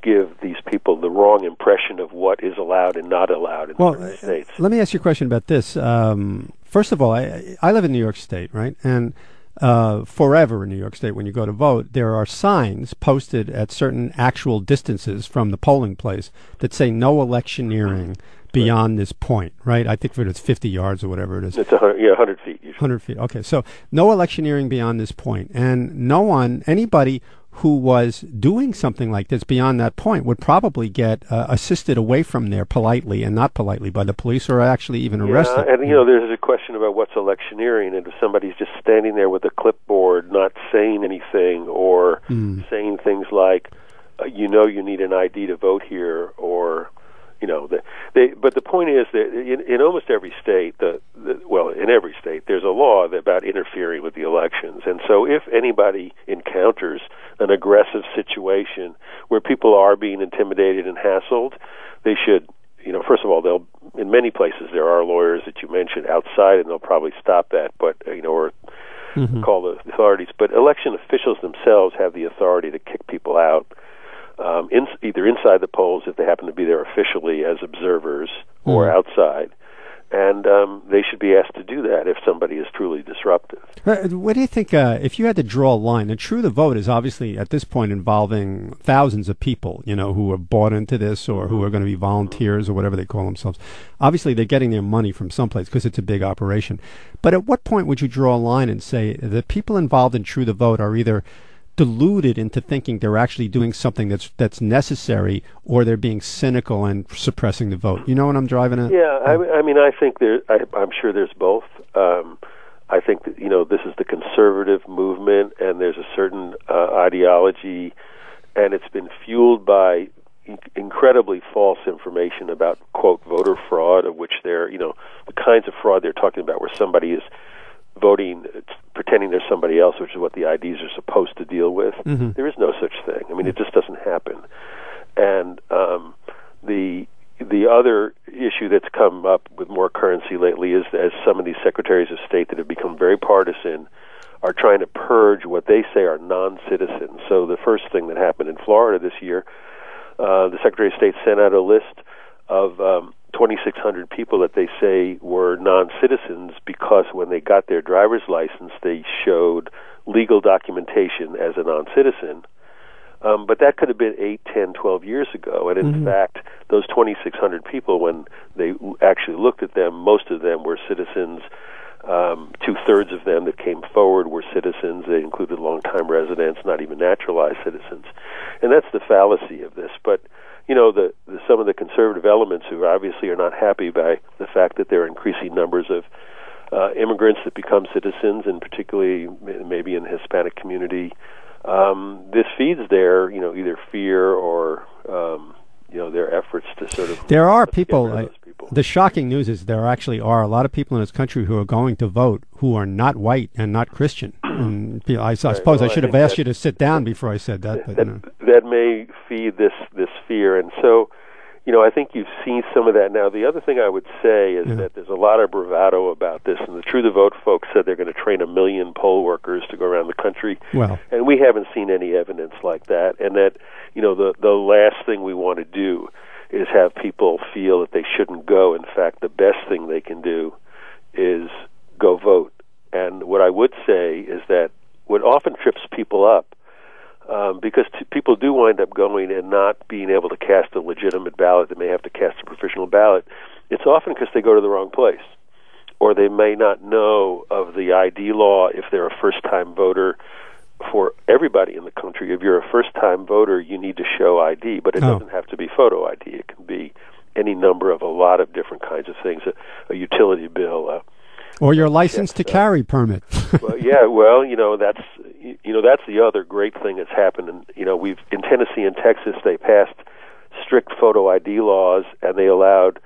give these people the wrong impression of what is allowed and not allowed in certain states. Let me ask you a question about this. First of all, I live in New York State, right? And forever in New York State, when you go to vote, there are signs posted at certain actual distances from the polling place that say no electioneering beyond this point, right? I think it's 50 yards or whatever it is. It's 100 feet usually. 100 feet, okay. So no electioneering beyond this point. And anybody who was doing something like this beyond that point would probably get assisted away from there politely and not politely by the police, or actually even arrested. And there's a question about what's electioneering, and if somebody's just standing there with a clipboard not saying anything, or saying things like you need an ID to vote here, or but the point is that in almost every state, in every state, there's a law about interfering with the elections. And so if anybody encounters an aggressive situation where people are being intimidated and hassled, they should, first of all, in many places there are lawyers that you mentioned outside, and they'll probably stop that, but, or call the authorities. But election officials themselves have the authority to kick people out, either inside the polls if they happen to be there officially as observers, or outside, and they should be asked to do that if somebody is truly disruptive. What do you think, if you had to draw a line, and True the Vote is obviously at this point involving thousands of people, who have bought into this, or who are going to be volunteers, or whatever they call themselves. Obviously they're getting their money from someplace because it's a big operation. But at what point would you draw a line and say the people involved in True the Vote are either deluded into thinking they're actually doing something that's necessary, or they're being cynical and suppressing the vote. You know what I'm driving at? Yeah, I mean, I think I'm sure there's both. I think that, this is the conservative movement, and there's a certain ideology, and it's been fueled by incredibly false information about, quote, voter fraud, of which the kinds of fraud they're talking about, where somebody is voting, pretending they're somebody else, which is what the IDs are supposed to deal with. Mm-hmm. There is no such thing. I mean, it just doesn't happen. And the other issue that's come up with more currency lately is as some of these secretaries of state that have become very partisan are trying to purge what they say are non-citizens. So the first thing that happened in Florida this year, the Secretary of State sent out a list of 2,600 people that they say were non-citizens because when they got their driver's license, they showed legal documentation as a non-citizen. But that could have been 8, 10, 12 years ago. And in fact, those 2,600 people, when they actually looked at them, most of them were citizens. 2/3 of them that came forward were citizens. They included long-time residents, not even naturalized citizens. And that's the fallacy of this. But, some of the conservative elements who obviously are not happy by the fact that there are increasing numbers of immigrants that become citizens, and particularly maybe in the Hispanic community, this feeds their, either fear or, their efforts to sort of... There are people... The shocking news is there actually are a lot of people in this country who are going to vote who are not white and not Christian. And I suppose I should have asked you to sit down before I said that. But, that may feed this fear. And so, I think you've seen some of that now. The other thing I would say is that there's a lot of bravado about this. And the True the Vote folks said they're going to train 1 million poll workers to go around the country. Well, and we haven't seen any evidence like that. And that, the last thing we want to do is have people feel that they shouldn't go. In fact, the best thing they can do is go vote. And what I would say is that what often trips people up, because people do wind up going and not being able to cast a legitimate ballot, they may have to cast a provisional ballot, it's often because they go to the wrong place. Or they may not know of the ID law if they're a first-time voter. For everybody in the country, if you're a first-time voter, you need to show ID, but it doesn't have to be photo ID. It can be any number of a lot of different kinds of things, a utility bill. Or your license to carry permit. Well, yeah, well, that's the other great thing that's happened. And, we've in Tennessee and Texas, they passed strict photo ID laws, and they allowed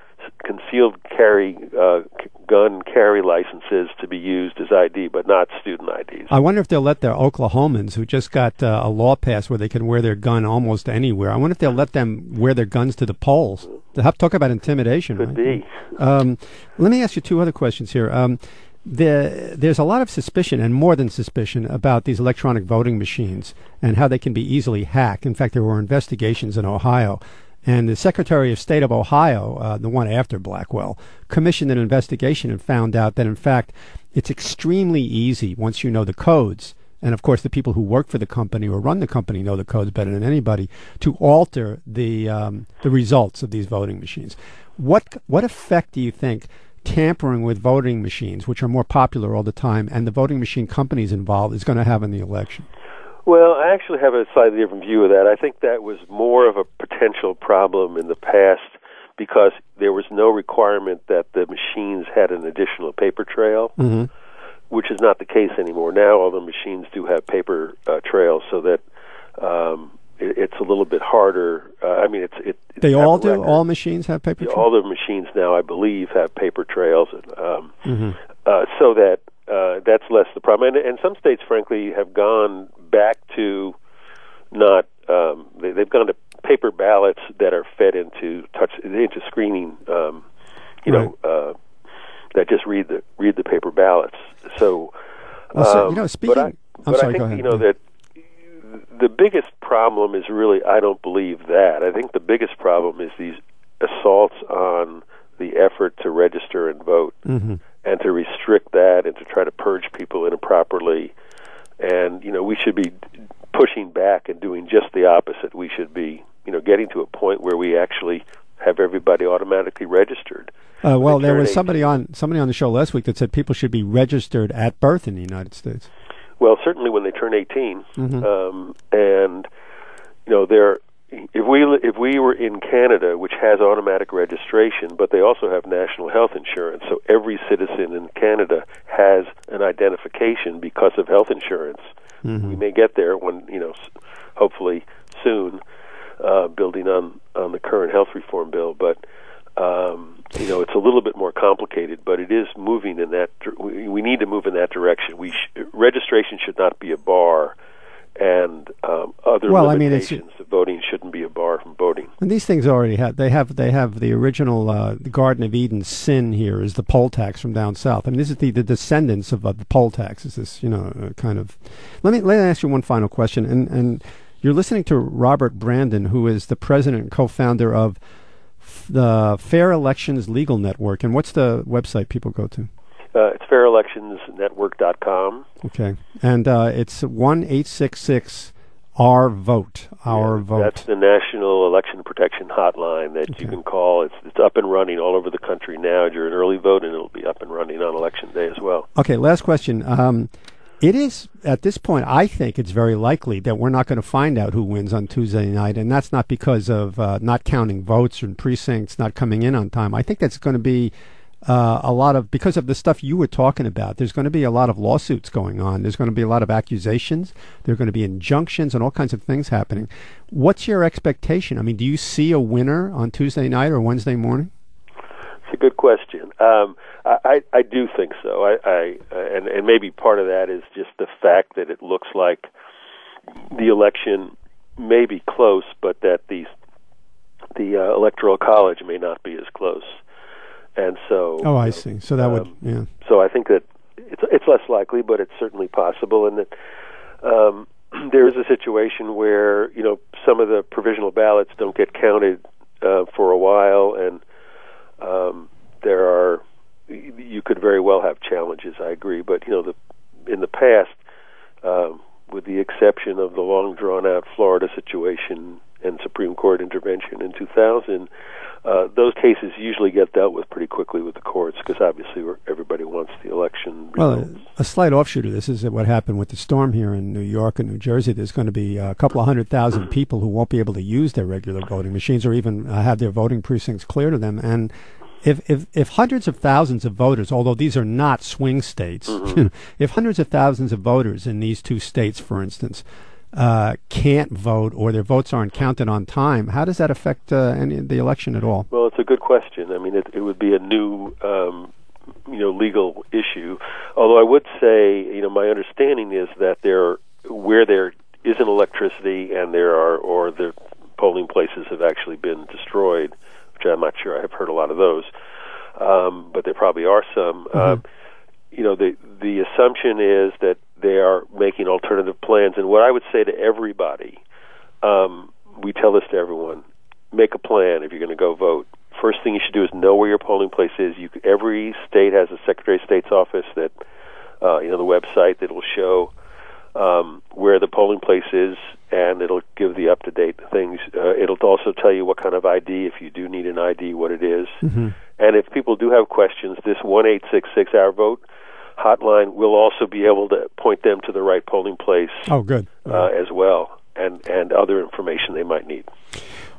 concealed carry gun carry licenses to be used as ID, but not student IDs. I wonder if they'll let their Oklahomans who just got a law passed where they can wear their gun almost anywhere. I wonder if they'll let them wear their guns to the polls. Talk about intimidation. Could right? be. Let me ask you 2 other questions here. There's a lot of suspicion, and more than suspicion, about these electronic voting machines and how they can be easily hacked. In fact, there were investigations in Ohio. And the Secretary of State of Ohio, the one after Blackwell, commissioned an investigation and found out that, in fact, it's extremely easy once you know the codes. And, of course, the people who work for the company or run the company know the codes better than anybody, to alter the results of these voting machines. What effect do you think tampering with voting machines, which are more popular all the time, and the voting machine companies involved is going to have in the election? Well, I actually have a slightly different view of that. I think that was more of a potential problem in the past because there was no requirement that the machines had an additional paper trail, which is not the case anymore. Now all the machines do have paper trails, so that it's a little bit harder. They all do? All machines have paper trails? All the machines now, I believe, have paper trails, so that that's less the problem. And some states, frankly, have gone back to not. They've gone to paper ballots that are fed into screening. That just read the paper ballots. So, speaking. I think that the biggest problem is really, I don't believe that. I think the biggest problem is these assaults on the effort to register and vote, and to restrict that and to try to purge people improperly. And, we should be pushing back and doing just the opposite. We should be, getting to a point where we actually have everybody automatically registered. There was somebody on the show last week that said people should be registered at birth in the United States. Well, certainly when they turn 18, Mm-hmm. and if we were in Canada, which has automatic registration, but they also have national health insurance, so every citizen in Canada has an identification because of health insurance. Mm-hmm. We may get there when hopefully soon, building on the current health reform bill, but. It's a little bit more complicated, but it is moving in that. We need to move in that direction. Registration should not be a bar, and other limitations of voting shouldn't be a bar from voting. And these things already have. They have the original the Garden of Eden sin here is the poll tax from down south. I mean, this is the descendants of the poll tax. Is this kind of? Let me ask you one final question, and you're listening to Robert Brandon, who is the president and co-founder of the Fair Elections Legal Network. And what's the website people go to? It's fairelectionsnetwork.com. Okay. And it's 1-866-OUR-VOTE. Our vote. That's the National Election Protection Hotline that you can call. It's up and running all over the country now during early vote, and it'll be up and running on Election Day as well. Okay, last question. It is, at this point, I think it's very likely that we're not going to find out who wins on Tuesday night, and that's not because of not counting votes and precincts not coming in on time. I think that's going to be because of the stuff you were talking about. There's going to be a lot of lawsuits going on. There's going to be a lot of accusations. There are going to be injunctions and all kinds of things happening. What's your expectation? I mean, do you see a winner on Tuesday night or Wednesday morning? It's a good question. I do think so. And maybe part of that is just the fact that it looks like the election may be close, but that the Electoral College may not be as close. And so. Oh, I see. So that would, yeah. So I think that it's less likely, but it's certainly possible, and that there is a situation where some of the provisional ballots don't get counted for a while, and you could very well have challenges. I agree, but in the past, with the exception of the long drawn out Florida situation and Supreme Court intervention in 2000, those cases usually get dealt with pretty quickly with the courts because obviously everybody wants the election results. Well, a slight offshoot of this is what happened with the storm here in New York and New Jersey. There's going to be a couple of 100,000 people who won't be able to use their regular voting machines or even have their voting precincts clear to them. And if hundreds of thousands of voters, although these are not swing states, if hundreds of thousands of voters in these two states, for instance, can't vote or their votes aren't counted on time, how does that affect the election at all? Well, it's a good question. I mean, it would be a new, legal issue. Although I would say, my understanding is that where there isn't electricity and the polling places have actually been destroyed, which I'm not sure. I have heard a lot of those, but there probably are some. The assumption is that they are making alternative plans, and what I would say to everybody, we tell this to everyone: make a plan if you're going to go vote. First thing you should do is know where your polling place is. Every state has a Secretary of State's office that, the website that will show where the polling place is, and it'll give the up-to-date things. It'll also tell you what kind of ID, if you do need an ID, what it is. Mm-hmm. And if people do have questions, this 1-866-OUR-VOTE hotline will also be able to point them to the right polling place. Oh, good. As well, and other information they might need.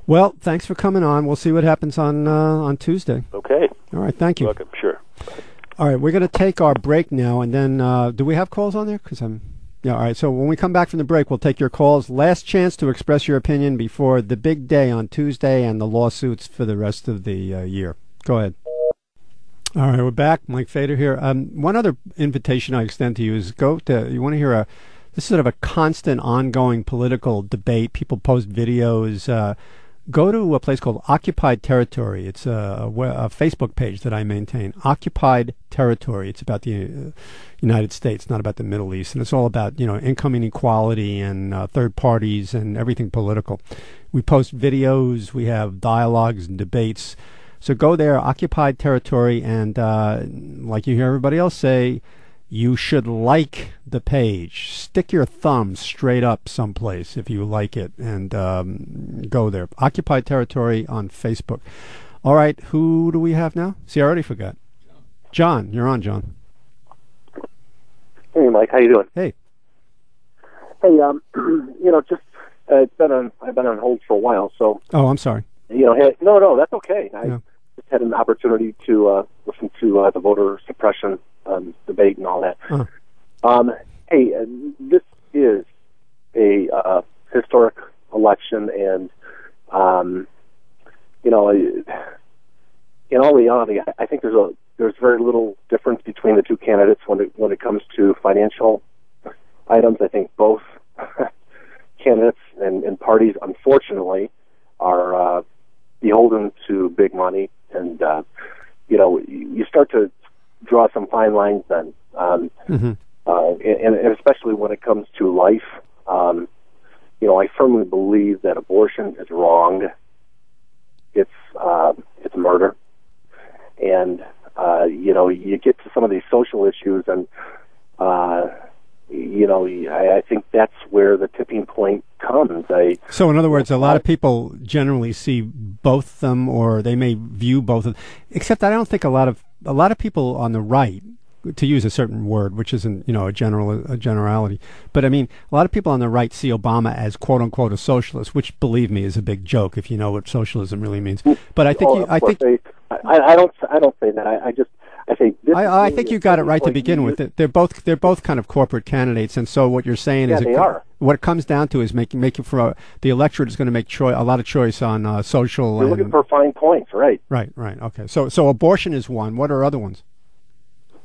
Well, thanks for coming on. We'll see what happens on Tuesday. Okay. All right, thank you. You're welcome. Sure. All right, we're going to take our break now, and then do we have calls on there? Yeah, all right, so when we come back from the break, we'll take your calls. Last chance to express your opinion before the big day on Tuesday and the lawsuits for the rest of the year. Go ahead. All right, we're back. Mike Fader here. One other invitation I extend to you is you want to hear this is sort of a constant, ongoing political debate. People post videos. Go to a place called Occupied Territory. It's a Facebook page that I maintain. Occupied Territory. It's about the United States, not about the Middle East, and it's all about income inequality and third parties and everything political. We post videos. We have dialogues and debates. So go there, Occupied Territory, and like you hear everybody else say, you should like the page. Stick your thumb straight up someplace if you like it, and go there. Occupied Territory on Facebook. All right, who do we have now? See, I already forgot. John, you're on, John. Hey, Mike, how you doing? Hey. Hey, just I've been on hold for a while, so Oh, I'm sorry. hey, no, that's okay. I Yeah. just had an opportunity to listen to the voter suppression debate and all that. Uh-huh. Hey, this is a historic election, and in all reality, I think there's very little difference between the two candidates when it comes to financial items. I think both candidates and parties, unfortunately, are beholden to big money, and you start to draw some fine lines then, and especially when it comes to life. I firmly believe that abortion is wrong. It's murder, and you get to some of these social issues, and I think that's where the tipping point comes. So, in other words, a lot of people generally see both of them, or they may view both of them. Except, I don't think a lot of people on the right, to use a certain word, which isn't a generality, but I mean, a lot of people on the right see Obama as "quote unquote" a socialist, which, believe me, is a big joke if you know what socialism really means. But I think I don't say that. I think you got it right to begin with. They're both kind of corporate candidates, and so what you're saying is they are. What it comes down to is making for the electorate is going to make a lot of choice on social. You're looking for fine points, right? Right. Okay. So abortion is one. What are other ones?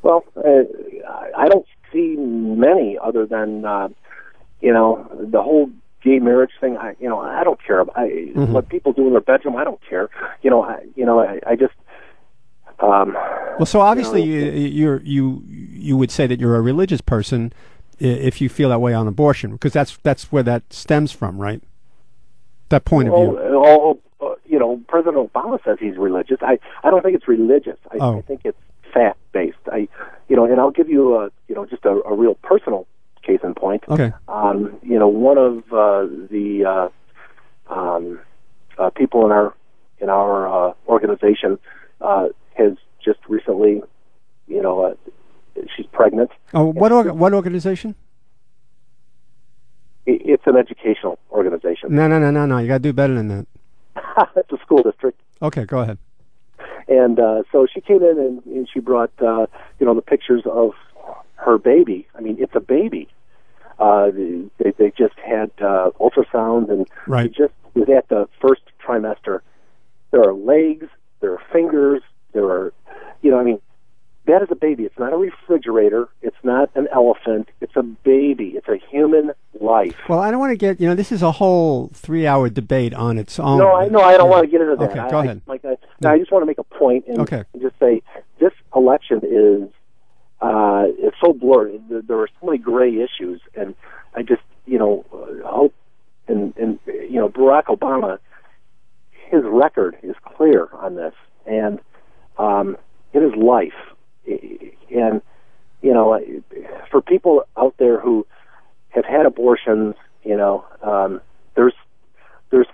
Well, I don't see many other than the whole gay marriage thing. I don't care about what people do in their bedroom. I don't care. I just. Well, so obviously you would say that you're a religious person if you feel that way on abortion, because that's where that stems from, right? That point of view. President Obama says he's religious. I don't think it's religious. I think it's fact based. And I'll give you just a real personal case in point. Okay. One of the people in our organization has just recently, she's pregnant. Oh, what organization? It's an educational organization. No. You got to do better than that. It's a school district. Okay, go ahead. And so she came in and she brought, the pictures of her baby. I mean, it's a baby. They just had ultrasound, and right. She just was at the first trimester. There are legs, there are fingers, there are, that is a baby. It's not a refrigerator. It's not an elephant. It's a baby. It's a human life. Well, I don't want to get, this is a whole 3-hour debate on its own. No, I don't want to get into that. Okay, go ahead. I just want to make a point and just say this election is it's so blurred. There are so many gray issues, and I just, hope and Barack Obama, his record is clear on this, and it is life. And for people out there who have had abortions, there's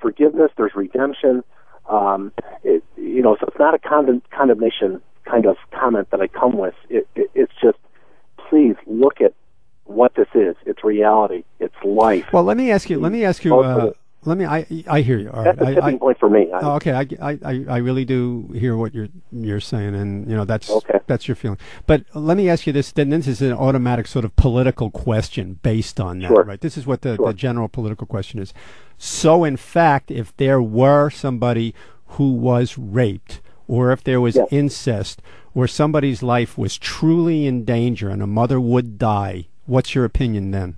forgiveness, there's redemption. So it's not a condemnation kind of comment that I come with. It's just, please look at what this is. It's reality. It's life. Well, let me ask you. I hear you. All right. That's the tipping point for me. Okay, I really do hear what you're saying, and that's your feeling. But let me ask you this. Then this is an automatic sort of political question based on that, right? This is what the general political question is. So, in fact, if there were somebody who was raped, or if there was incest, or somebody's life was truly in danger and a mother would die, what's your opinion then?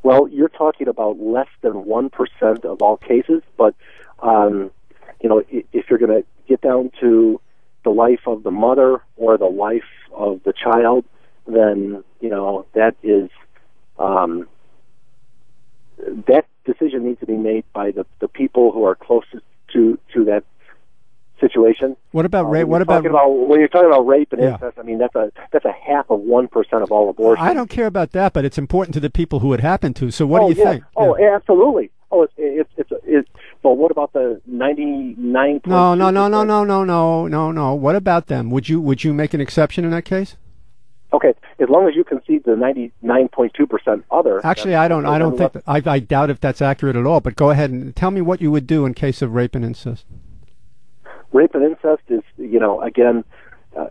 Well, you're talking about less than 1% of all cases, but if you're going to get down to the life of the mother or the life of the child, then that is that decision needs to be made by the people who are closest to that situation. What about rape? When you're talking about rape and incest, I mean that's a half of 1% of all abortions. I don't care about that, but it's important to the people who it happened to. So what do you think? Oh, absolutely. Oh, it's well, what about the 99? No. What about them? Would you make an exception in that case? Okay, as long as you concede the 99.2% other. Actually, I don't think I doubt if that's accurate at all. But go ahead and tell me what you would do in case of rape and incest. Rape and incest is, again,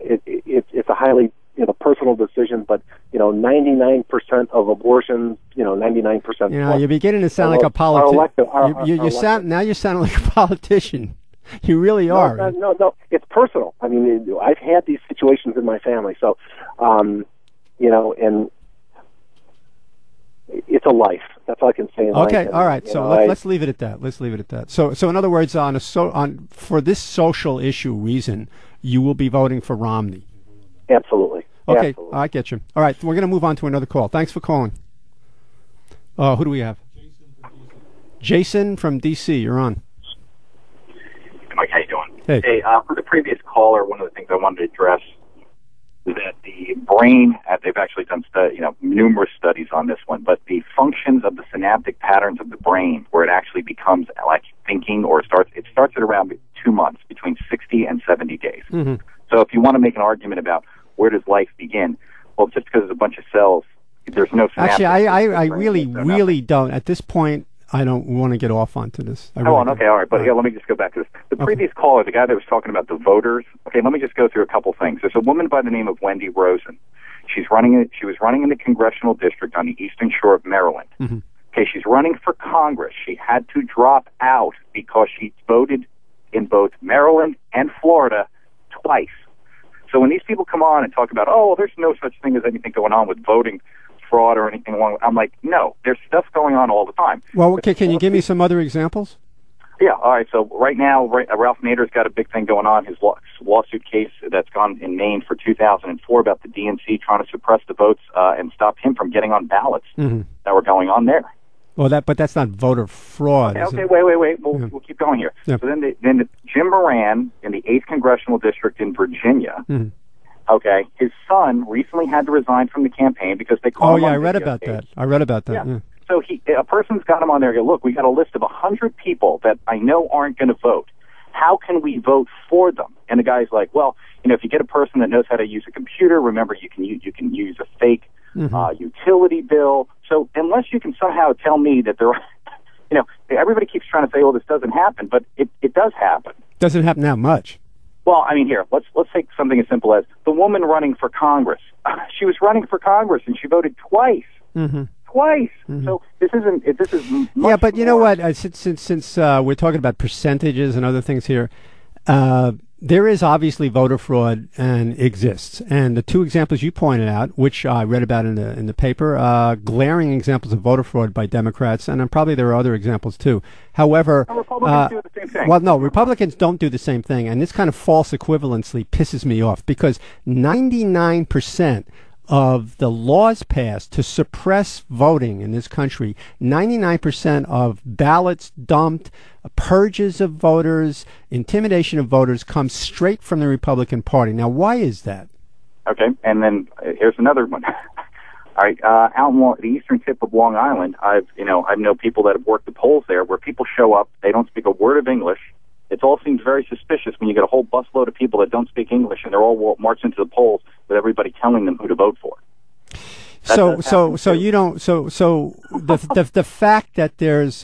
it's a highly personal decision, but 99% of abortions, 99%. You're beginning to sound like a politician. Now you're sounding like a politician. You really are. No, it's personal. I mean, I've had these situations in my family, so, and it's a life. That's all I can say. Okay, all right. So let's leave it at that. So in other words, for this social issue reason, you will be voting for Romney. Absolutely. Okay, Absolutely. I get you. All right, we're going to move on to another call. Thanks for calling. Who do we have? Jason from D.C. You're on. Mike, how you doing? Hey. For the previous caller, one of the things I wanted to address is that the brain, they've actually done numerous studies on this one, but the functions of the synaptic patterns of the brain, where it actually becomes like thinking it starts at around 2 months, between 60 and 70 days. Mm-hmm. So if you want to make an argument about where does life begin, well, just because there's a bunch of cells, there's no synaptic. Actually, I really don't. At this point, I don't want to get off onto this. Okay, all right. But let me just go back to this. The previous caller, the guy that was talking about the voters, okay, let me just go through a couple things. There's a woman by the name of Wendy Rosen. She was running in the congressional district on the Eastern Shore of Maryland. Mm-hmm. Okay, she's running for Congress. She had to drop out because she voted in both Maryland and Florida twice. So when these people come on and talk about, there's no such thing as anything going on with voting fraud or anything along, I'm like, no, there's stuff going on all the time. Well, can you give me some other examples? Yeah, all right. So right now, Ralph Nader's got a big thing going on. His lawsuit case that's gone in Maine for 2004 about the DNC trying to suppress the votes and stop him from getting on ballots that were going on there. Well, but that's not voter fraud. Okay, wait. We'll keep going here. Yeah. So then Jim Moran in the 8th Congressional District in Virginia. Mm-hmm. Okay, his son recently had to resign from the campaign because they called him. I read about that. Yeah. So a person's got him on there. Look, we got a list of 100 people that I know aren't going to vote. How can we vote for them? And the guy's like, well, if you get a person that knows how to use a computer, remember you can use a fake utility bill. So unless you can somehow tell me that there are, everybody keeps trying to say, this doesn't happen, but it does happen. Doesn't happen that much. Well, I mean, here, let's take something as simple as the woman running for Congress. She was running for Congress and she voted twice. Mm-hmm. Twice. Mm-hmm. So this is much but you know what? Since we're talking about percentages and other things here, there is obviously voter fraud and exists. And the two examples you pointed out, which I read about in the paper, glaring examples of voter fraud by Democrats, and probably there are other examples too. However, Republicans do the same thing. Well, no, Republicans don't do the same thing, and this kind of false equivalency pisses me off because 99% of the laws passed to suppress voting in this country, 99% of ballots dumped, purges of voters, intimidation of voters comes straight from the Republican Party. Now, why is that? Okay, and then here's another one. All right, out on the eastern tip of Long Island, I know people that have worked the polls there where people show up, they don't speak a word of English. It all seems very suspicious when you get a whole busload of people that don't speak English and they're all marching to the polls with everybody telling them who to vote for. So the fact that there's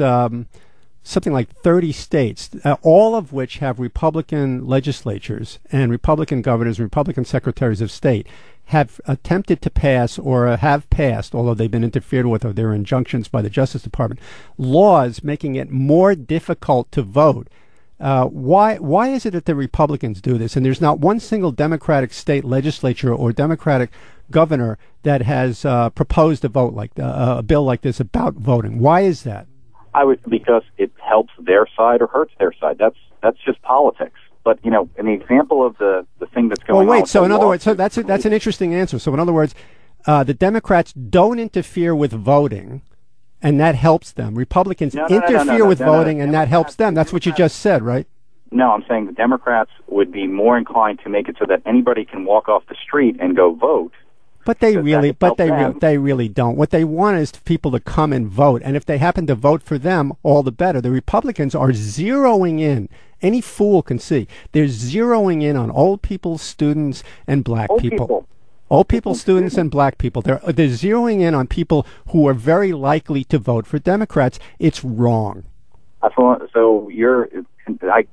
something like 30 states, all of which have Republican legislatures and Republican governors and Republican secretaries of state, have attempted to pass or have passed, although they've been interfered with or there are injunctions by the Justice Department, laws making it more difficult to vote. Why is it that the Republicans do this? And there's not one single Democratic state legislature or Democratic governor that has proposed a bill like this about voting. Why is that? Because it helps their side or hurts their side. That's just politics. But in the example of the thing that's going on. Well, wait. So in other words, that's an interesting answer. So in other words, the Democrats don't interfere with voting. And that helps them. Republicans interfere with voting, and that helps them. That's what you just said, right? No, I'm saying the Democrats would be more inclined to make it so that anybody can walk off the street and go vote. But they really don't. What they want is people to come and vote, and if they happen to vote for them, all the better. The Republicans are zeroing in. Any fool can see they're zeroing in on old people, students, and black people. Old people, students, and black people. They're zeroing in on people who are very likely to vote for Democrats. It's wrong. So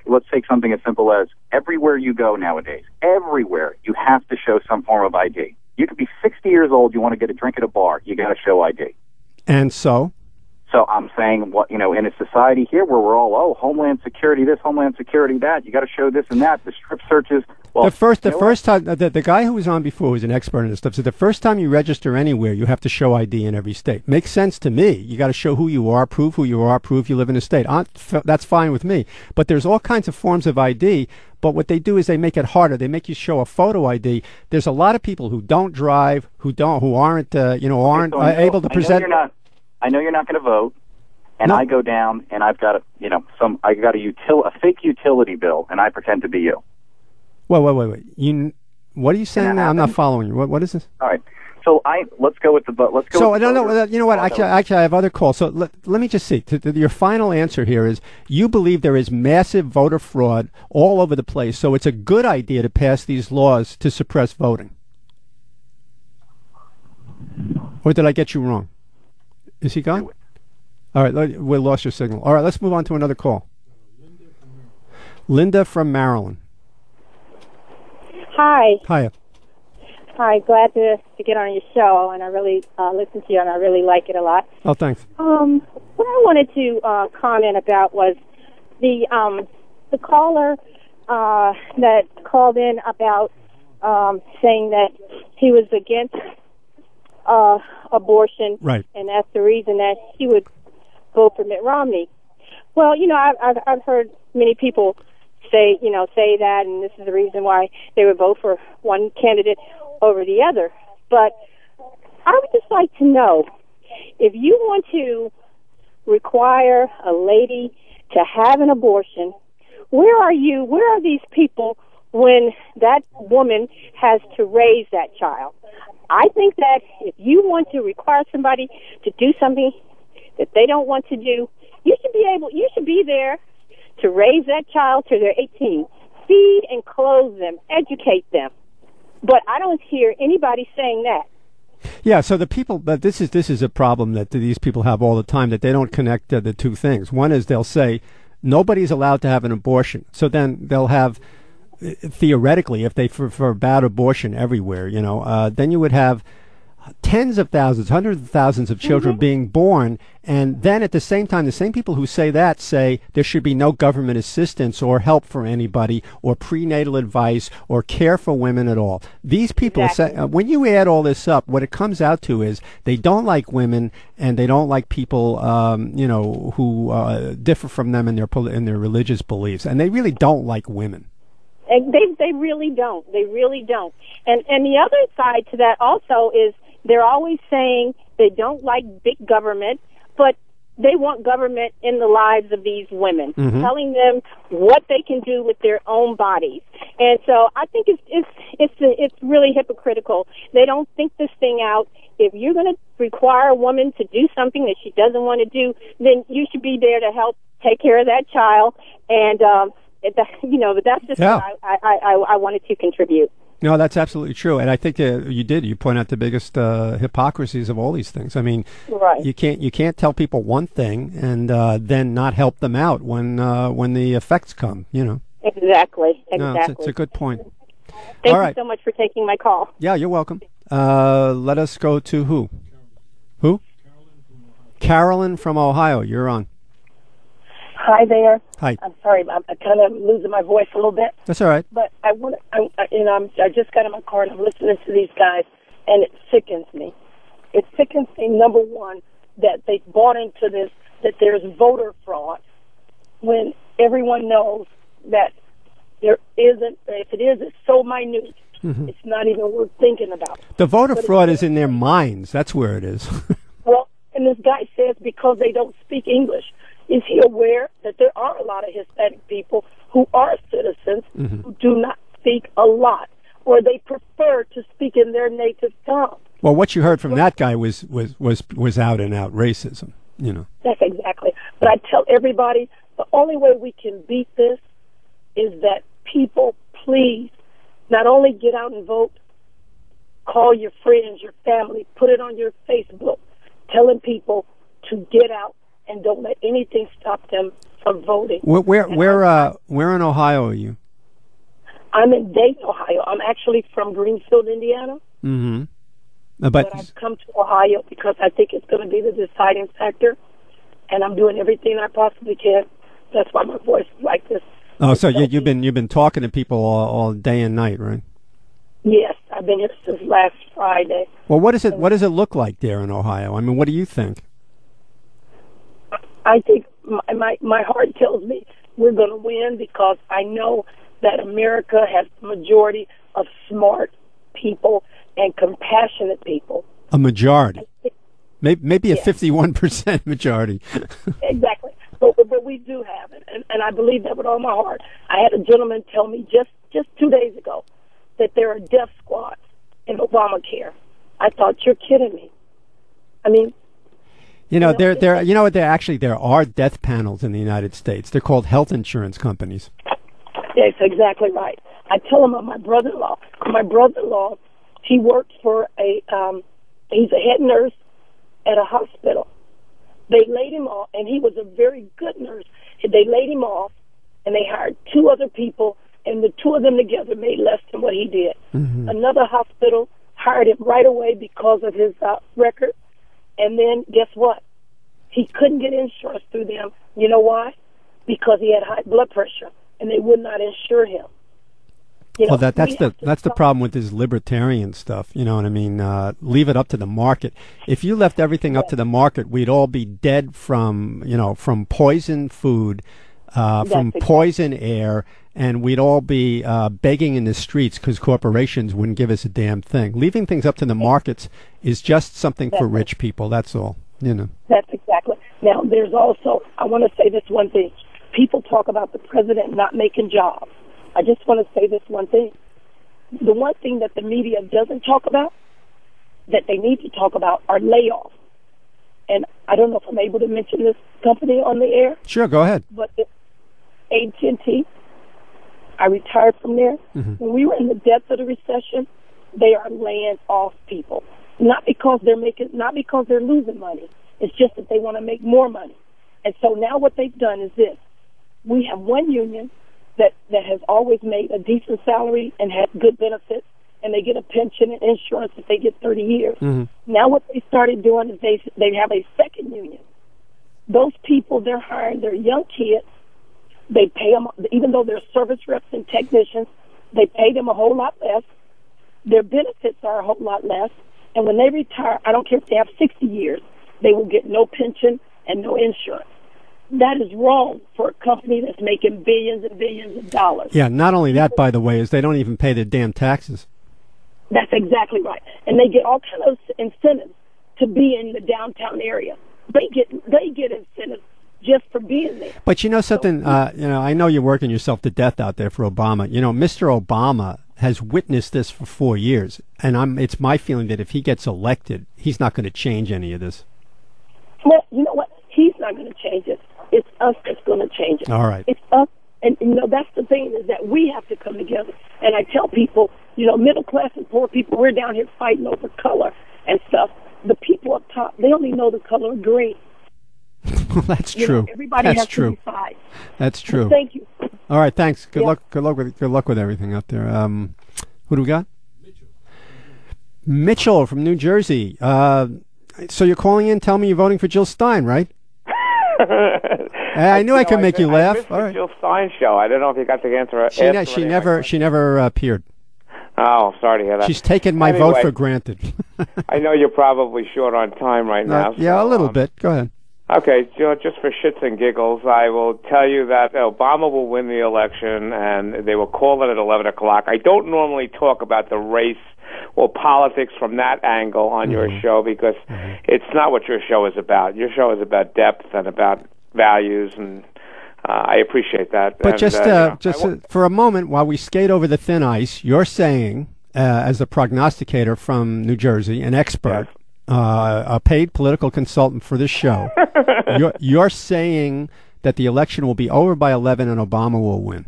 let's take something as simple as everywhere you go nowadays, everywhere you have to show some form of ID. You could be 60 years old, you want to get a drink at a bar, you got to show ID. And so? So I'm saying, in a society here where we're all, Homeland Security this, Homeland Security that, you got to show this and that, the strip searches. Well, the first time, the guy who was on before was an expert in this stuff, said the first time you register anywhere, you have to show ID in every state. Makes sense to me. You got to show who you are, prove who you are, prove you live in a state. That's fine with me. But there's all kinds of forms of ID. But what they do is they make it harder. They make you show a photo ID. There's a lot of people who don't drive, who aren't able to present. I know you're not going to vote, and I go down and I've got a fake utility bill, and I pretend to be you. Wait. What are you saying now? I'm not following you. What is this? All right. So let's go with the vote. Let's go. So no. You know what? Actually, I have other calls. So let me just see. Your final answer here is you believe there is massive voter fraud all over the place. So it's a good idea to pass these laws to suppress voting. Or did I get you wrong? Is he gone? All right, we lost your signal. All right, let's move on to another call. Linda from Maryland. Hi. Hiya. Hi, glad to get on your show, and I really listen to you, and I really like it a lot. Oh, thanks. What I wanted to comment about was the caller that called in about saying that he was against abortion, right? And that's the reason that he would vote for Mitt Romney. Well, I've heard many people say that, and this is the reason why they would vote for one candidate over the other. But I would just like to know, if you want to require a lady to have an abortion, where are these people when that woman has to raise that child? I think that if you want to require somebody to do something that they don't want to do, you should be there to raise that child till they're 18. Feed and clothe them, educate them. But I don't hear anybody saying that. Yeah, so the people, but this is a problem that these people have all the time, that they don't connect the two things. One is they'll say nobody's allowed to have an abortion. So then they'll have, theoretically, if they forbade abortion everywhere, then you would have tens of thousands, hundreds of thousands of children being born, and then at the same time, the same people who say that say there should be no government assistance or help for anybody, or prenatal advice, or care for women at all. These people say, when you add all this up, what it comes out to is they don't like women, and they don't like people, who differ from them in their religious beliefs, and they really don't like women. And they really don't. They really don't. And the other side to that also is they're always saying they don't like big government, but they want government in the lives of these women, telling them what they can do with their own bodies. And so I think it's really hypocritical. They don't think this thing out. If you're going to require a woman to do something that she doesn't want to do, then you should be there to help take care of that child. And but that's just what I wanted to contribute. No, that's absolutely true, and I think you point out the biggest hypocrisies of all these things. I mean, right. you can't tell people one thing and then not help them out when the effects come. Exactly. No, it's a good point. Thank you so much for taking my call. Yeah, you're welcome. Let us go to who? Who? Carolyn from Ohio. You're on. Hi there. Hi. I'm sorry, I'm kind of losing my voice a little bit. That's all right. But I just got in my car and I'm listening to these guys, and it sickens me. It sickens me, number one, that they bought into this, that there's voter fraud, when everyone knows that there isn't. If it is, it's so minute. It's not even worth thinking about. The voter fraud is in their minds. That's where it is. Well, and this guy says because they don't speak English. Is he aware that there are a lot of Hispanic people who are citizens who do not speak a lot, or they prefer to speak in their native tongue? Well, what you heard from that guy was out and out racism. That's exactly. But I tell everybody, the only way we can beat this is that people please not only get out and vote, call your friends, your family, put it on your Facebook, telling people to get out and don't let anything stop them from voting. Where in Ohio are you? I'm in Dayton, Ohio. I'm actually from Greenfield, Indiana. Mm-hmm. But I've come to Ohio because I think it's going to be the deciding factor, and I'm doing everything I possibly can. That's why my voice is like this. Oh, so you've been talking to people all day and night, right? Yes, I've been here since last Friday. Well, what does it look like there in Ohio? I mean, what do you think? I think my heart tells me we're going to win because I know that America has the majority of smart people and compassionate people. A majority. Maybe a 51% majority. Exactly. But we do have it, and I believe that with all my heart. I had a gentleman tell me just 2 days ago that there are death squads in Obamacare. I thought, you're kidding me. I mean, there are death panels in the United States. They're called health insurance companies. That's exactly right. I tell him about my brother-in-law. My brother-in-law, he worked for he's a head nurse at a hospital. They laid him off, and he was a very good nurse. They laid him off, and they hired 2 other people, and the 2 of them together made less than what he did. Mm-hmm. Another hospital hired him right away because of his record, and then guess what? He couldn't get insurance through them. You know why? Because he had high blood pressure, and they would not insure him. Well, that's the problem with this libertarian stuff. You know what I mean? Leave it up to the market. If you left everything up to the market, we'd all be dead from poison food, from poison air, and we'd all be begging in the streets because corporations wouldn't give us a damn thing. Leaving things up to the markets is just something for rich people. That's all. That's exactly. Now, there's also, I want to say this one thing. People talk about the president not making jobs. I just want to say this one thing. The one thing that the media doesn't talk about, that they need to talk about, are layoffs. And I don't know if I'm able to mention this company on the air. Sure, go ahead. But AT&T, I retired from there. Mm-hmm. When we were in the depths of the recession, they are laying off people. Not because they're losing money. It's just that they want to make more money. And so now what they've done is this. We have one union that has always made a decent salary and has good benefits, and they get a pension and insurance if they get 30 years. Mm-hmm. Now what they started doing is they have a second union. Those people, they're hiring their young kids. They pay them, even though they're service reps and technicians, they pay them a whole lot less. Their benefits are a whole lot less. And when they retire, I don't care if they have 60 years, they will get no pension and no insurance. That is wrong for a company that's making billions and billions of dollars. Yeah, not only that, by the way, is they don't even pay their damn taxes. That's exactly right. And they get all kinds of incentives to be in the downtown area. They get incentives just for being there. But you know something, I know you're working yourself to death out there for Obama. Mr. Obama has witnessed this for 4 years, and it's my feeling that if he gets elected, he's not going to change any of this. Well, you know what? He's not going to change it. It's us that's going to change it. All right. It's us. And, that's the thing, is that we have to come together. And I tell people, middle class and poor people, we're down here fighting over color and stuff. The people up top, they only know the color green. Well, that's true. Everybody has to decide. That's true. Well, thank you. All right, thanks. Good luck. Good luck with everything out there. Who do we got? Mitchell from New Jersey. So you're calling in, tell me you're voting for Jill Stein, right? I knew I could make you laugh. I missed the Jill Stein show. I don't know if you got to answer. She never appeared. Oh, sorry to hear that. She's taken my vote for granted. I know you're probably short on time right now. Yeah, a little bit. Go ahead. Okay, just for shits and giggles, I will tell you that Obama will win the election, and they will call it at 11 o'clock. I don't normally talk about the race or politics from that angle on your show because it's not what your show is about. Your show is about depth and about values, and I appreciate that. But for a moment, while we skate over the thin ice, you're saying, as a prognosticator from New Jersey, an expert, a paid political consultant for this show, you're saying that the election will be over by 11 and Obama will win.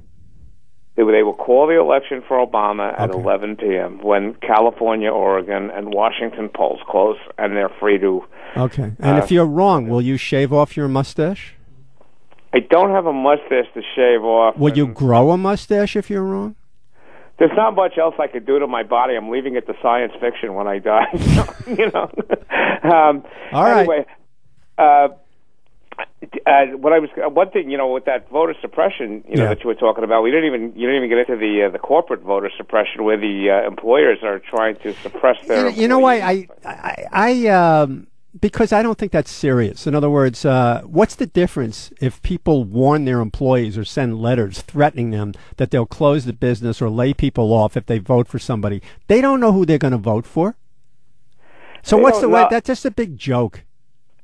They will call the election for Obama at 11 p.m. when California, Oregon, and Washington polls close, and they're free to... Okay. And if you're wrong, will you shave off your mustache? I don't have a mustache to shave off. Will you grow a mustache if you're wrong? There's not much else I could do to my body. I'm leaving it to science fiction when I die. You know. All right. Anyway, what I was one thing, you know, with that voter suppression, you know, that you were talking about, you didn't even get into the corporate voter suppression where the employers are trying to suppress their. You know why because I don't think that's serious. In other words, what's the difference if people warn their employees or send letters threatening them that they'll close the business or lay people off if they vote for somebody? They don't know who they're going to vote for. So what's the way? That's just a big joke.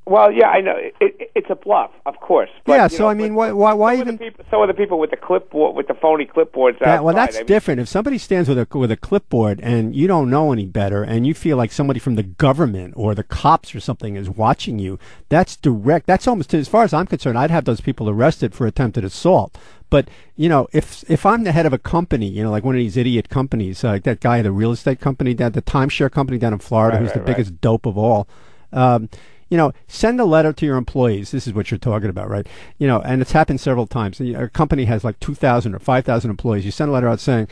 Well, yeah, I know it's a bluff, of course. But, yeah, so I mean, why even? So are the people with the clipboard, with the phony clipboards outside. Well, that's different. If somebody stands with a clipboard and you don't know any better, and you feel like somebody from the government or the cops or something is watching you, that's direct. That's almost, as far as I'm concerned, I'd have those people arrested for attempted assault. But you know, if I'm the head of a company, you know, like one of these idiot companies, like that guy, the real estate company, the timeshare company down in Florida, who's the biggest dope of all. You know, send a letter to your employees. This is what you're talking about, right? You know, and it's happened several times. A company has like 2,000 or 5,000 employees. You send a letter out saying,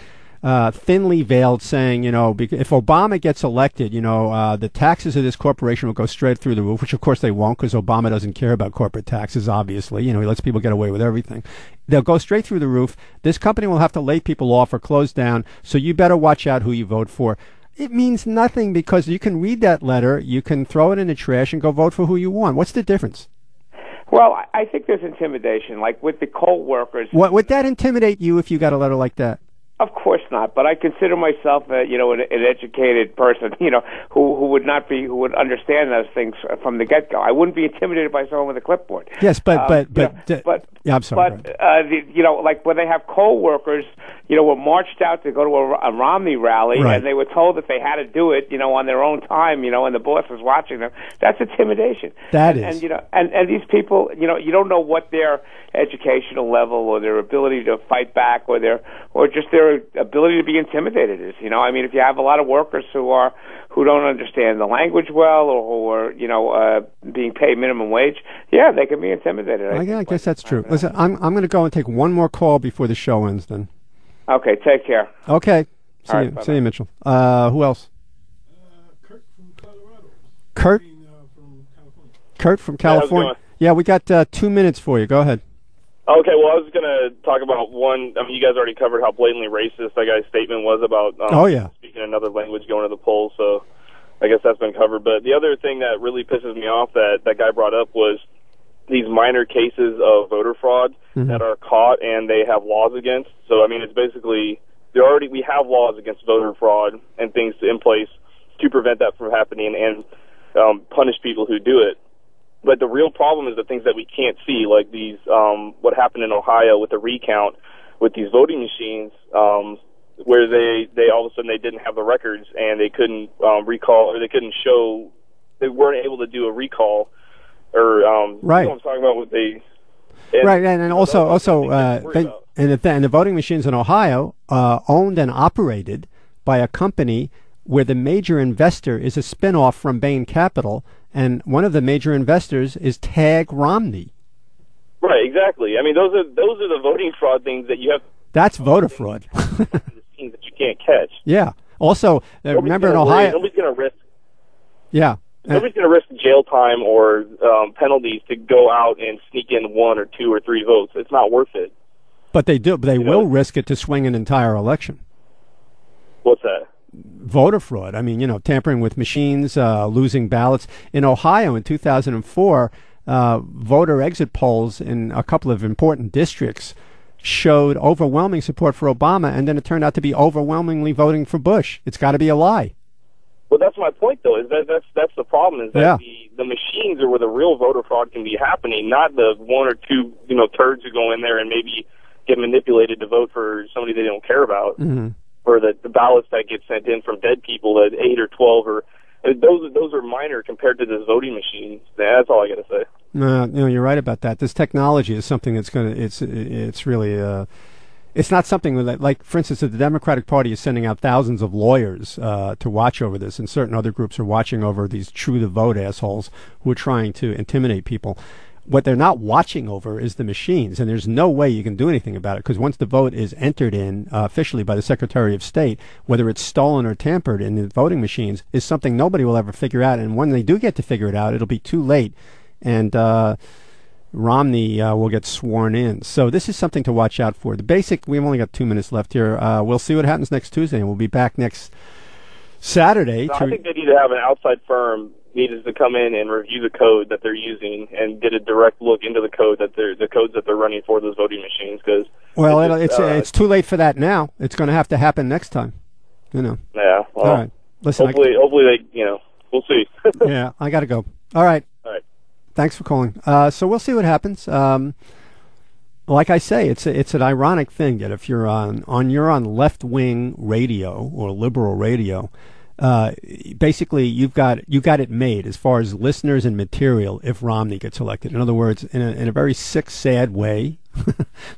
thinly veiled, saying, you know, if Obama gets elected, you know, the taxes of this corporation will go straight through the roof, which of course they won't because Obama doesn't care about corporate taxes, obviously. You know, he lets people get away with everything. They'll go straight through the roof. This company will have to lay people off or close down, so you better watch out who you vote for. It means nothing because you can read that letter, you can throw it in the trash and go vote for who you want. What's the difference? Well, I think there's intimidation, like with the coal workers. What would that intimidate you if you got a letter like that? Of course not, but I consider myself, you know, an educated person, you know, who would understand those things from the get-go. I wouldn't be intimidated by someone with a clipboard. Yes, but yeah, I'm sorry. But you know, like when they have coal workers, you know, were marched out to go to a Romney rally, right, and they were told that they had to do it, you know, on their own time, you know, and the boss was watching them. That's intimidation. That is. And you know, and these people, you know, you don't know what their educational level or their ability to fight back or just their ability to be intimidated is. You know, I mean, if you have a lot of workers who don't understand the language well or who are, you know, being paid minimum wage, yeah, they can be intimidated. I guess that's true. Listen, I'm going to go and take one more call before the show ends then. Okay, take care. Okay. See you, Mitchell. Who else? Kurt from Colorado. Kurt? From California. Kurt from California. Yeah, we got 2 minutes for you. Go ahead. Okay, well, I was going to talk about one. I mean, you guys already covered how blatantly racist that guy's statement was about speaking another language going to the polls, so I guess that's been covered. But the other thing that really pisses me off that guy brought up was these minor cases of voter fraud that are caught and they have laws against. So, I mean, it's basically we have laws against voter fraud and things in place to prevent that from happening and punish people who do it. But the real problem is the things that we can't see, like these, what happened in Ohio with the recount with these voting machines, where they all of a sudden they didn't have the records and they couldn't recall, or they couldn't show, they weren't able to do a recall, or right. You know what I'm talking about with right, and also the voting machines in Ohio owned and operated by a company where the major investor is a spinoff from Bain Capital. And one of the major investors is Tag Romney. Right, exactly. I mean, those are the voting fraud things that you have. That's voter fraud. That you can't catch. Yeah. Also, remember in Ohio, nobody's going to risk. Yeah. Nobody's going to risk jail time or penalties to go out and sneak in 1 or 2 or 3 votes. It's not worth it. But they do. They will risk it to swing an entire election. What's that? Voter fraud. I mean, you know, tampering with machines, losing ballots. In Ohio in 2004, voter exit polls in a couple of important districts showed overwhelming support for Obama, and then it turned out to be overwhelmingly voting for Bush. It's got to be a lie. Well, that's my point, though. Is that's the problem? Is that the machines are where the real voter fraud can be happening, not the 1 or 2 turds who go in there and maybe get manipulated to vote for somebody they don't care about. Mm-hmm. Or the ballots that get sent in from dead people at 8 or 12, or those are minor compared to this voting machine. That's all I got to say. No, you're right about that. This technology is something that's going to. It's really it's not something that, like, for instance, if the Democratic Party is sending out thousands of lawyers to watch over this, and certain other groups are watching over these true to vote assholes who are trying to intimidate people. What they're not watching over is the machines, and there's no way you can do anything about it, because once the vote is entered in officially by the Secretary of State, whether it's stolen or tampered in the voting machines is something nobody will ever figure out. And when they do get to figure it out, it'll be too late, and Romney will get sworn in. So this is something to watch out for. We've only got 2 minutes left here. We'll see what happens next Tuesday, and we'll be back next Saturday. I think they need to have an outside firm needed to come in and review the code that they're using and get a direct look into the codes that they're running for those voting machines. Because it's too late for that now. It's going to have to happen next time. You know. Yeah. Well, all right. Listen. Hopefully they. We'll see. Yeah, I got to go. All right. All right. Thanks for calling. So we'll see what happens. Like I say, it's an ironic thing that if you're on left wing radio or liberal radio, basically you've got it made as far as listeners and material if Romney gets elected. In other words, in a very sick, sad way,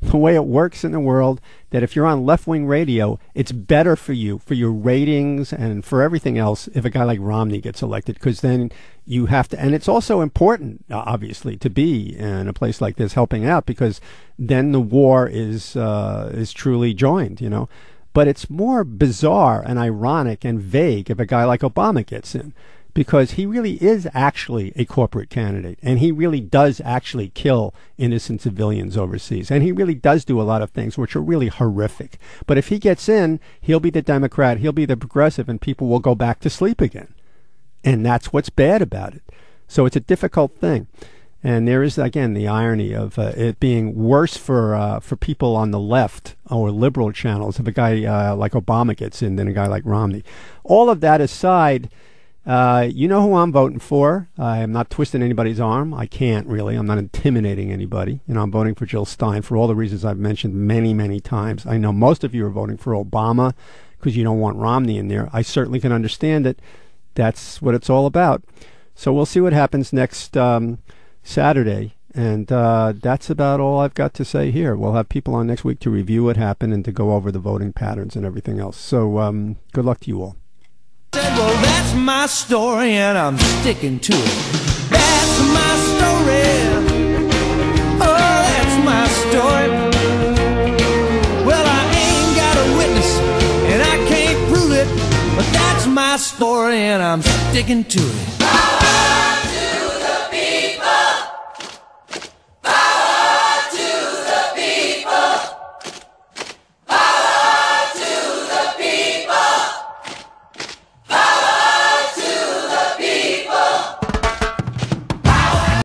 the way it works in the world, that if you're on left-wing radio, it's better for you, for your ratings and for everything else, if a guy like Romney gets elected, because then you have to, and it's also important, obviously, to be in a place like this helping out, because then the war is truly joined, you know. But it's more bizarre and ironic and vague if a guy like Obama gets in, because he really is actually a corporate candidate, and he really does actually kill innocent civilians overseas, and he really does do a lot of things which are really horrific. But if he gets in, he'll be the Democrat, he'll be the progressive, and people will go back to sleep again. And that's what's bad about it. So it's a difficult thing. And there is, again, the irony of it being worse for people on the left or liberal channels if a guy like Obama gets in than a guy like Romney. All of that aside, you know who I'm voting for. I am not twisting anybody's arm. I can't really. I'm not intimidating anybody. You know, I'm voting for Jill Stein for all the reasons I've mentioned many, many times. I know most of you are voting for Obama because you don't want Romney in there. I certainly can understand it. That's what it's all about. So we'll see what happens next Saturday, and that's about all I've got to say here. We'll have people on next week to review what happened and to go over the voting patterns and everything else. So good luck to you all. Well, that's my story, and I'm sticking to it. That's my story. Oh, that's my story. Well, I ain't got a witness, and I can't prove it, but that's my story, and I'm sticking to it.